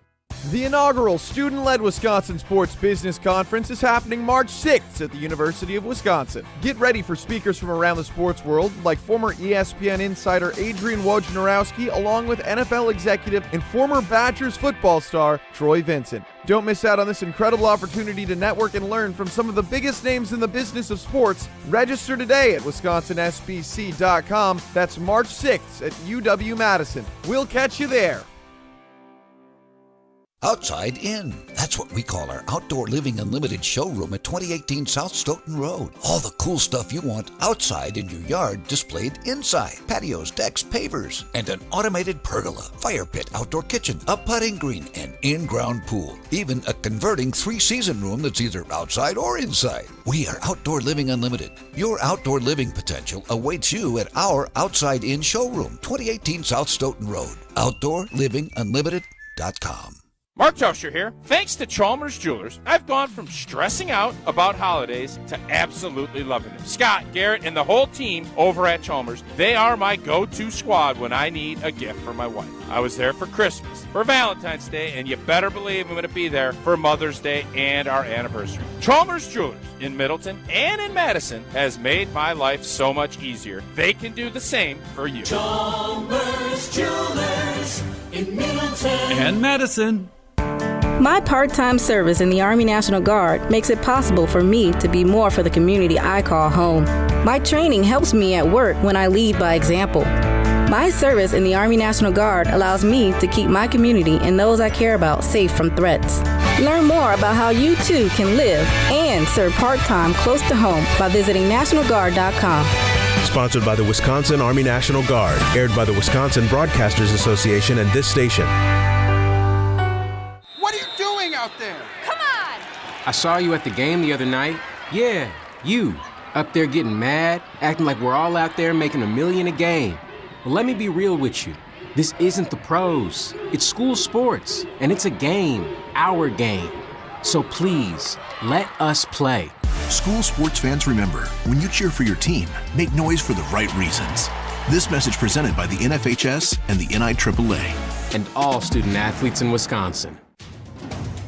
Speaker 9: The inaugural student-led Wisconsin Sports Business Conference is happening March 6th at the University of Wisconsin. Get ready for speakers from around the sports world like former ESPN insider Adrian Wojnarowski, along with NFL executive and former Badgers football star Troy Vincent. Don't miss out on this incredible opportunity to network and learn from some of the biggest names in the business of sports. Register today at wisconsinsbc.com. That's March 6th at UW-Madison. We'll catch you there.
Speaker 10: Outside In. That's what we call our Outdoor Living Unlimited showroom at 2018 South Stoughton Road. All the cool stuff you want outside in your yard displayed inside. Patios, decks, pavers, and an automated pergola, fire pit, outdoor kitchen, a putting green, and in-ground pool. Even a converting 3-season room that's either outside or inside. We are Outdoor Living Unlimited. Your outdoor living potential awaits you at our Outside In showroom, 2018 South Stoughton Road. OutdoorLivingUnlimited.com.
Speaker 3: Mark Tauscher here. Thanks to Chalmers Jewelers, I've gone from stressing out about holidays to absolutely loving them. Scott, Garrett, and the whole team over at Chalmers, they are my go-to squad when I need a gift for my wife. I was there for Christmas, for Valentine's Day, and you better believe I'm going to be there for Mother's Day and our anniversary. Chalmers Jewelers in Middleton and in Madison has made my life so much easier. They can do the same for you.
Speaker 28: Chalmers Jewelers in Middleton and Madison.
Speaker 5: My part-time service in the Army National Guard makes it possible for me to be more for the community I call home. My training helps me at work when I lead by example. My service in the Army National Guard allows me to keep my community and those I care about safe from threats. Learn more about how you too can live and serve part-time close to home by visiting NationalGuard.com.
Speaker 11: Sponsored by the Wisconsin Army National Guard, aired by the Wisconsin Broadcasters Association and this station.
Speaker 12: What are you doing out there?
Speaker 13: Come on!
Speaker 12: I saw you at the game the other night. Yeah, you. Up there getting mad, acting like we're all out there making $1 million a game. Well, let me be real with you. This isn't the pros. It's school sports, and it's a game, our game. So please, let us play.
Speaker 14: School sports fans, remember, when you cheer for your team, make noise for the right reasons. This message presented by the NFHS and the NIAAA.
Speaker 12: And all student athletes in Wisconsin.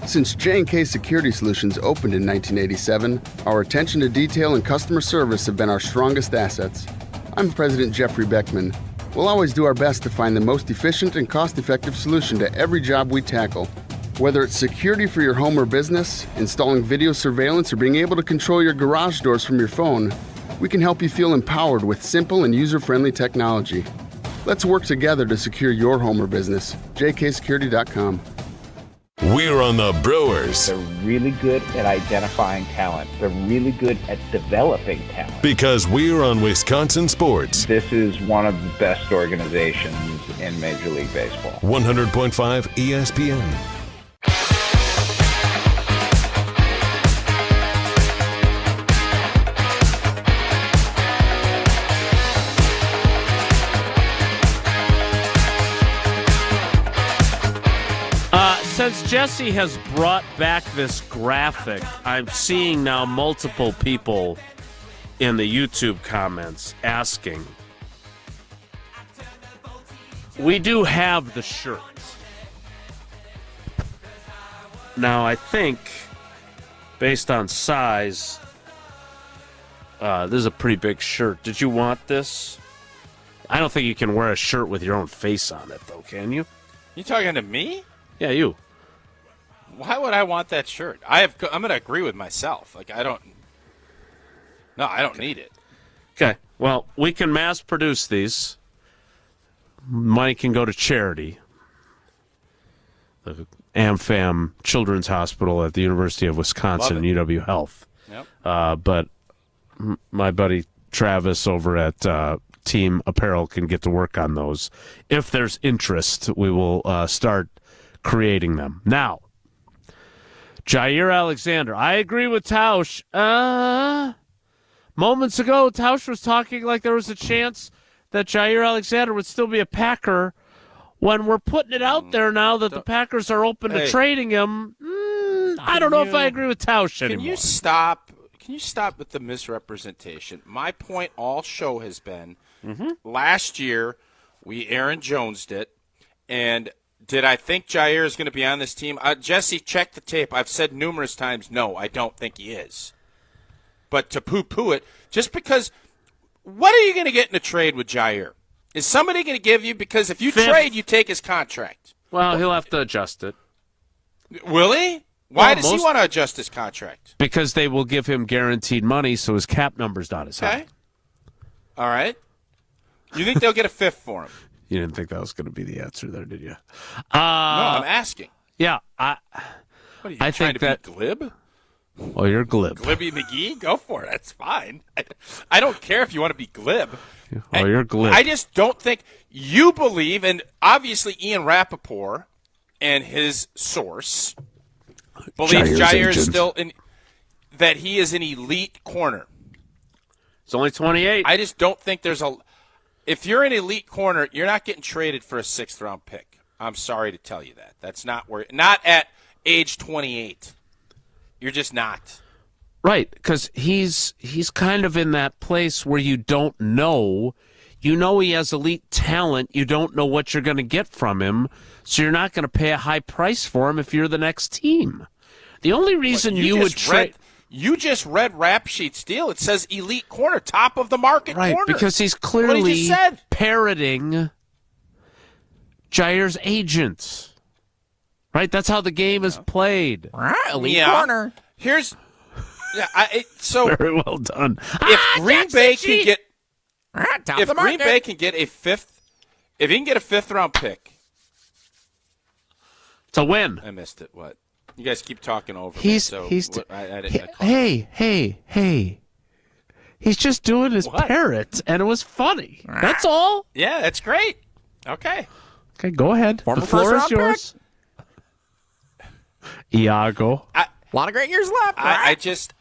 Speaker 16: Since J&K Security Solutions opened in 1987, our attention to detail and customer service have been our strongest assets. I'm President Jeffrey Beckman. We'll always do our best to find the most efficient and cost-effective solution to every job we tackle. Whether it's security for your home or business, installing video surveillance, or being able to control your garage doors from your phone, we can help you feel empowered with simple and user-friendly technology. Let's work together to secure your home or business. jksecurity.com.
Speaker 1: We're on the Brewers.
Speaker 17: They're really good at identifying talent. They're really good at developing talent.
Speaker 1: Because we're on Wisconsin sports.
Speaker 17: This is one of the best organizations in Major League Baseball.
Speaker 1: 100.5 ESPN.
Speaker 2: Since Jesse has brought back this graphic, I'm seeing now multiple people in the YouTube comments asking. We do have the shirts. Now, I think, based on size, this is a pretty big shirt. Did you want this? I don't think you can wear a shirt with your own face on it, though, can you?
Speaker 3: You talking to me?
Speaker 2: Yeah, you.
Speaker 3: Why would I want that shirt? I'm going to agree with myself. I don't need it.
Speaker 2: Okay. Well, we can mass produce these. Money can go to charity. The AmFam Children's Hospital at the University of Wisconsin, UW Health.
Speaker 3: Yep.
Speaker 2: But my buddy Travis over at Team Apparel can get to work on those. If there's interest, we will start creating them. Now, Jaire Alexander. I agree with Tausch. Moments ago, Tausch was talking like there was a chance that Jaire Alexander would still be a Packer. When we're putting it out there now that the Packers are open to trading him, I don't know if I agree with Tausch anymore.
Speaker 3: Can you stop with the misrepresentation? My point all show has been, last year we Aaron Jones'd it, and did I think Jaire is going to be on this team? Jesse, check the tape. I've said numerous times, no, I don't think he is. But to poo-poo it, just because, what are you going to get in a trade with Jaire? Is somebody going to give you, because if you trade, you take his contract.
Speaker 2: Well, he'll have to adjust it.
Speaker 3: Will he? Why does he want to adjust his contract?
Speaker 2: Because they will give him guaranteed money, so his cap number's not as high.
Speaker 3: All right. You think they'll get a fifth for him?
Speaker 2: You didn't think that was going to be the answer there, did you?
Speaker 3: No, I'm asking.
Speaker 2: Yeah.
Speaker 3: What are you, trying to be glib?
Speaker 2: Well, you're glib.
Speaker 3: Glibby McGee? Go for it. That's fine. I don't care if you want to be glib.
Speaker 2: Oh, you're glib.
Speaker 3: I just don't think you believe, and obviously Ian Rappaport and his source believes Jaire is still that he is an elite corner.
Speaker 2: It's only 28.
Speaker 3: I just don't think there's if you're an elite corner, you're not getting traded for a 6th-round pick. I'm sorry to tell you that. That's not where. Not at age 28. You're just not.
Speaker 2: Right, because he's kind of in that place where you don't know. You know he has elite talent. You don't know what you're going to get from him, so you're not going to pay a high price for him if you're the next team. The only reason you would trade...
Speaker 3: You just read Rap Sheet's deal. It says elite corner, top of the market corner.
Speaker 2: Right, because he's clearly parroting Jaire's agent. Right, that's how the game is played.
Speaker 4: Elite corner.
Speaker 3: Here's... so
Speaker 2: very well done.
Speaker 3: If Green Bay can get... If
Speaker 4: Green
Speaker 3: Bay can get a fifth round pick,
Speaker 2: it's a win.
Speaker 3: I missed it. What? You guys keep talking over me.
Speaker 2: Hey. He's just doing his parrot, and it was funny. That's all.
Speaker 3: Yeah, that's great. Okay,
Speaker 2: go ahead. The floor is yours. Iago.
Speaker 4: A lot of great years left.
Speaker 3: I just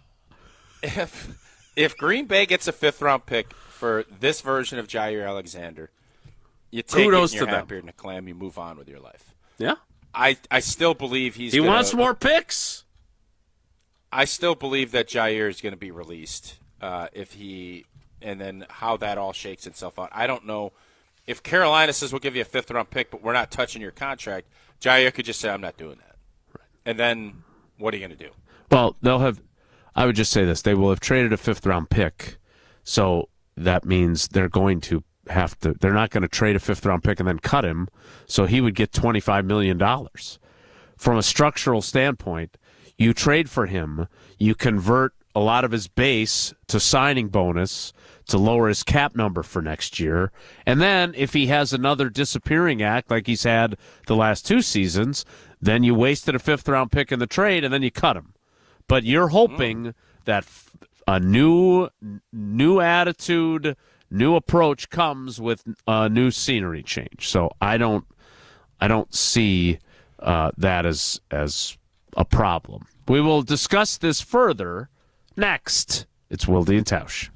Speaker 3: if Green Bay gets a 5th round pick for this version of Jaire Alexander, you take
Speaker 2: Kudos
Speaker 3: it in your
Speaker 2: to them.
Speaker 3: hat beard and a clam, you move on with your life.
Speaker 2: Yeah.
Speaker 3: I still believe
Speaker 2: he wants more picks.
Speaker 3: I still believe that Jaire is going to be released and then how that all shakes itself out. I don't know if Carolina says we'll give you a 5th round pick, but we're not touching your contract. Jaire could just say I'm not doing that, and then what are you going to do?
Speaker 2: Well, I would just say this: they will have traded a 5th round pick, so that means they're going to have to. They're not going to trade a 5th round pick and then cut him, so he would get $25 million. From a structural standpoint, you trade for him, you convert a lot of his base to signing bonus to lower his cap number for next year, and then if he has another disappearing act like he's had the last 2 seasons, then you wasted a 5th round pick in the trade and then you cut him. But you're hoping that a new attitude, new approach comes with a new scenery change. So I don't see that as a problem. We will discuss this further next. It's Wilde and Tausch.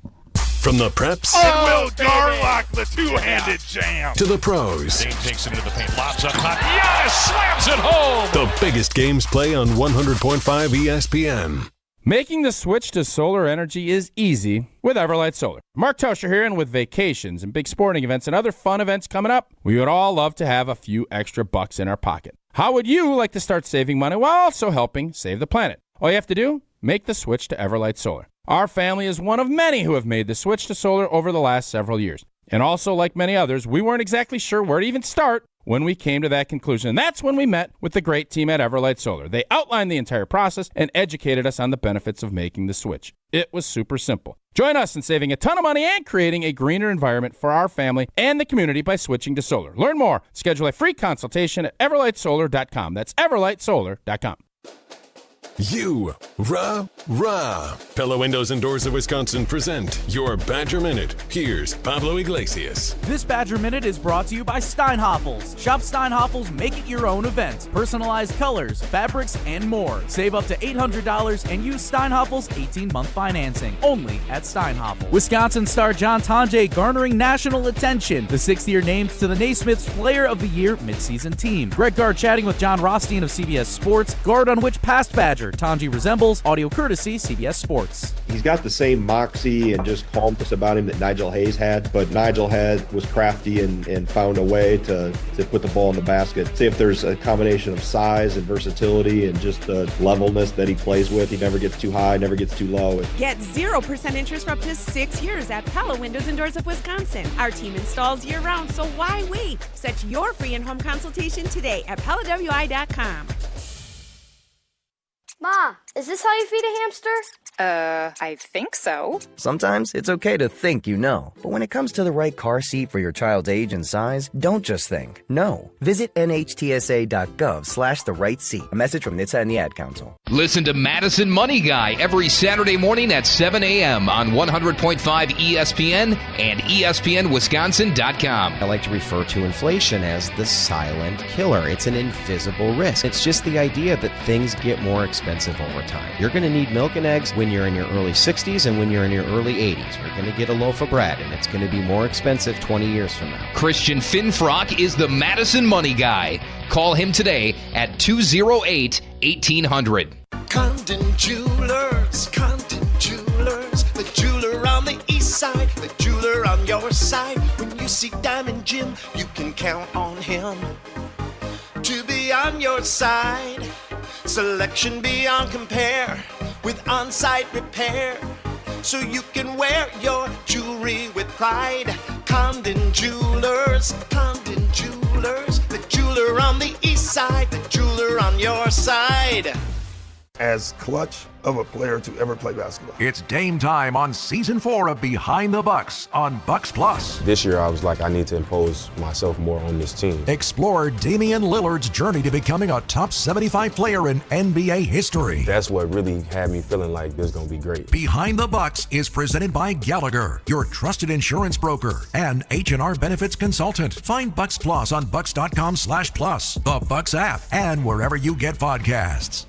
Speaker 1: From the preps
Speaker 28: Will Garlock, the two-handed jam.
Speaker 1: to the pros,
Speaker 28: Dane takes him into the paint, lobs up top. Giannis slams it home.
Speaker 1: the biggest games play on 100.5 ESPN.
Speaker 8: Making the switch to solar energy is easy with Everlight Solar. Mark Tauscher here, and with vacations and big sporting events and other fun events coming up, we would all love to have a few extra bucks in our pocket. How would you like to start saving money while also helping save the planet? All you have to do, make the switch to Everlight Solar. Our family is one of many who have made the switch to solar over the last several years. And also, like many others, we weren't exactly sure where to even start when we came to that conclusion. And that's when we met with the great team at Everlight Solar. They outlined the entire process and educated us on the benefits of making the switch. It was super simple. Join us in saving a ton of money and creating a greener environment for our family and the community by switching to solar. Learn more. Schedule a free consultation at everlightsolar.com. That's everlightsolar.com.
Speaker 1: Rah. Pella Windows and Doors of Wisconsin present your Badger Minute. Here's Pablo Iglesias.
Speaker 13: This Badger Minute is brought to you by Steinhoffels. Shop Steinhoffels, make it your own event. Personalized colors, fabrics, and more. Save up to $800 and use Steinhoffels 18-month financing. Only at Steinhoffels. Wisconsin star John Tonje garnering national attention. The 6th year named to the Naismith's Player of the Year midseason team. Greg Gard chatting with John Rothstein of CBS Sports. Guard on which past Badger Tonje resembles. Audio courtesy CBS Sports.
Speaker 18: He's got the same moxie and just calmness about him that Nigel Hayes had, but Nigel was crafty and found a way to put the ball in the basket. See if there's a combination of size and versatility and just the levelness that he plays with. He never gets too high, never gets too low.
Speaker 19: Get 0% interest for up to 6 years at Pella Windows and Doors of Wisconsin. Our team installs year-round, so why wait? Set your free in-home consultation today at PellaWI.com.
Speaker 20: Ma, is this how you feed a hamster?
Speaker 21: I think so.
Speaker 22: Sometimes it's okay to think you know, but when it comes to the right car seat for your child's age and size, don't just think. No. Visit nhtsa.gov/the right seat. A message from NHTSA and the Ad Council.
Speaker 23: Listen to Madison Money Guy every Saturday morning at 7 a.m. on 100.5 ESPN and ESPNWisconsin.com.
Speaker 24: I like to refer to inflation as the silent killer. It's an invisible risk. It's just the idea that things get more expensive over time. You're going to need milk and eggs when you're in your early 60s and when you're in your early 80s. You're going to get a loaf of bread, and it's going to be more expensive 20 years from now.
Speaker 23: Christian Finfrock is the Madison Money Guy. Call him today at 208-1800.
Speaker 6: Condon Jewelers, the jeweler on the east side, the jeweler on your side. When you see Diamond Jim, you can count on him to be on your side. Selection beyond compare with on-site repair, so you can wear your jewelry with pride. Condon Jewelers, the jeweler on the east side, the jeweler on your side.
Speaker 7: As clutch of a player to ever play basketball.
Speaker 9: It's Dame time on Season 4 of Behind the Bucks on Bucks Plus.
Speaker 10: This year I was like, I need to impose myself more on this team.
Speaker 9: Explore Damian Lillard's journey to becoming a top 75 player in NBA history.
Speaker 10: That's what really had me feeling like this is going to be great.
Speaker 9: Behind the Bucks is presented by Gallagher, your trusted insurance broker, and H&R Benefits Consultant. Find Bucks Plus on bucks.com/plus, the Bucks app, and wherever you get podcasts.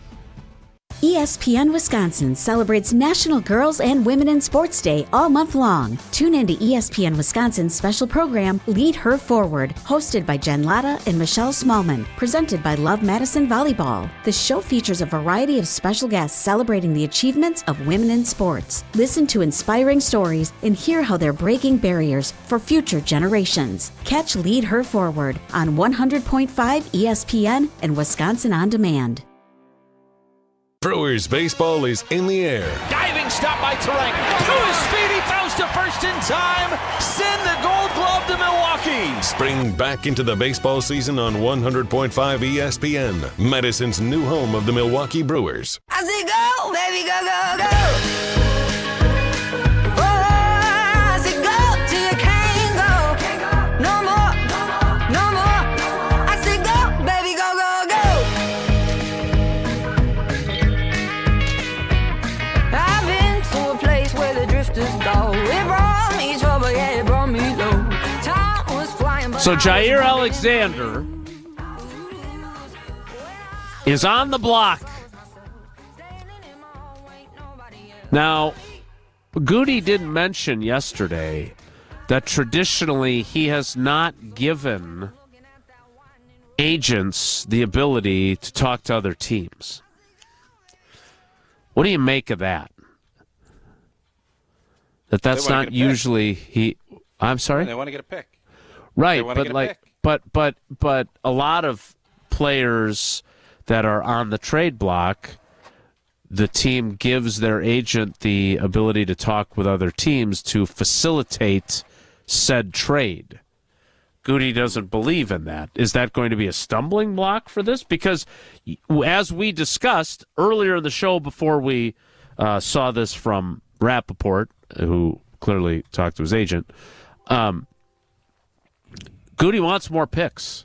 Speaker 15: ESPN Wisconsin celebrates National Girls and Women in Sports Day all month long. Tune in to ESPN Wisconsin's special program, Lead Her Forward, hosted by Jen Latta and Michelle Smallman, presented by Love Madison Volleyball. The show features a variety of special guests celebrating the achievements of women in sports. Listen to inspiring stories and hear how they're breaking barriers for future generations. Catch Lead Her Forward on 100.5 ESPN and Wisconsin On Demand.
Speaker 1: Brewers baseball is in the air.
Speaker 28: Diving stop by Terang. To his speed, he throws to first in time. Send the Gold Glove to Milwaukee.
Speaker 1: Spring back into the baseball season on 100.5 ESPN, Madison's new home of the Milwaukee Brewers.
Speaker 25: I say go, baby, go, go, go. Oh, I say go till you can't go. No more, no more. I say go, baby, go, go, go. I've been to a place where the drifters go. It brought me trouble, yeah, it brought me low. Time was flying, but
Speaker 2: So Jaire Alexander is on the block. Now, Goody didn't mention yesterday that traditionally he has not given agents the ability to talk to other teams. What do you make of that? That's not usually he. I'm sorry.
Speaker 3: They want to get a pick.
Speaker 2: Right, but a lot of players that are on the trade block, the team gives their agent the ability to talk with other teams to facilitate said trade. Goody doesn't believe in that. Is that going to be a stumbling block for this? Because as we discussed earlier in the show before we saw this from Rappaport, who clearly talked to his agent, Goody wants more picks.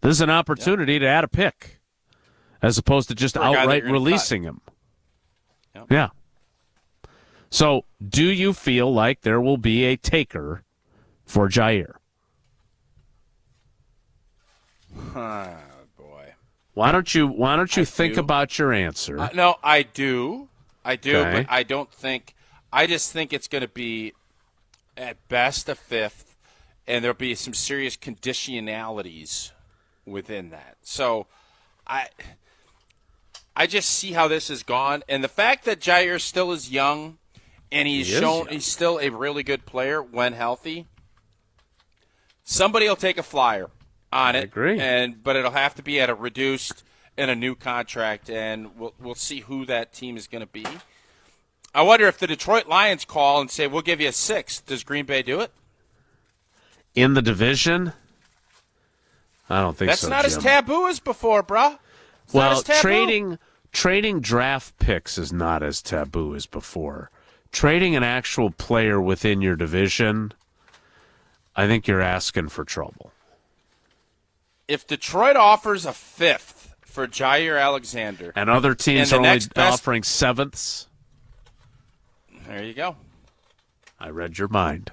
Speaker 2: This is an opportunity to add a pick as opposed to just outright releasing him.
Speaker 3: Yep.
Speaker 2: Yeah. So, do you feel like there will be a taker for Jaire?
Speaker 3: Oh, boy.
Speaker 2: Why don't you think about your answer?
Speaker 3: No, I do.
Speaker 2: Okay.
Speaker 3: But I don't think – I just think it's going to be at best a fifth, and there'll be some serious conditionalities within that. So I just see how this has gone. And the fact that Jaire still is young and he's still a really good player when healthy, somebody will take a flyer on it. I
Speaker 2: agree.
Speaker 3: But it'll have to be at a reduced and a new contract, and we'll see who that team is going to be. I wonder if the Detroit Lions call and say, we'll give you a sixth. Does Green Bay do it?
Speaker 2: In the division? I don't think so,
Speaker 3: That's not
Speaker 2: Jim.
Speaker 3: as taboo as before, bruh.
Speaker 2: Well, trading draft picks is not as taboo as before. Trading an actual player within your division, I think you're asking for trouble.
Speaker 3: If Detroit offers a fifth for Jaire Alexander,
Speaker 2: and other teams are only offering sevenths,
Speaker 3: there you go.
Speaker 2: I read your mind.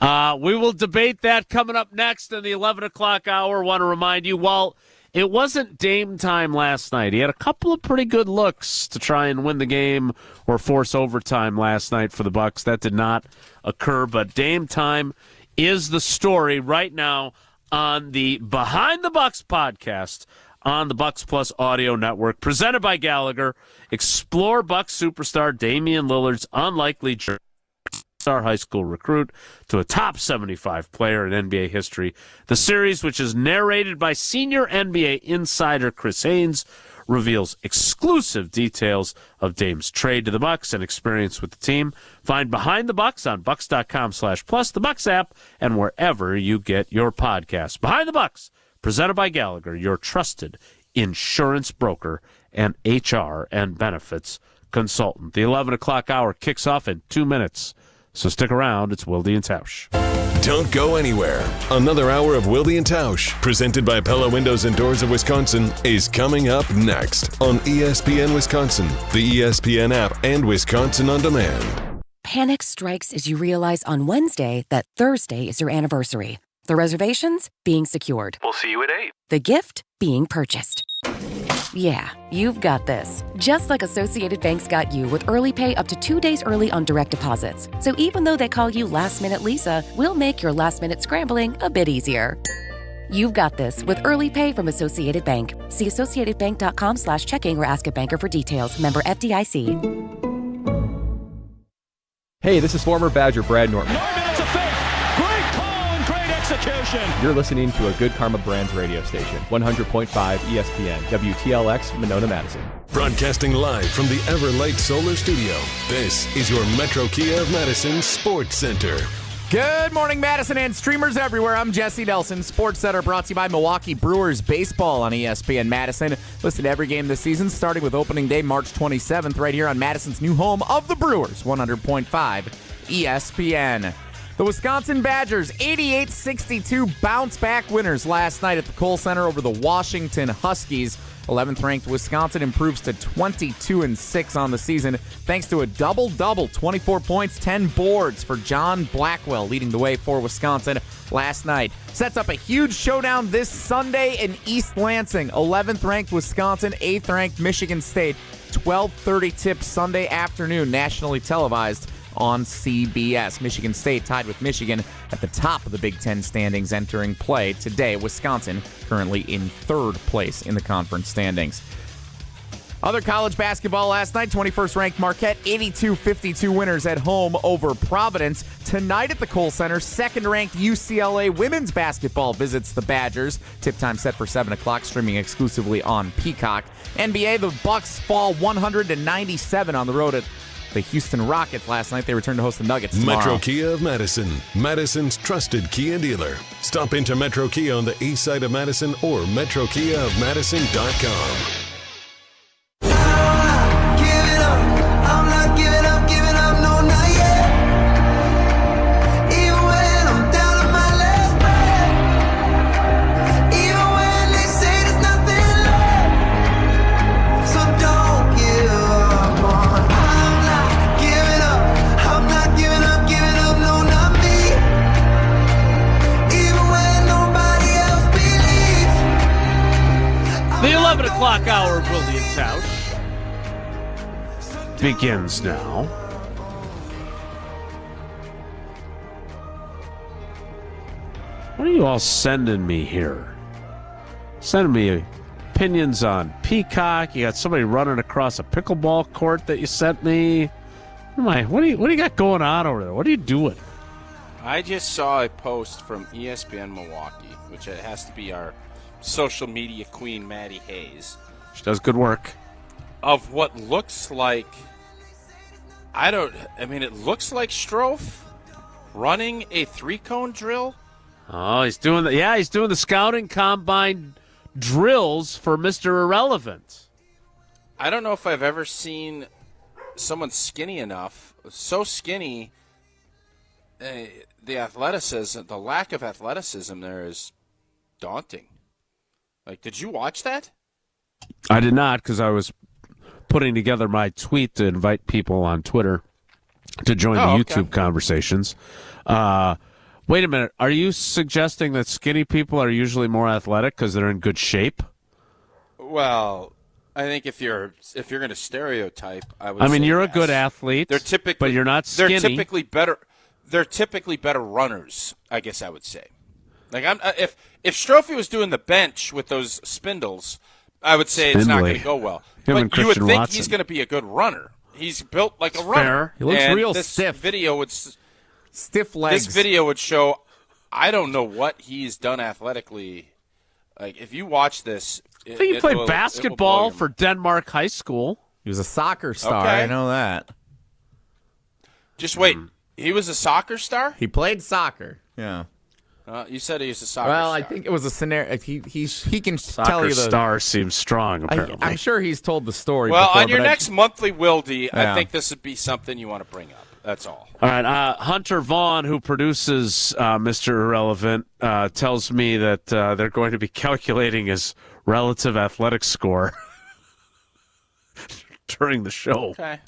Speaker 2: We will debate that coming up next in the 11 o'clock hour. Want to remind you, while it wasn't Dame time last night, he had a couple of pretty good looks to try and win the game or force overtime last night for the Bucks. That did not occur, but Dame time is the story right now on the Behind the Bucks podcast on the Bucks Plus Audio Network, presented by Gallagher. Explore Bucks superstar Damian Lillard's unlikely star high school recruit to a top 75 player in NBA history. The series, which is narrated by senior NBA insider Chris Haynes, reveals exclusive details of Dame's trade to the Bucks and experience with the team. Find Behind the Bucks on bucks.com/plus, the Bucks app, and wherever you get your podcasts. Behind the Bucks, presented by Gallagher, your trusted insurance broker and HR and benefits consultant. The 11 o'clock hour kicks off in 2 minutes, so stick around. It's Wilde and Tausch.
Speaker 1: Don't go anywhere. Another hour of Wilde and Tausch, presented by Pella Windows and Doors of Wisconsin, is coming up next on ESPN Wisconsin, the ESPN app, and Wisconsin On Demand.
Speaker 5: Panic strikes as you realize on Wednesday that Thursday is your anniversary. The reservations being secured.
Speaker 11: We'll see you at 8.
Speaker 5: The gift being purchased. Yeah, you've got this. Just like Associated Bank's got you with early pay up to 2 days early on direct deposits. So even though they call you Last Minute Lisa, we'll make your last minute scrambling a bit easier. You've got this with early pay from Associated Bank. See associatedbank.com/checking or ask a banker for details. Member FDIC.
Speaker 12: Hey, this is former Badger Brad Norton.
Speaker 28: 9 minutes of fake. Great call and great execution.
Speaker 12: You're listening to a Good Karma Brands radio station, 100.5 ESPN, WTLX, Monona, Madison.
Speaker 1: Broadcasting live from the Everlight Solar Studio, this is your Metro Kia of Madison Sports Center.
Speaker 4: Good morning, Madison and streamers everywhere. I'm Jesse Nelson. Sports Center brought to you by Milwaukee Brewers Baseball on ESPN Madison. Listen to every game this season, starting with opening day March 27th, right here on Madison's new home of the Brewers, 100.5 ESPN. The Wisconsin Badgers, 88-62 bounce-back winners last night at the Kohl Center over the Washington Huskies. 11th-ranked Wisconsin improves to 22-6 on the season, thanks to a double-double, 24 points, 10 boards for John Blackwell, leading the way for Wisconsin last night. Sets up a huge showdown this Sunday in East Lansing. 11th-ranked Wisconsin, 8th-ranked Michigan State. 12:30 tip Sunday afternoon, nationally televised on CBS. Michigan State tied with Michigan at the top of the Big Ten standings entering play today. Wisconsin currently in third place in the conference standings. Other college basketball last night, 21st-ranked Marquette, 82-52 winners at home over Providence. Tonight at the Kohl Center, 2nd-ranked UCLA women's basketball visits the Badgers. Tip time set for 7 o'clock, streaming exclusively on Peacock. NBA, the Bucks fall 100-97 on the road at the Houston Rockets last night. They return to host the Nuggets tomorrow.
Speaker 1: Metro Kia of Madison, Madison's trusted Kia dealer. Stop into Metro Kia on the east side of Madison or metrokiaofmadison.com.
Speaker 2: The 11 o'clock hour of Wilde and Tausch begins now. What are you all sending me here? Sending me opinions on Peacock. You got somebody running across a pickleball court that you sent me. What do you got going on over there? What are you doing?
Speaker 3: I just saw a post from ESPN Milwaukee, which has to be our social media queen, Maddie Hayes.
Speaker 2: She does good work.
Speaker 3: Of what looks like, it looks like Strofe running a 3-cone drill.
Speaker 2: Oh, he's doing the scouting combine drills for Mr. Irrelevant.
Speaker 3: I don't know if I've ever seen someone skinny enough, so skinny. The athleticism, the lack of athleticism there is daunting. Like, did you watch that?
Speaker 2: I did not, because I was putting together my tweet to invite people on Twitter to join the YouTube conversations. Wait a minute. Are you suggesting that skinny people are usually more athletic because they're in good shape?
Speaker 3: Well, I think if you're going to stereotype, I would say
Speaker 2: you're
Speaker 3: yes.
Speaker 2: a good athlete, but you're not skinny.
Speaker 3: They're typically better runners, I guess I would say. Like if Strophy was doing the bench with those spindles, I would say it's not going to go well. But you would think he's going to be a good runner. He's built like a runner.
Speaker 4: He looks real
Speaker 3: this
Speaker 4: stiff. Stiff legs.
Speaker 3: This video would show. I don't know what he's done athletically. Like if you watch this,
Speaker 2: I think he played basketball for Denmark High School.
Speaker 4: He was a soccer star.
Speaker 3: Okay.
Speaker 4: I know that.
Speaker 3: Just wait. He was a soccer star?
Speaker 4: He played soccer. Yeah.
Speaker 3: You said he was a soccer
Speaker 4: star. Well,
Speaker 3: I
Speaker 4: think it was a scenario. He can
Speaker 2: soccer
Speaker 4: tell you the
Speaker 2: star seems strong. Apparently,
Speaker 4: I'm sure he's told the story.
Speaker 3: Well,
Speaker 4: before,
Speaker 3: on your next monthly Wildy,
Speaker 4: Yeah.
Speaker 3: I think this would be something you want to bring up. That's all.
Speaker 2: All right. Hunter Vaughn, who produces Mr. Irrelevant, tells me that they're going to be calculating his relative athletic score during the show.
Speaker 3: Okay.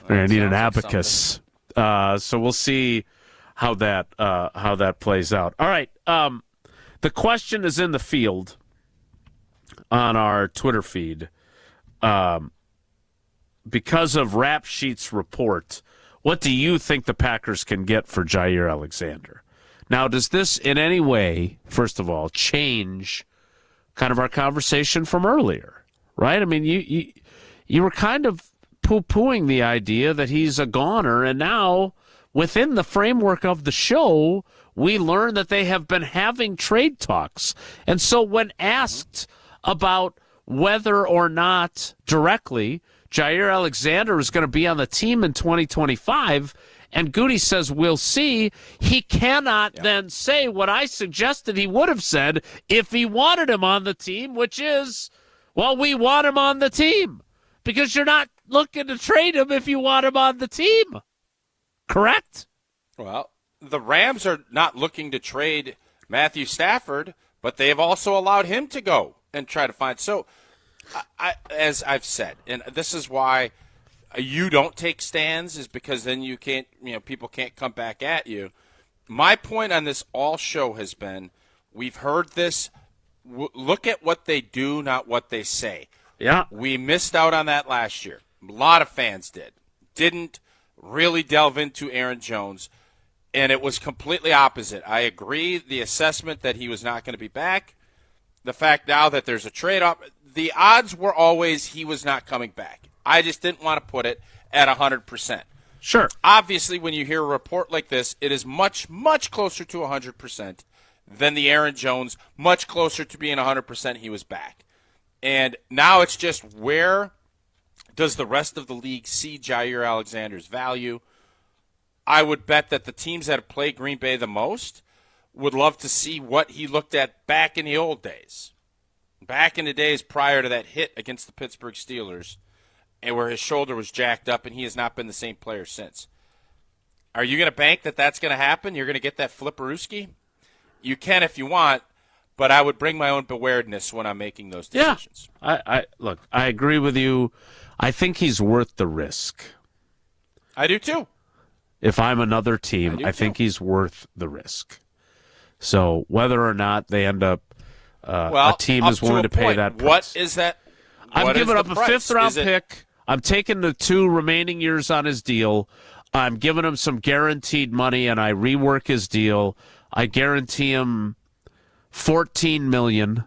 Speaker 2: They're going to need an abacus. So we'll see how that plays out. All right. The question is in the field on our Twitter feed. Because of Rap Sheet's report, what do you think the Packers can get for Jaire Alexander? Now, does this in any way, first of all, change kind of our conversation from earlier? Right? I mean, you were kind of poo-pooing the idea that he's a goner, and now within the framework of the show, we learn that they have been having trade talks. And so when asked about whether or not directly Jaire Alexander is going to be on the team in 2025, and Goody says we'll see, he cannot then say what I suggested he would have said if he wanted him on the team, which is, well, we want him on the team. Because you're not looking to trade him if you want him on the team. Correct?
Speaker 3: Well, the Rams are not looking to trade Matthew Stafford, but they have also allowed him to go and try to find. So, as I've said, and this is why you don't take stands, is because then you can't, people can't come back at you. My point on this all show has been, we've heard this, look at what they do, not what they say.
Speaker 2: Yeah.
Speaker 3: We missed out on that last year. A lot of fans did. Didn't really delve into Aaron Jones, and it was completely opposite. I agree, the assessment that he was not going to be back, the fact now that there's a trade-off, the odds were always he was not coming back. I just didn't want to put it at 100%.
Speaker 2: Sure.
Speaker 3: Obviously, when you hear a report like this, it is much, much closer to 100% than the Aaron Jones, much closer to being 100% he was back. And now it's just, where does the rest of the league see Jaire Alexander's value? I would bet that the teams that have played Green Bay the most would love to see what he looked at back in the old days. Back in the days prior to that hit against the Pittsburgh Steelers, and where his shoulder was jacked up and he has not been the same player since. Are you going to bank that that's going to happen? You're going to get that flipperooski? You can if you want. But I would bring my own bewaredness when I'm making those decisions.
Speaker 2: Yeah, look, I agree with you. I think he's worth the risk.
Speaker 3: I do too.
Speaker 2: If I'm another team, I think he's worth the risk. So whether or not they end up, a team is willing to pay that price.
Speaker 3: What is that?
Speaker 2: I'm giving up a fifth-round pick. I'm taking the 2 remaining years on his deal. I'm giving him some guaranteed money, and I rework his deal. I guarantee him $14 million,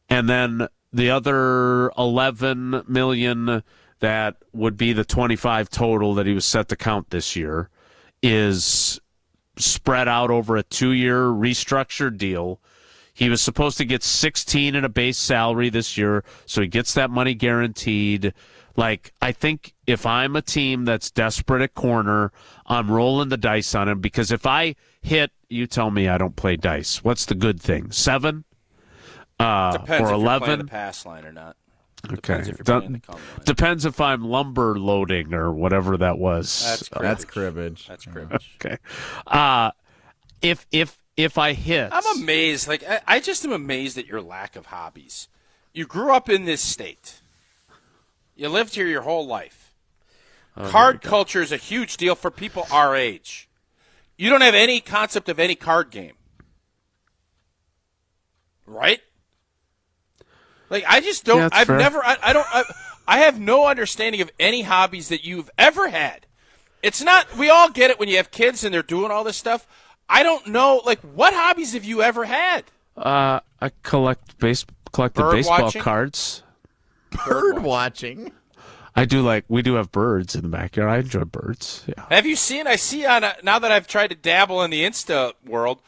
Speaker 2: and then the other $11 million that would be the 25 total that he was set to count this year is spread out over a 2-year restructured deal. He was supposed to get 16 in a base salary this year, so he gets that money guaranteed. Like, I think if I'm a team that's desperate at corner, I'm rolling the dice on him, because if I hit, you tell me I don't play dice. What's the good thing? 7?
Speaker 3: Depends
Speaker 2: or
Speaker 3: if
Speaker 2: 11?
Speaker 3: you're playing the pass line or not.
Speaker 2: Okay. Depends if I'm lumber loading or whatever that was.
Speaker 4: That's cribbage.
Speaker 3: That's cribbage.
Speaker 2: Okay. If I hit,
Speaker 3: I'm amazed. Like, I just am amazed at your lack of hobbies. You grew up in this state. You lived here your whole life. Card culture is a huge deal for people our age. You don't have any concept of any card game. Right? Like, I just don't,
Speaker 2: Yeah, fair.
Speaker 3: I have no understanding of any hobbies that you've ever had. It's not, we all get it when you have kids and they're doing all this stuff. I don't know. Like, what hobbies have you ever had?
Speaker 2: I collected baseball cards.
Speaker 4: Bird watching.
Speaker 2: I do we do have birds in the backyard. I enjoy birds. Yeah.
Speaker 3: Have you seen? I see now that I've tried to dabble in the Insta world,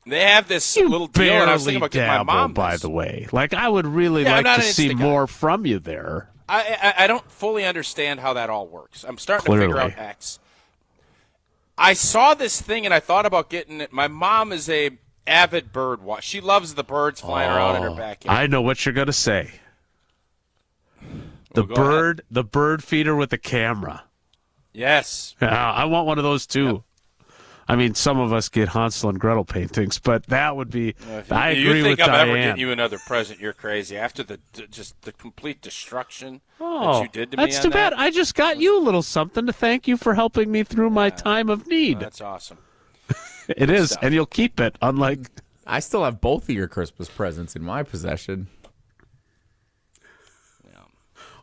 Speaker 3: they have this little deal, and I was thinking about getting my mom.
Speaker 2: By the way, I would really like to see more from you there.
Speaker 3: I don't fully understand how that all works. I'm starting to figure out X. I saw this thing, and I thought about getting it. My mom is a avid bird watcher. She loves the birds flying around in her backyard.
Speaker 2: I know what you're going to say. The bird feeder with the camera.
Speaker 3: Yes.
Speaker 2: I want one of those too. Yep. I mean, some of us get Hansel and Gretel paintings, but that would be. I agree with Diane.
Speaker 3: You think I'm ever getting you another present? You're crazy. After the complete destruction that you did to me.
Speaker 2: That's too bad. I just got you a little something to thank you for helping me through my time of need.
Speaker 3: That's awesome.
Speaker 2: It is, stuff. And you'll keep it. Unlike,
Speaker 4: I still have both of your Christmas presents in my possession.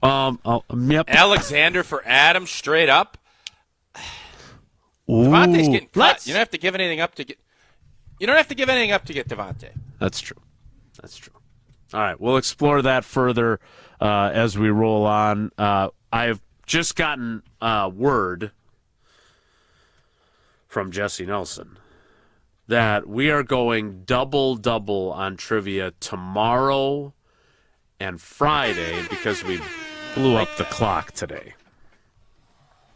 Speaker 2: Yep.
Speaker 3: Alexander for Adam, straight up. Devontae's getting cut. You don't have to give anything up to get. You don't have to give anything up to get Devontae.
Speaker 2: That's true. All right, we'll explore that further as we roll on. I've just gotten word from Jesse Nelson that we are going double on trivia tomorrow and Friday because we blew up the clock today.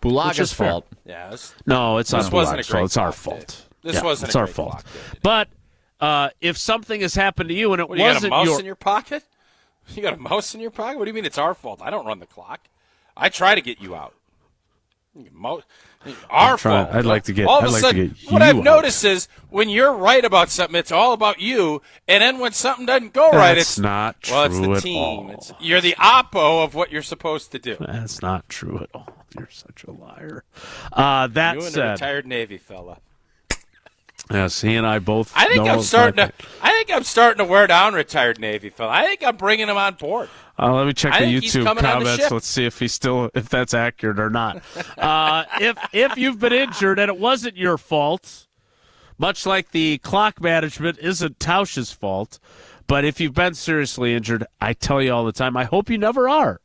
Speaker 4: Bulaga's fault.
Speaker 3: Yeah.
Speaker 2: No, it's not Bulaga's fault. It's our fault.
Speaker 3: This wasn't
Speaker 2: our fault. But if something has happened to you and it wasn't
Speaker 3: you got a mouse in your pocket? You got a mouse in your pocket? What do you mean it's our fault? I don't run the clock. I try to get you out. Our fault.
Speaker 2: I'd like to get.
Speaker 3: All of a sudden, what I've noticed is when you're right about something, it's all about you, and then when something doesn't go right, it's
Speaker 2: not true.
Speaker 3: Well, it's the team. You're the oppo of what you're supposed to do.
Speaker 2: That's not true at all. You're such a liar. That
Speaker 3: you and
Speaker 2: said,
Speaker 3: a retired Navy fella.
Speaker 2: Yes, he and I both.
Speaker 3: I think I'm starting to wear down retired Navy fella. I think I'm bringing him on board.
Speaker 2: Let me check the YouTube comments. Let's see if if that's accurate or not. If you've been injured and it wasn't your fault, much like the clock management isn't Tausch's fault, but if you've been seriously injured, I tell you all the time, I hope you never are.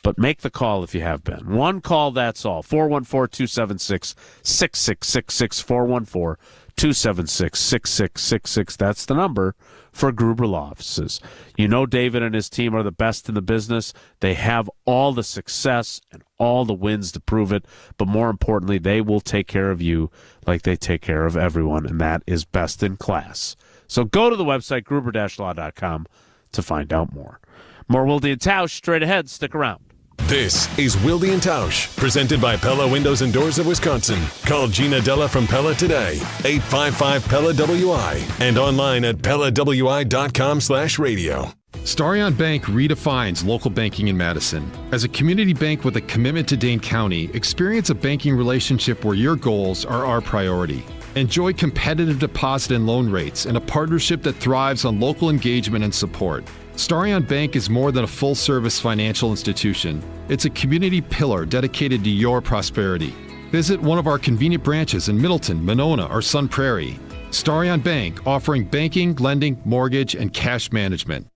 Speaker 2: But make the call if you have been. One call, that's all. 414-276-6666, 414-276-6666. That's the number for Gruber Law Offices. You know David and his team are the best in the business. They have all the success and all the wins to prove it. But more importantly, they will take care of you like they take care of everyone, and that is best in class. So go to the website, gruber-law.com, to find out more. More Wilde and Tausch straight ahead. Stick around.
Speaker 1: This is Wilde and Tausch, presented by Pella Windows and Doors of Wisconsin. Call Gina Della from Pella today, 855-PELLA-WI, and online at PellaWI.com/radio.
Speaker 8: Starion Bank redefines local banking in Madison. As a community bank with a commitment to Dane County, experience a banking relationship where your goals are our priority. Enjoy competitive deposit and loan rates and a partnership that thrives on local engagement and support. Starion Bank is more than a full-service financial institution. It's a community pillar dedicated to your prosperity. Visit one of our convenient branches in Middleton, Monona, or Sun Prairie. Starion Bank, offering banking, lending, mortgage, and cash management.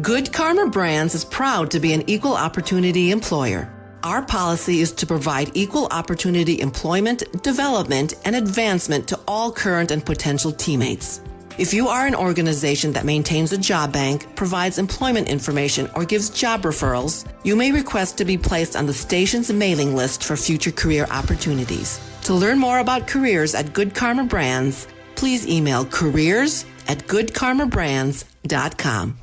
Speaker 11: Good Karma Brands is proud to be an equal opportunity employer. Our policy is to provide equal opportunity employment, development, and advancement to all current and potential teammates. If you are an organization that maintains a job bank, provides employment information, or gives job referrals, you may request to be placed on the station's mailing list for future career opportunities. To learn more about careers at Good Karma Brands, please email careers@goodkarmabrands.com.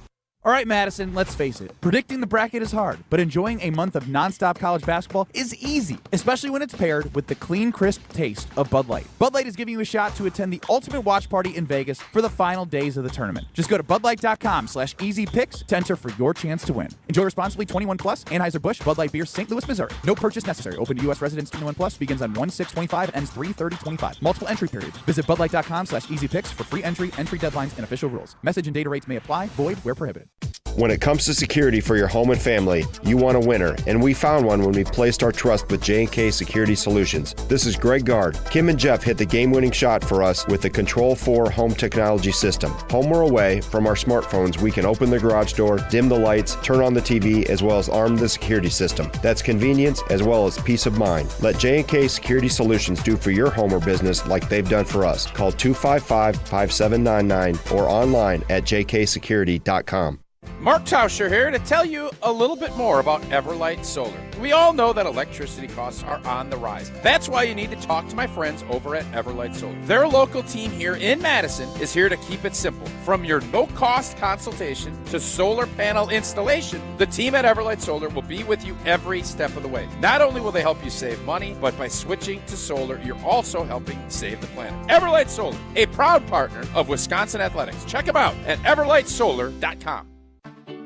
Speaker 13: All right, Madison, let's face it. Predicting the bracket is hard, but enjoying a month of nonstop college basketball is easy, especially when it's paired with the clean, crisp taste of Bud Light. Bud Light is giving you a shot to attend the ultimate watch party in Vegas for the final days of the tournament. Just go to budlight.com/easypicks to enter for your chance to win. Enjoy responsibly. 21 plus. Anheuser-Busch Bud Light Beer, St. Louis, Missouri. No purchase necessary. Open to U.S. residents 21 plus. Begins on 1/6/25 and ends 3/30/25. Multiple entry periods. Visit budlight.com/easypicks for free entry deadlines, and official rules. Message and data rates may apply. Void where prohibited.
Speaker 14: When it comes to security for your home and family, you want a winner, and we found one when we placed our trust with J&K Security Solutions. This is Greg Gard. Kim and Jeff hit the game-winning shot for us with the Control 4 home technology system. Home or away, from our smartphones, we can open the garage door, dim the lights, turn on the TV, as well as arm the security system. That's convenience as well as peace of mind. Let J&K Security Solutions do for your home or business like they've done for us. Call 255-5799 or online at jksecurity.com.
Speaker 3: Mark Tauscher here to tell you a little bit more about Everlight Solar. We all know that electricity costs are on the rise. That's why you need to talk to my friends over at Everlight Solar. Their local team here in Madison is here to keep it simple. From your no-cost consultation to solar panel installation, the team at Everlight Solar will be with you every step of the way. Not only will they help you save money, but by switching to solar, you're also helping save the planet. Everlight Solar, a proud partner of Wisconsin Athletics. Check them out at everlightsolar.com.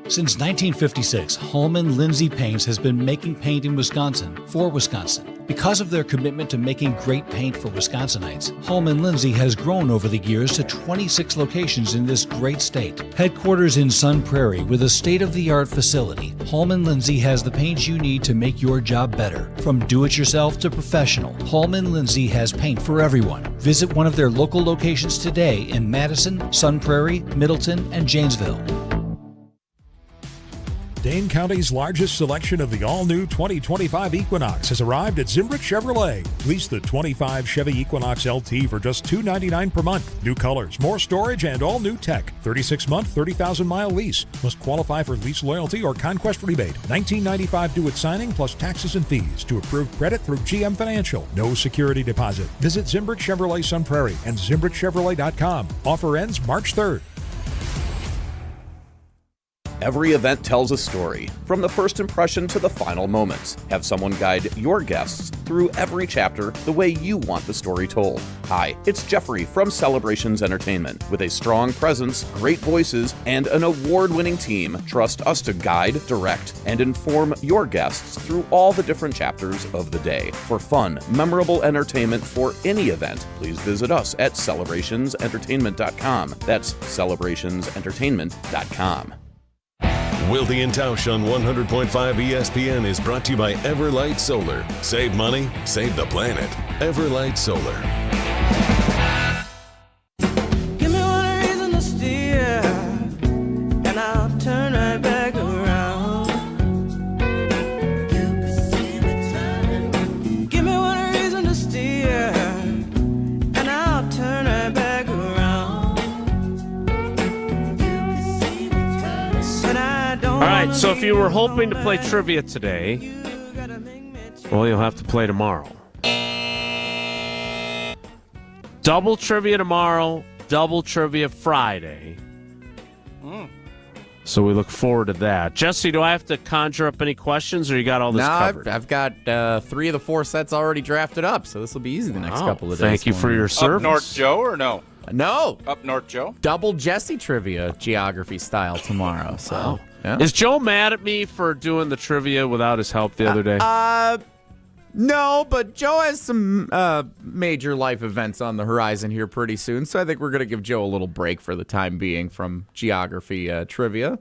Speaker 16: Since 1956, Holman Lindsay Paints has been making paint in Wisconsin for Wisconsin. Because of their commitment to making great paint for Wisconsinites, Holman Lindsay has grown over the years to 26 locations in this great state. Headquarters in Sun Prairie with a state-of-the-art facility, Holman Lindsay has the paint you need to make your job better. From do-it-yourself to professional, Holman Lindsay has paint for everyone. Visit one of their local locations today in Madison, Sun Prairie, Middleton, and Janesville.
Speaker 17: Dane County's largest selection of the all-new 2025 Equinox has arrived at Zimbrick Chevrolet. Lease the 25 Chevy Equinox LT for just $299 per month. New colors, more storage, and all-new tech. 36-month, 30,000-mile lease. Must qualify for lease loyalty or conquest rebate. $19.95 due at signing plus taxes and fees. To approved credit through GM Financial. No security deposit. Visit Zimbrick Chevrolet Sun Prairie and ZimbrickChevrolet.com. Offer ends March 3rd.
Speaker 18: Every event tells a story, from the first impression to the final moments. Have someone guide your guests through every chapter the way you want the story told. Hi, it's Jeffrey from Celebrations Entertainment. With a strong presence, great voices, and an award-winning team, trust us to guide, direct, and inform your guests through all the different chapters of the day. For fun, memorable entertainment for any event, please visit us at celebrationsentertainment.com. That's celebrationsentertainment.com.
Speaker 1: Wilde and Tausch on 100.5 ESPN is brought to you by Everlight Solar. Save money, save the planet. Everlight Solar.
Speaker 25: Give me one reason to steer, and I'll turn right back around. You can see me turning. Give me one reason to steer, and I'll turn right back around.
Speaker 2: All right, so if you were hoping to play trivia today, well, you'll have to play tomorrow. Double trivia tomorrow, double trivia Friday. So we look forward to that. Jesse, do I have to conjure up any questions, or you got all this covered?
Speaker 4: I've got 3 of the 4 sets already drafted up, so this will be easy the next couple of days.
Speaker 2: Thank you for your service.
Speaker 3: Up North Joe or no?
Speaker 4: No.
Speaker 3: Up North Joe?
Speaker 4: Double Jesse trivia, geography style tomorrow. So,
Speaker 2: Wow.
Speaker 4: yeah.
Speaker 2: Is Joe mad at me for doing the trivia without his help the other day?
Speaker 4: No, but Joe has some major life events on the horizon here pretty soon, so I think we're going to give Joe a little break for the time being from geography trivia.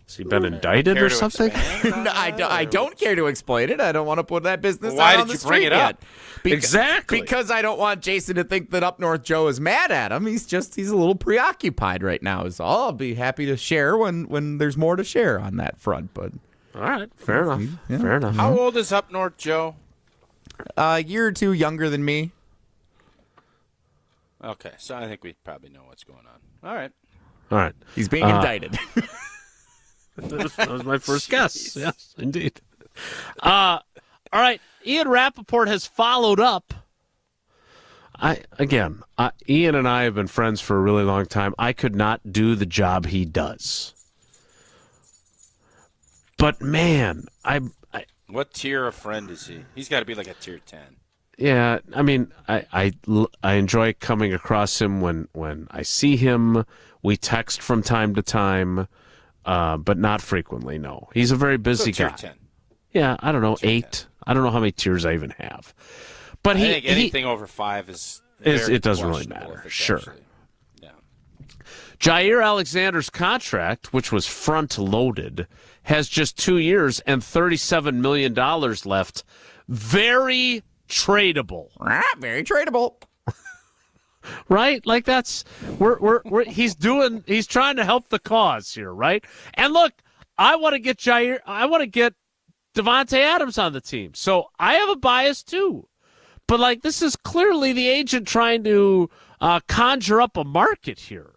Speaker 2: Has he been indicted or something?
Speaker 4: No, I don't care to explain it. I don't want to put that business
Speaker 3: Why
Speaker 4: out on
Speaker 3: did
Speaker 4: the
Speaker 3: you bring
Speaker 4: street
Speaker 3: it up?
Speaker 4: yet.
Speaker 2: Exactly.
Speaker 4: Because I don't want Jason to think that Up North Joe is mad at him. He's a little preoccupied right now is all. I'll be happy to share when there's more to share on that front. But
Speaker 2: all right, fair enough.
Speaker 4: Yeah.
Speaker 2: Fair enough.
Speaker 3: How old is Up North Joe?
Speaker 4: A year or two younger than me.
Speaker 3: Okay, so I think we probably know what's going on. All right.
Speaker 2: All right.
Speaker 4: He's being indicted.
Speaker 2: That was my first guess. Yes, indeed. All right. Ian Rappaport has followed up. Ian and I have been friends for a really long time. I could not do the job he does. But, man,
Speaker 3: What tier of friend is he? He's got to be like a tier 10.
Speaker 2: Yeah, I mean, I enjoy coming across him when I see him. We text from time to time. But not frequently, no. He's a very busy guy.
Speaker 3: Tier 10.
Speaker 2: Yeah, I don't know, 8. I don't know how many tiers I even have. But
Speaker 3: I think anything over 5 is
Speaker 2: it doesn't really matter. Sure.
Speaker 3: Yeah.
Speaker 2: Jaire Alexander's contract, which was front-loaded, has just 2 years and $37 million left. Very tradable.
Speaker 4: Very tradable.
Speaker 2: Right? Like that's he's trying to help the cause here, right? And look, I want to get Davante Adams on the team. So I have a bias too. But like this is clearly the agent trying to conjure up a market here.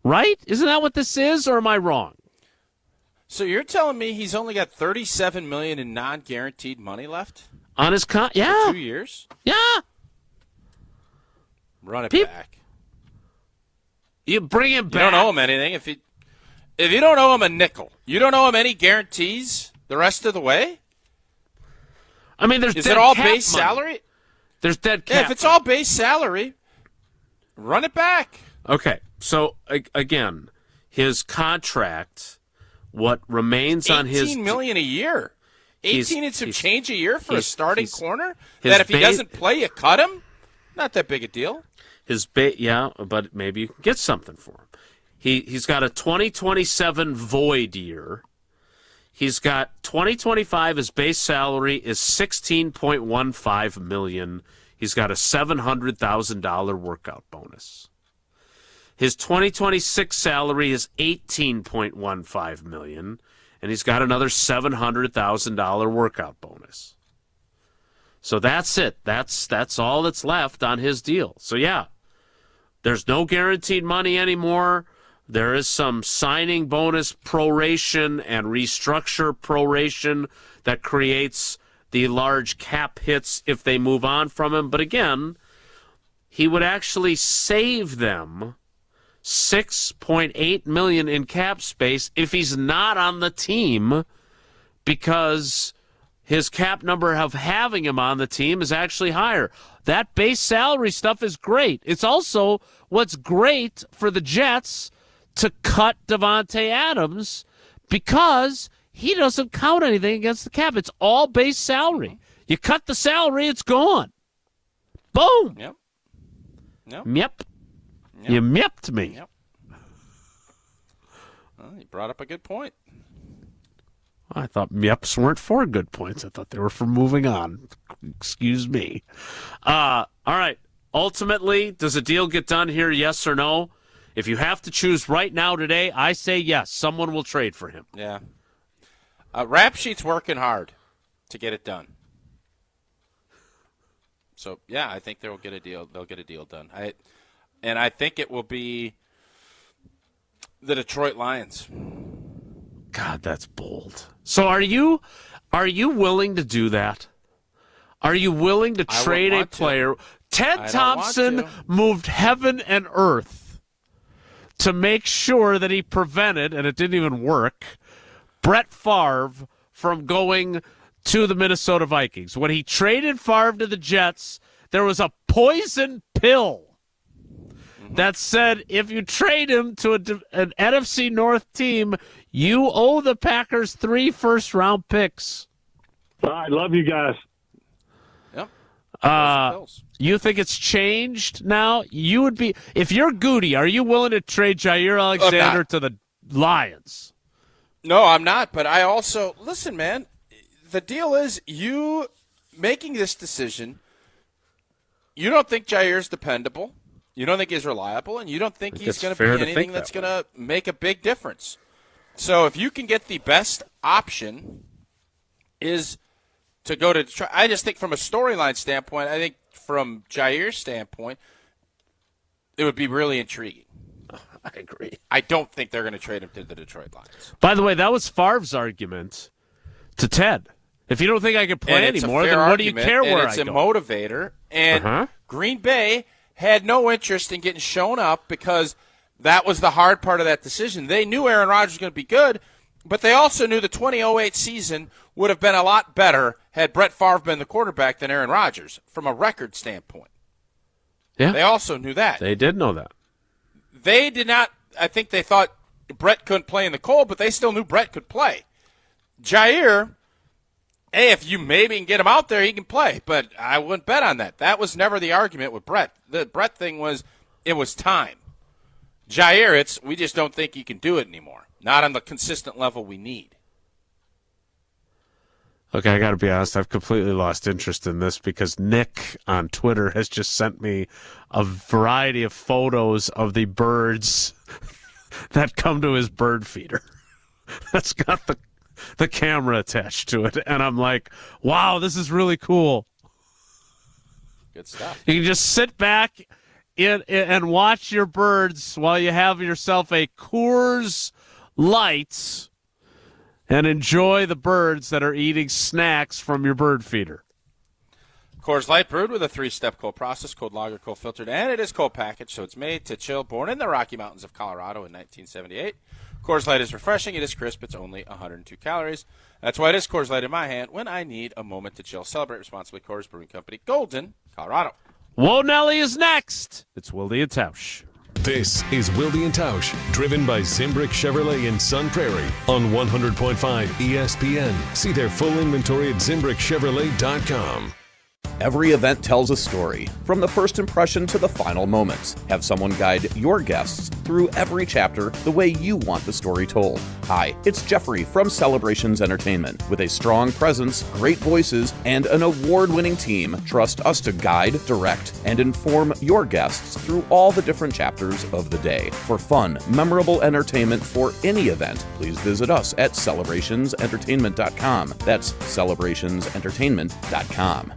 Speaker 2: Right? Isn't that what this is, or am I wrong?
Speaker 3: So you're telling me he's only got $37 million in non-guaranteed money left
Speaker 2: on his yeah,
Speaker 3: for 2 years?
Speaker 2: Yeah.
Speaker 3: Run it back.
Speaker 2: You bring him back.
Speaker 3: You don't owe him anything if you don't owe him a nickel. You don't owe him any guarantees the rest of the way.
Speaker 2: I mean,
Speaker 3: is it all base salary?
Speaker 2: There's dead cap.
Speaker 3: Yeah, if it's all base salary, run it back.
Speaker 2: Okay, so again, his contract, what remains on his
Speaker 3: $18 million a year, 18 and some change a year for a starting corner. That if he doesn't play, you cut him. Not that big a deal.
Speaker 2: Yeah, but maybe you can get something for him. He's got a 2027 void year. He's got 2025. His base salary is $16.15 million. He's got a $700,000 workout bonus. His 2026 salary is $18.15 million, and he's got another $700,000 workout bonus. So that's it. That's all that's left on his deal. So yeah, there's no guaranteed money anymore. There is some signing bonus proration and restructure proration that creates the large cap hits if they move on from him. But again, he would actually save them $6.8 million in cap space if he's not on the team, because his cap number of having him on the team is actually higher. That base salary stuff is great. It's also what's great for the Jets to cut Davante Adams, because he doesn't count anything against the cap. It's all base salary. You cut the salary, it's gone. Boom.
Speaker 3: Yep.
Speaker 2: Yep. You mepped me.
Speaker 3: Yep. Well, you brought up a good point.
Speaker 2: I thought yeps weren't for good points. I thought they were for moving on. Excuse me. All right. Ultimately, does a deal get done here, yes or no? If you have to choose right now today, I say yes. Someone will trade for him.
Speaker 3: Yeah. Rap Sheet's working hard to get it done. So, yeah, I think they'll get a deal. They'll get a deal done. And I think it will be the Detroit Lions.
Speaker 2: God, that's bold. So are you willing to do that? Are you willing to trade a player? Ted Thompson moved heaven and earth to make sure that he prevented, and it didn't even work, Brett Favre from going to the Minnesota Vikings. When he traded Favre to the Jets, there was a poison pill that said if you trade him to an NFC North team, you owe the Packers 3 first-round picks.
Speaker 19: I love you guys.
Speaker 3: Yep.
Speaker 2: You think it's changed now? You would be, if you're Goody, are you willing to trade Jaire Alexander to the Lions?
Speaker 3: No, I'm not. But I also, listen, man, the deal is you making this decision, you don't think Jaire's dependable. You don't think he's reliable, and you don't think he's going to be anything that's going to make a big difference. So if you can get the best option is to go to Detroit, I just think from a storyline standpoint, I think from Jaire's standpoint, it would be really intriguing.
Speaker 2: I agree.
Speaker 3: I don't think they're going to trade him to the Detroit Lions.
Speaker 2: By the way, that was Favre's argument to Ted. If you don't think I can play anymore, then what do you care where I go?
Speaker 3: It's a motivator. And Green Bay had no interest in getting shown up because that was the hard part of that decision. They knew Aaron Rodgers was going to be good, but they also knew the 2008 season would have been a lot better had Brett Favre been the quarterback than Aaron Rodgers from a record standpoint.
Speaker 2: Yeah.
Speaker 3: They also knew that.
Speaker 2: They did know that.
Speaker 3: They did not – I think they thought Brett couldn't play in the cold, but they still knew Brett could play. Jaire, hey, if you maybe can get him out there, he can play, but I wouldn't bet on that. That was never the argument with Brett. The Brett thing was it was time. Jaire, we just don't think he can do it anymore. Not on the consistent level we need.
Speaker 2: Okay, I got to be honest. I've completely lost interest in this because Nick on Twitter has just sent me a variety of photos of the birds that come to his bird feeder. That's got the camera attached to it. And I'm like, wow, this is really cool.
Speaker 3: Good stuff.
Speaker 2: You can just sit back and watch your birds while you have yourself a Coors Light and enjoy the birds that are eating snacks from your bird feeder.
Speaker 3: Coors Light brewed with a 3-step cold process, cold lager, cold filtered, and it is cold packaged, so it's made to chill. Born in the Rocky Mountains of Colorado in 1978. Coors Light is refreshing. It is crisp. It's only 102 calories. That's why it is Coors Light in my hand when I need a moment to chill. Celebrate responsibly. Coors Brewing Company, Golden, Colorado.
Speaker 2: Whoa, Nelly is next. It's Wilde and Tausch.
Speaker 1: This is Wilde and Tausch, driven by Zimbrick Chevrolet in Sun Prairie on 100.5 ESPN. See their full inventory at ZimbrickChevrolet.com.
Speaker 18: Every event tells a story, from the first impression to the final moments. Have someone guide your guests through every chapter the way you want the story told. Hi, it's Jeffrey from Celebrations Entertainment. With a strong presence, great voices, and an award-winning team, trust us to guide, direct, and inform your guests through all the different chapters of the day. For fun, memorable entertainment for any event, please visit us at celebrationsentertainment.com. That's celebrationsentertainment.com.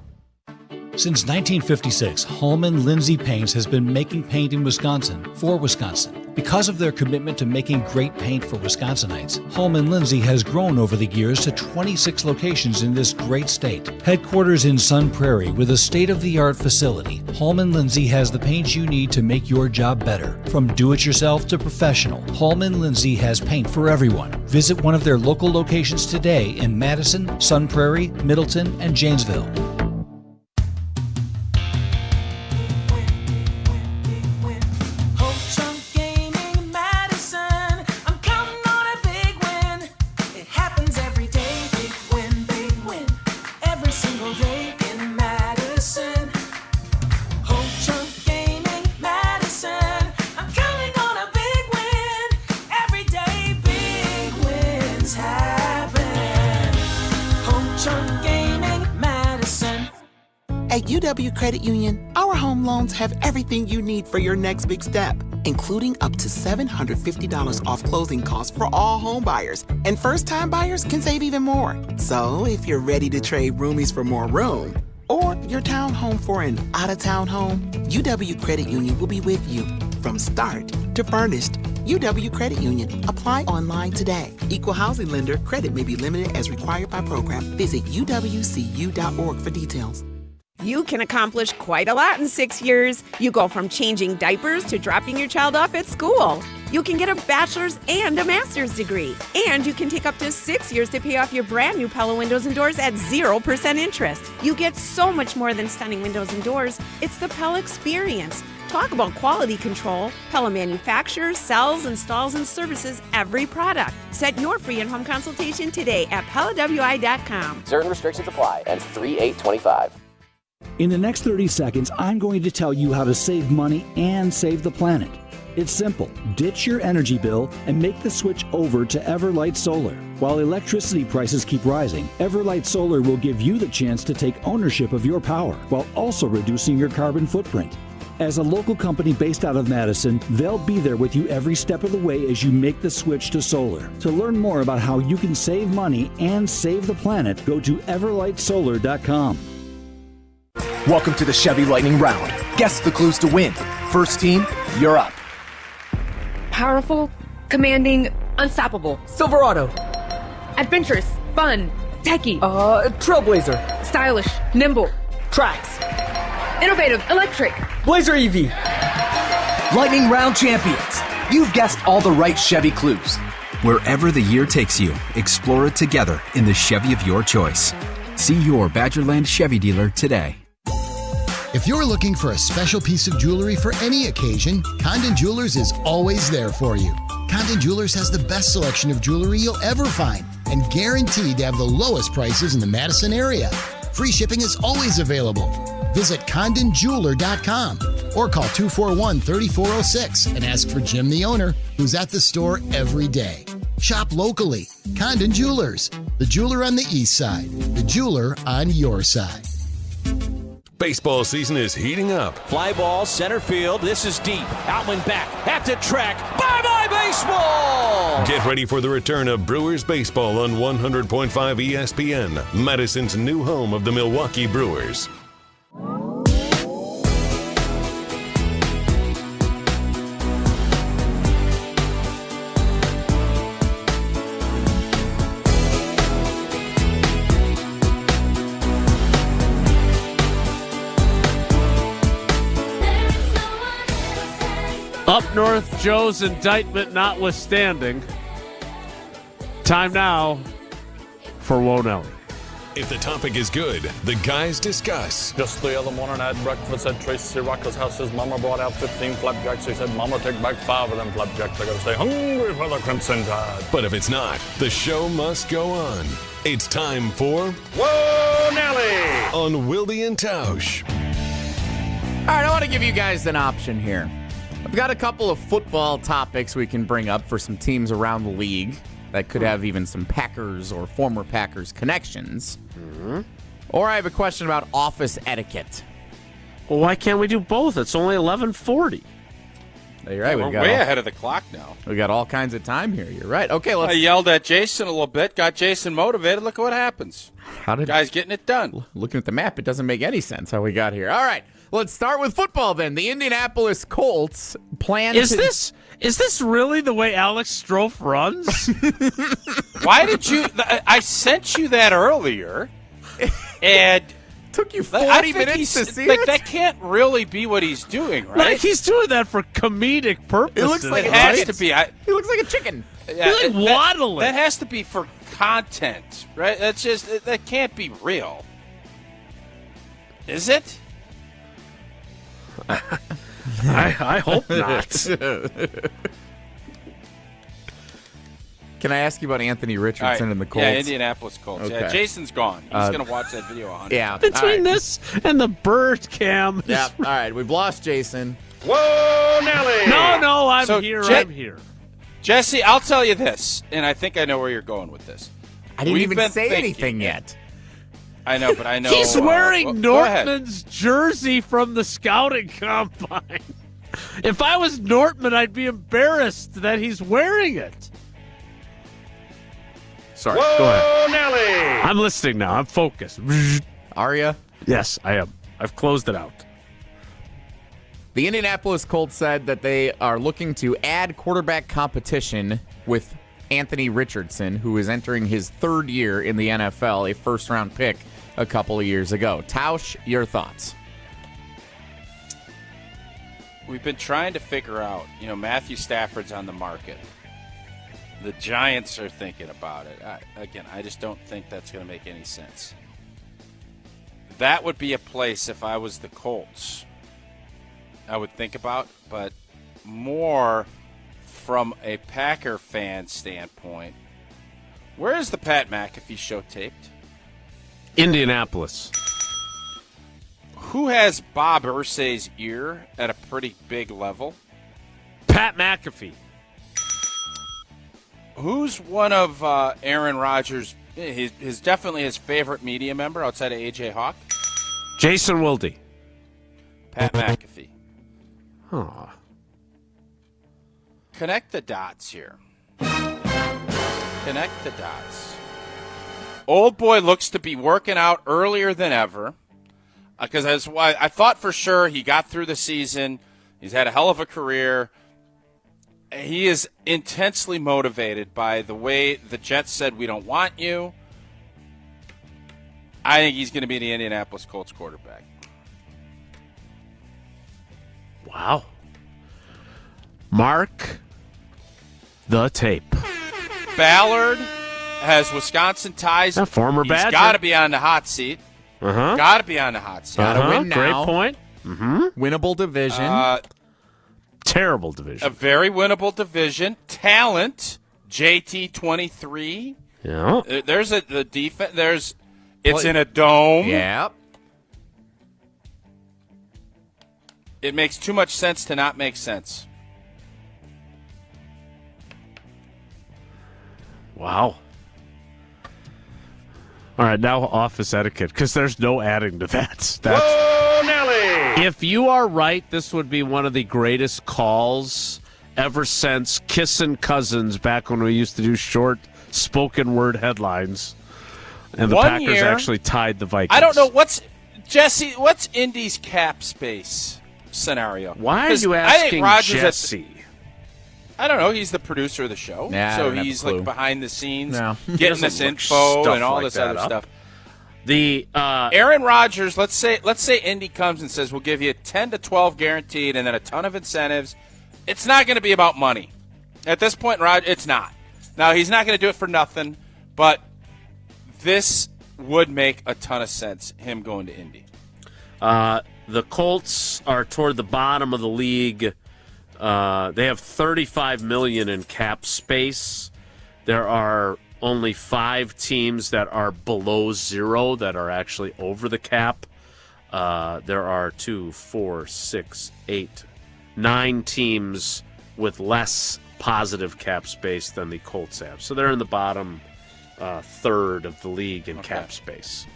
Speaker 16: Since 1956, Holman Lindsay Paints has been making paint in Wisconsin for Wisconsin. Because of their commitment to making great paint for Wisconsinites, Holman Lindsay has grown over the years to 26 locations in this great state. Headquarters in Sun Prairie with a state-of-the-art facility, Holman Lindsay has the paint you need to make your job better. From do-it-yourself to professional, Holman Lindsay has paint for everyone. Visit one of their local locations today in Madison, Sun Prairie, Middleton, and Janesville.
Speaker 6: At UW Credit Union, our home loans have everything you need for your next big step, including up to $750 off closing costs for all home buyers. And first-time buyers can save even more. So if you're ready to trade roomies for more room, or your townhome for an out-of-town home, UW Credit Union will be with you from start to furnished. UW Credit Union. Apply online today. Equal housing lender. Credit may be limited as required by program. Visit uwcu.org for details.
Speaker 20: You can accomplish quite a lot in 6 years. You go from changing diapers to dropping your child off at school. You can get a bachelor's and a master's degree. And you can take up to 6 years to pay off your brand new Pella windows and doors at 0% interest. You get so much more than stunning windows and doors. It's the Pella experience. Talk about quality control. Pella manufactures, sells, installs, and services every product. Set your free in-home consultation today at PellaWI.com.
Speaker 21: Certain restrictions apply. Ends 3/8/25.
Speaker 22: In the next 30 seconds, I'm going to tell you how to save money and save the planet. It's simple. Ditch your energy bill and make the switch over to Everlight Solar. While electricity prices keep rising, Everlight Solar will give you the chance to take ownership of your power while also reducing your carbon footprint. As a local company based out of Madison, they'll be there with you every step of the way as you make the switch to solar. To learn more about how you can save money and save the planet, go to everlightsolar.com.
Speaker 23: Welcome to the Chevy Lightning Round. Guess the clues to win. First team, you're up.
Speaker 24: Powerful, commanding, unstoppable.
Speaker 23: Silverado.
Speaker 24: Adventurous, fun, techie.
Speaker 23: Trailblazer.
Speaker 24: Stylish, nimble.
Speaker 23: Trax.
Speaker 24: Innovative, electric.
Speaker 23: Blazer EV. Lightning Round champions. You've guessed all the right Chevy clues.
Speaker 26: Wherever the year takes you, explore it together in the Chevy of your choice. See your Badgerland Chevy dealer today.
Speaker 27: If you're looking for a special piece of jewelry for any occasion, Condon Jewelers is always there for you. Condon Jewelers has the best selection of jewelry you'll ever find and guaranteed to have the lowest prices in the Madison area. Free shipping is always available. Visit CondonJeweler.com. or call 241-3406 and ask for Jim the owner, who's at the store every day. Shop locally. Condon Jewelers, the jeweler on the east side, the jeweler on your side.
Speaker 1: Baseball season is heating up.
Speaker 5: Fly ball, center field. This is deep. Outland back. At the track. Bye-bye baseball!
Speaker 1: Get ready for the return of Brewers baseball on 100.5 ESPN, Madison's new home of the Milwaukee Brewers.
Speaker 2: Up north, Joe's indictment notwithstanding. Time now for Wonelli.
Speaker 1: If the topic is good, the guys discuss.
Speaker 7: Just the other morning I had breakfast at Tracy Rocker's house. His mama brought out 15 flapjacks. He said, Mama, take back 5 of them flapjacks. I gotta stay hungry for the Crimson Tide.
Speaker 1: But if it's not, the show must go on. It's time for
Speaker 7: Wonelli
Speaker 1: on Wilde and Tausch.
Speaker 4: All right, I want to give you guys an option here. I've got a couple of football topics we can bring up for some teams around the league that could have even some Packers or former Packers connections.
Speaker 2: Mm-hmm.
Speaker 4: Or I have a question about office etiquette.
Speaker 2: Well, why can't we do both? It's only 11:40.
Speaker 4: You're right.
Speaker 3: We're way ahead of the clock now.
Speaker 4: We got all kinds of time here. You're right. Okay, let's.
Speaker 3: I yelled at Jason a little bit, got Jason motivated. Look at what happens.
Speaker 4: How did
Speaker 3: guys getting it done?
Speaker 4: Looking at the map, it doesn't make any sense how we got here. All right, let's start with football then. The Indianapolis Colts plan.
Speaker 2: Is this really the way Alex Strofe runs?
Speaker 3: Why did you? I sent you that earlier, and.
Speaker 4: Took you 40 minutes to see it?
Speaker 3: That can't really be what he's doing, right?
Speaker 2: Like he's doing that for comedic purposes.
Speaker 4: It looks like
Speaker 3: it has to be.
Speaker 4: He looks like a chicken.
Speaker 3: Yeah,
Speaker 2: he's like waddling.
Speaker 3: That has to be for content, right? That's just that can't be real. Is it?
Speaker 2: I hope not.
Speaker 4: Can I ask you about Anthony Richardson and the Colts?
Speaker 3: Yeah, Indianapolis Colts.
Speaker 4: Okay.
Speaker 3: Yeah, Jason's gone. He's going to watch that video 100
Speaker 4: Yeah.
Speaker 2: Between this and the bird cam.
Speaker 4: Yeah. All right, we've lost Jason.
Speaker 7: Whoa, Nelly!
Speaker 2: No, I'm here. I'm here.
Speaker 3: Jesse, I'll tell you this, and I think I know where you're going with this.
Speaker 4: I didn't even say anything yet.
Speaker 3: I know, but I know.
Speaker 2: He's wearing
Speaker 3: go ahead.
Speaker 2: Nortman's jersey from the scouting combine. If I was Nortman, I'd be embarrassed that he's wearing it. Sorry,
Speaker 7: Whoa,
Speaker 2: go ahead.
Speaker 7: Nelly!
Speaker 2: I'm listening now. I'm focused.
Speaker 4: Are you?
Speaker 2: Yes, I am. I've closed it out.
Speaker 4: The Indianapolis Colts said that they are looking to add quarterback competition with Anthony Richardson, who is entering his 3rd year in the NFL, a first-round pick a couple of years ago. Tausch, your thoughts?
Speaker 3: We've been trying to figure out, Matthew Stafford's on the market. The Giants are thinking about it. I just don't think that's going to make any sense. That would be a place, if I was the Colts, I would think about, but more from a Packer fan standpoint. Where is the Pat McAfee show taped?
Speaker 2: Indianapolis.
Speaker 3: Who has Bob Irsay's ear at a pretty big level?
Speaker 2: Pat McAfee.
Speaker 3: Who's one of Aaron Rodgers' his definitely his favorite media member outside of A.J. Hawk?
Speaker 2: Jason Wilde.
Speaker 3: Pat McAfee.
Speaker 2: Huh.
Speaker 3: Connect the dots here. Connect the dots. Old boy looks to be working out earlier than ever. Because that's why I thought for sure he got through the season. He's had a hell of a career. He is intensely motivated by the way the Jets said, we don't want you. I think he's going to be the Indianapolis Colts quarterback.
Speaker 2: Wow. Mark the tape.
Speaker 3: Ballard has Wisconsin ties.
Speaker 2: A former Badger.
Speaker 3: He's got to be on the hot seat.
Speaker 2: Uh-huh.
Speaker 3: Got to be on the hot seat.
Speaker 4: Got to win now.
Speaker 2: Great point. Mm-hmm.
Speaker 4: Winnable division.
Speaker 2: Terrible division.
Speaker 3: A very winnable division. Talent. JT 23.
Speaker 2: Yeah.
Speaker 3: There's the defense. It's in a dome.
Speaker 4: Yep.
Speaker 3: It makes too much sense to not make sense.
Speaker 2: Wow. All right, now office etiquette, because there's no adding to that.
Speaker 5: Whoa, Nelly!
Speaker 2: If you are right, this would be one of the greatest calls ever since Kissin' Cousins back when we used to do short spoken word headlines. And the Packers actually tied the Vikings.
Speaker 3: I don't know what's Indy's cap space scenario?
Speaker 2: Why are you asking Jesse?
Speaker 3: I don't know. He's the producer of the show, so he's like behind the scenes, getting this info and all this other stuff.
Speaker 2: The
Speaker 3: Aaron Rodgers. Let's say Indy comes and says we'll give you 10 to 12 guaranteed, and then a ton of incentives. It's not going to be about money at this point. It's not. Now he's not going to do it for nothing, but this would make a ton of sense. Him going to Indy.
Speaker 2: The Colts are toward the bottom of the league. They have $35 million in cap space. There are only 5 teams that are below zero that are actually over the cap. There are 2, 4, 6, 8, 9 teams with less positive cap space than the Colts have. So they're in the bottom third of the league in cap space.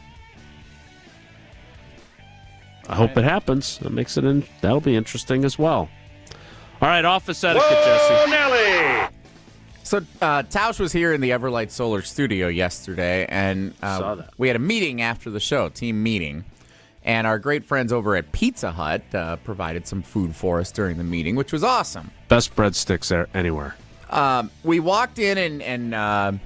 Speaker 2: I hope it happens. That makes it that'll be interesting as well. All right, office etiquette, Jesse.
Speaker 5: Nelly!
Speaker 4: So Tausch was here in the Everlight Solar studio yesterday, and
Speaker 2: saw that.
Speaker 4: We had a meeting after the show, team meeting, and our great friends over at Pizza Hut provided some food for us during the meeting, which was awesome.
Speaker 2: Best breadsticks there anywhere.
Speaker 4: We walked in, and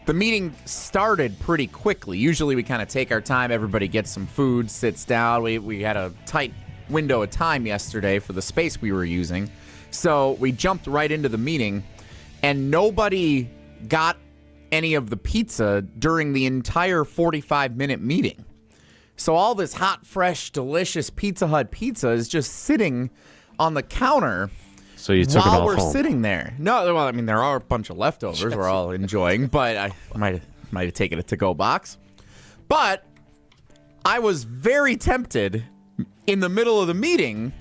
Speaker 4: the meeting started pretty quickly. Usually we kind of take our time, everybody gets some food, sits down. We had a tight window of time yesterday for the space we were using. So we jumped right into the meeting, and nobody got any of the pizza during the entire 45-minute meeting. So all this hot, fresh, delicious Pizza Hut pizza is just sitting on the counter
Speaker 2: so you took
Speaker 4: while
Speaker 2: it all
Speaker 4: we're
Speaker 2: home.
Speaker 4: sitting there. No, well, I mean, there are a bunch of leftovers we're all enjoying, but I might have taken a to-go box. But I was very tempted in the middle of the meeting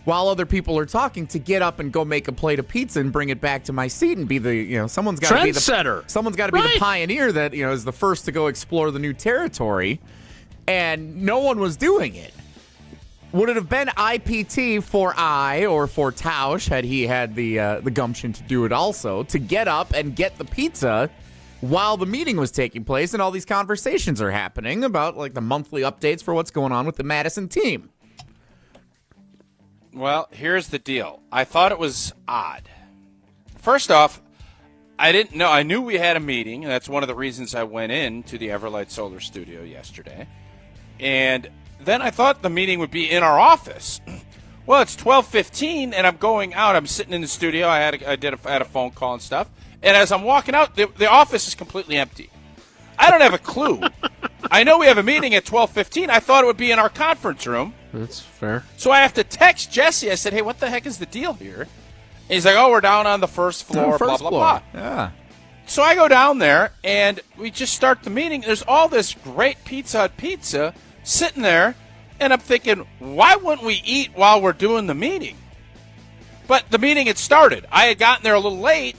Speaker 4: while other people are talking to get up and go make a plate of pizza and bring it back to my seat and be the, someone's got to be the
Speaker 2: trendsetter.
Speaker 4: Someone's got to be the pioneer that, is the first to go explore the new territory. And no one was doing it. Would it have been IPT for or for Tausch had he had the gumption to do it also, to get up and get the pizza while the meeting was taking place and all these conversations are happening about like the monthly updates for what's going on with the Madison team?
Speaker 3: Well, here's the deal. I thought it was odd. First off, I didn't know. I knew we had a meeting, and that's one of the reasons I went in to the Everlight Solar studio yesterday. And then I thought the meeting would be in our office. Well, it's 12:15, and I'm going out. I'm sitting in the studio. I had a phone call and stuff. And as I'm walking out, the office is completely empty. I don't have a clue. I know we have a meeting at 12:15. I thought it would be in our conference room.
Speaker 2: That's fair.
Speaker 3: So I have to text Jesse. I said, hey, what the heck is the deal here? And he's like, oh, we're down on the first floor, blah, blah, blah.
Speaker 4: Yeah.
Speaker 3: So I go down there, and we just start the meeting. There's all this great Pizza Hut pizza sitting there, and I'm thinking, why wouldn't we eat while we're doing the meeting? But the meeting had started. I had gotten there a little late,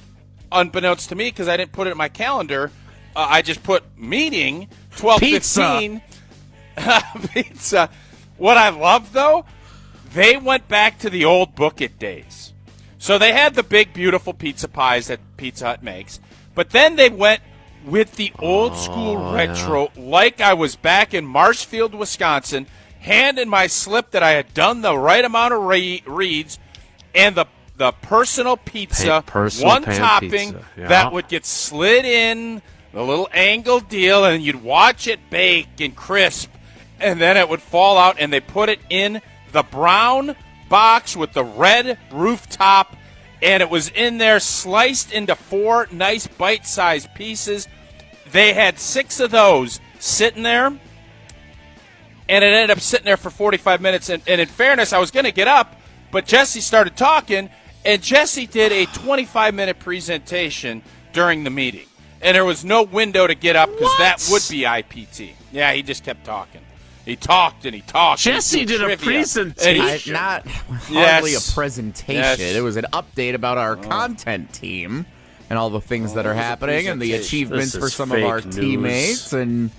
Speaker 3: unbeknownst to me, because I didn't put it in my calendar. I just put meeting 12:15. Pizza. What I love, though, they went back to the old Book It days. So they had the big, beautiful pizza pies that Pizza Hut makes, but then they went with the old school retro, like I was back in Marshfield, Wisconsin, handing my slip that I had done the right amount of reads, and the personal pizza, one topping
Speaker 2: pizza. Yeah.
Speaker 3: that would get slid in, the little angle deal, and you'd watch it bake and crisp, and then it would fall out, and they put it in the brown box with the red rooftop, and it was in there sliced into 4 nice bite-sized pieces. They had 6 of those sitting there, and it ended up sitting there for 45 minutes. And in fairness, I was going to get up, but Jesse started talking, and Jesse did a 25-minute presentation during the meeting. And there was no window to get up because that would be IPT. Yeah, he just kept talking. He talked and he talked.
Speaker 2: Jesse did a presentation.
Speaker 4: Not hardly a presentation. Yes. It was an update about our content team and all the things that are happening and the achievements for some of our teammates. And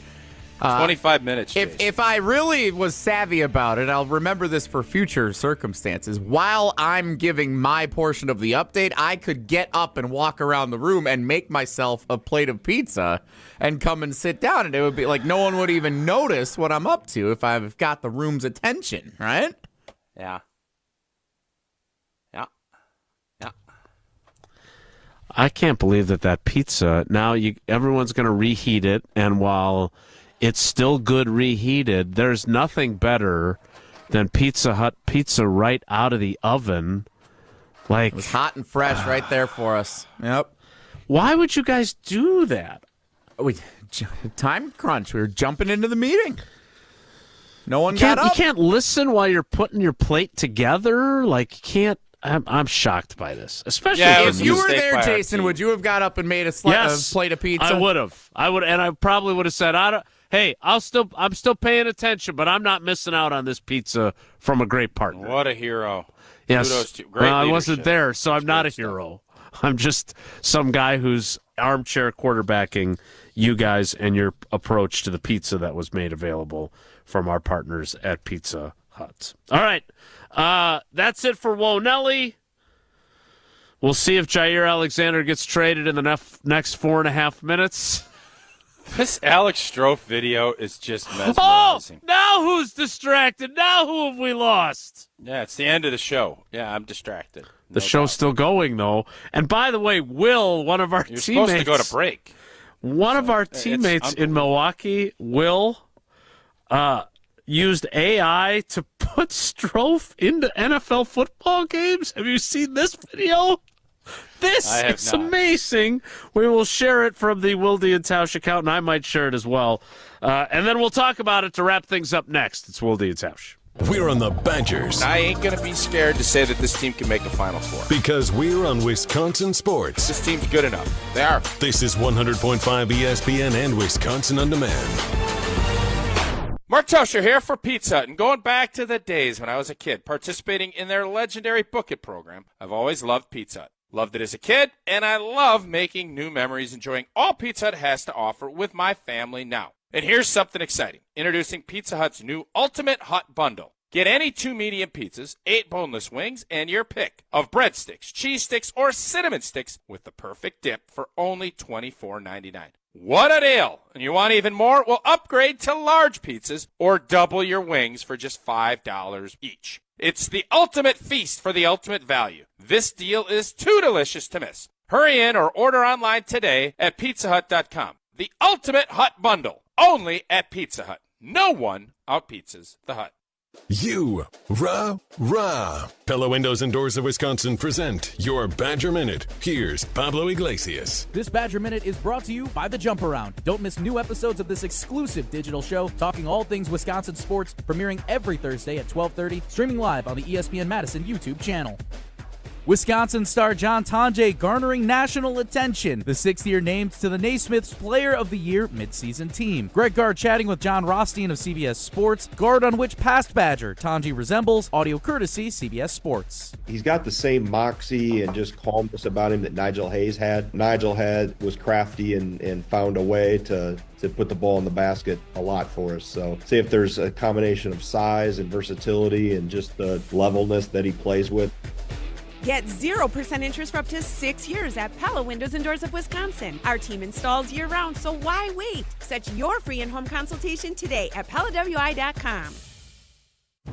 Speaker 3: 25 minutes.
Speaker 4: If I really was savvy about it, I'll remember this for future circumstances. While I'm giving my portion of the update, I could get up and walk around the room and make myself a plate of pizza and come and sit down. And it would be like no one would even notice what I'm up to if I've got the room's attention, right?
Speaker 3: Yeah.
Speaker 2: I can't believe that pizza, now everyone's going to reheat it, and while it's still good reheated, there's nothing better than Pizza Hut pizza right out of the oven. Like,
Speaker 4: it was hot and fresh right there for us. Yep.
Speaker 2: Why would you guys do that?
Speaker 4: Time crunch. We were jumping into the meeting. No one got up.
Speaker 2: You can't listen while you're putting your plate together? Like, you can't. I'm shocked by this, especially
Speaker 4: if you were there, Jason. Would you have got up and made a plate of pizza?
Speaker 2: I would have. And I probably would have said, I'm still paying attention, but I'm not missing out on this pizza from a great partner.
Speaker 3: What a hero!
Speaker 2: Yes,
Speaker 3: great
Speaker 2: I wasn't there, so I'm not a hero. I'm just some guy who's armchair quarterbacking you guys and your approach to the pizza that was made available from our partners at Pizza Hut. All right. That's it for Wonelli. We'll see if Jaire Alexander gets traded in the next 4.5 minutes.
Speaker 3: This Alex Strofe video is just mesmerizing.
Speaker 2: Oh, now who's distracted? Now who have we lost?
Speaker 3: Yeah, it's the end of the show. Yeah, I'm distracted.
Speaker 2: The show's still going, though. And by the way, Will, one of our
Speaker 3: You're
Speaker 2: teammates...
Speaker 3: supposed to go to break.
Speaker 2: One of our teammates in Milwaukee, Will... used AI to put Strofe into NFL football games. Have you seen this video? This is amazing. We will share it from the Wilde and Tausch account, and I might share it as well. And then we'll talk about it to wrap things up next. It's Wilde and Tausch.
Speaker 1: We're on the Badgers.
Speaker 3: I ain't going to be scared to say that this team can make a Final Four.
Speaker 1: Because we're on Wisconsin Sports.
Speaker 3: This team's good enough. They are.
Speaker 1: This is 100.5 ESPN and Wisconsin On Demand.
Speaker 3: Mark Tauscher here for Pizza Hut, and going back to the days when I was a kid participating in their legendary Book It program, I've always loved Pizza Hut. Loved it as a kid, and I love making new memories, enjoying all Pizza Hut has to offer with my family now. And here's something exciting. Introducing Pizza Hut's new Ultimate Hut Bundle. Get any 2 medium pizzas, 8 boneless wings, and your pick of breadsticks, cheese sticks, or cinnamon sticks with the perfect dip for only $24.99. What a deal! And you want even more? Well, upgrade to large pizzas or double your wings for just $5 each. It's the ultimate feast for the ultimate value. This deal is too delicious to miss. Hurry in or order online today at pizzahut.com. The Ultimate Hut Bundle, only at Pizza Hut. No one outpizzas the Hut.
Speaker 1: Pella Windows and Doors of Wisconsin present your Badger Minute. Here's Pablo Iglesias.
Speaker 8: This Badger Minute is brought to you by The Jump Around. Don't miss new episodes of this exclusive digital show, talking all things Wisconsin sports, premiering every Thursday at 12:30, streaming live on the ESPN Madison YouTube channel. Wisconsin star John Tonje garnering national attention. The 6th-year named to the Naismith's Player of the Year midseason team. Greg Gard chatting with John Rothstein of CBS Sports. Gard on which past Badger Tonje resembles. Audio courtesy CBS Sports.
Speaker 14: He's got the same moxie and just calmness about him that Nigel Hayes had. Nigel was crafty and found a way to put the ball in the basket a lot for us. So see if there's a combination of size and versatility and just the levelness that he plays with.
Speaker 20: Get 0% interest for up to 6 years at Pella Windows and Doors of Wisconsin. Our team installs year-round, so why wait? Set your free in-home consultation today at PellaWI.com.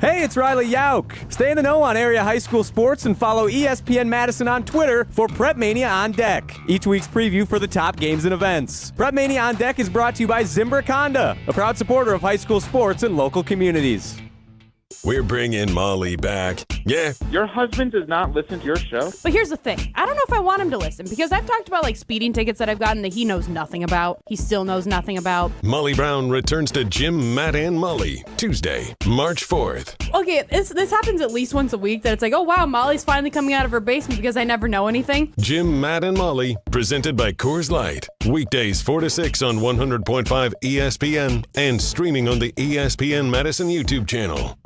Speaker 9: Hey, it's Riley Yauk. Stay in the know on area high school sports and follow ESPN Madison on Twitter for Prep Mania on Deck, each week's preview for the top games and events. Prep Mania on Deck is brought to you by Zimbrick Honda, a proud supporter of high school sports and local communities.
Speaker 1: We're bringing Molly back. Yeah.
Speaker 10: Your husband does not listen to your show?
Speaker 11: But here's the thing. I don't know if I want him to listen because I've talked about like speeding tickets that I've gotten that he knows nothing about. He still knows nothing about.
Speaker 1: Molly Brown returns to Jim, Matt, and Molly Tuesday, March 4th.
Speaker 11: Okay, this happens at least once a week that it's like, oh wow, Molly's finally coming out of her basement because I never know anything.
Speaker 1: Jim, Matt, and Molly, presented by Coors Light. Weekdays 4 to 6 on 100.5 ESPN and streaming on the ESPN Madison YouTube channel.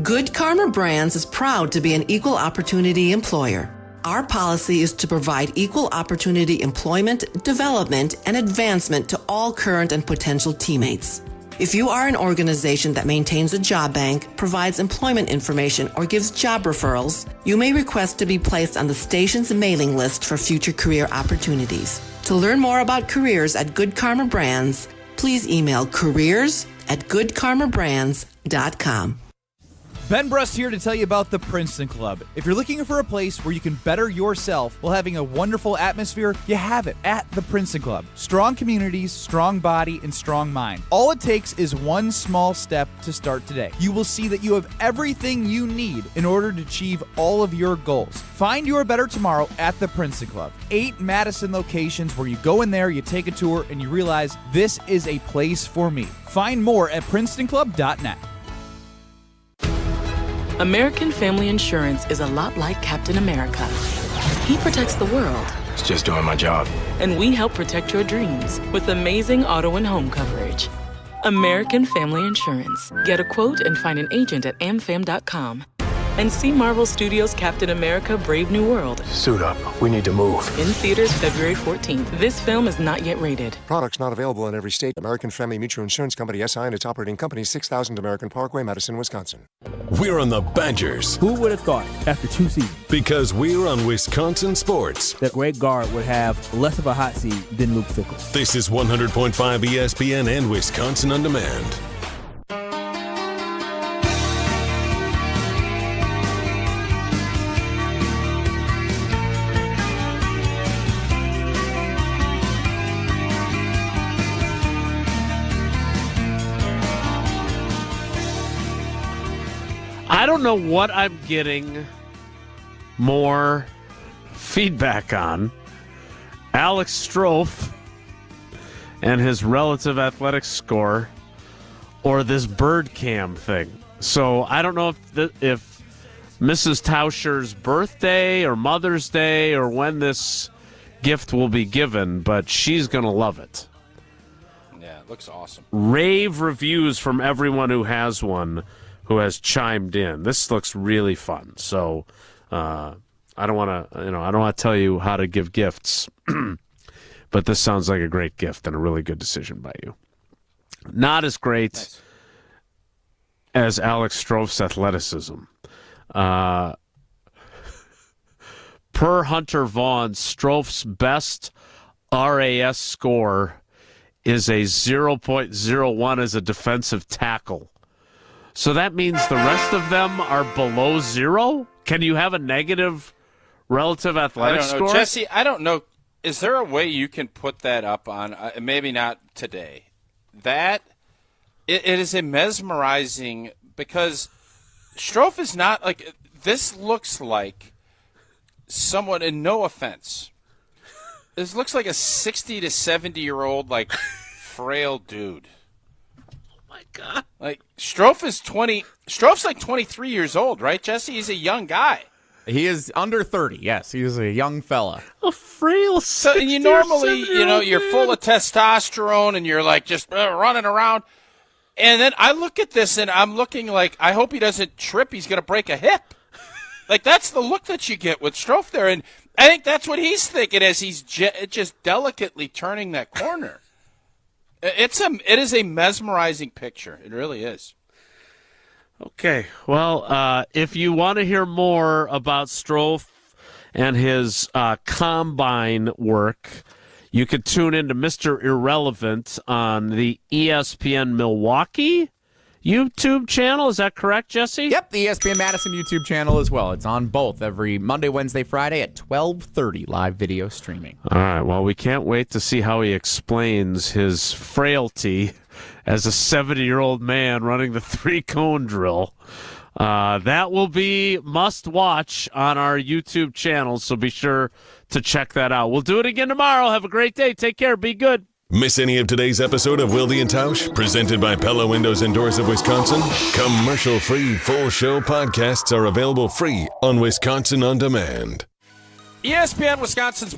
Speaker 12: Good Karma Brands is proud to be an equal opportunity employer. Our policy is to provide equal opportunity employment, development, and advancement to all current and potential teammates. If you are an organization that maintains a job bank, provides employment information, or gives job referrals, you may request to be placed on the station's mailing list for future career opportunities. To learn more about careers at Good Karma Brands, please email careers@goodkarmabrands.com.
Speaker 8: Ben Brust here to tell you about the Princeton Club. If you're looking for a place where you can better yourself while having a wonderful atmosphere, you have it at the Princeton Club. Strong communities, strong body, and strong mind. All it takes is one small step to start today. You will see that you have everything you need in order to achieve all of your goals. Find your better tomorrow at the Princeton Club. 8 Madison locations where you go in there, you take a tour, and you realize this is a place for me. Find more at PrincetonClub.net.
Speaker 13: American Family Insurance is a lot like Captain America. He protects the world.
Speaker 15: It's just doing my job.
Speaker 13: And we help protect your dreams with amazing auto and home coverage. American Family Insurance. Get a quote and find an agent at amfam.com. And see Marvel Studios' Captain America: Brave New World.
Speaker 15: Suit up. We need to move.
Speaker 13: In theaters February 14th. This film is not yet rated.
Speaker 17: Products not available in every state. American Family Mutual Insurance Company, SI, and its operating company, 6000 American Parkway, Madison, Wisconsin.
Speaker 1: We're on the Badgers.
Speaker 25: Who would have thought after 2 seasons?
Speaker 1: Because we're on Wisconsin sports.
Speaker 25: That Greg Gard would have less of a hot seat than Luke Fickell.
Speaker 1: This is 100.5 ESPN and Wisconsin On Demand.
Speaker 2: I don't know what I'm getting more feedback on. Alex Strofe and his relative athletic score or this bird cam thing. So I don't know if Mrs. Tauscher's birthday or Mother's Day or when this gift will be given, but she's going to love it.
Speaker 3: Yeah, it looks awesome.
Speaker 2: Rave reviews from everyone who has one, who has chimed in. This looks really fun. So I don't want to tell you how to give gifts, but this sounds like a great gift and a really good decision by you. Not as great as Alex Strofe's athleticism. Per Hunter Vaughn, Strofe's best RAS score is a 0.01 as a defensive tackle. So that means the rest of them are below 0? Can you have a negative relative athletic score?
Speaker 3: Jesse, I don't know. Is there a way you can put that up on, maybe not today, that it is a mesmerizing, because Strofe is not like, this looks like someone, and no offense, this looks like a 60 to 70-year-old, like, frail dude.
Speaker 2: My God.
Speaker 3: Like, Strofe's like 23 years old, right, Jesse? He's a young guy.
Speaker 4: He is under 30, yes. He is a young fella.
Speaker 2: A frail 60
Speaker 3: So, and you normally, you're full of testosterone and you're like just running around. And then I look at this and I'm looking like, I hope he doesn't trip. He's going to break a hip. Like, that's the look that you get with Strofe there. And I think that's what he's thinking as he's just delicately turning that corner. It is a mesmerizing picture. It really is.
Speaker 2: Okay, well, if you want to hear more about Strofe and his combine work, you could tune into Mr. Irrelevant on the ESPN Milwaukee YouTube channel. Is that correct, Jesse?
Speaker 4: Yep, the ESPN Madison YouTube channel as well. It's on both every Monday, Wednesday, Friday at 12:30 live video streaming.
Speaker 2: All right, well, we can't wait to see how he explains his frailty as a 70-year-old man running the 3-cone drill. That will be must watch on our YouTube channel, so be sure to check that out. We'll do it again tomorrow. Have a great day. Take care. Be good.
Speaker 1: Miss any of today's episode of Wilde and Tausch, presented by Pella Windows and Doors of Wisconsin? Commercial-free full show podcasts are available free on Wisconsin On Demand.
Speaker 5: ESPN Wisconsin's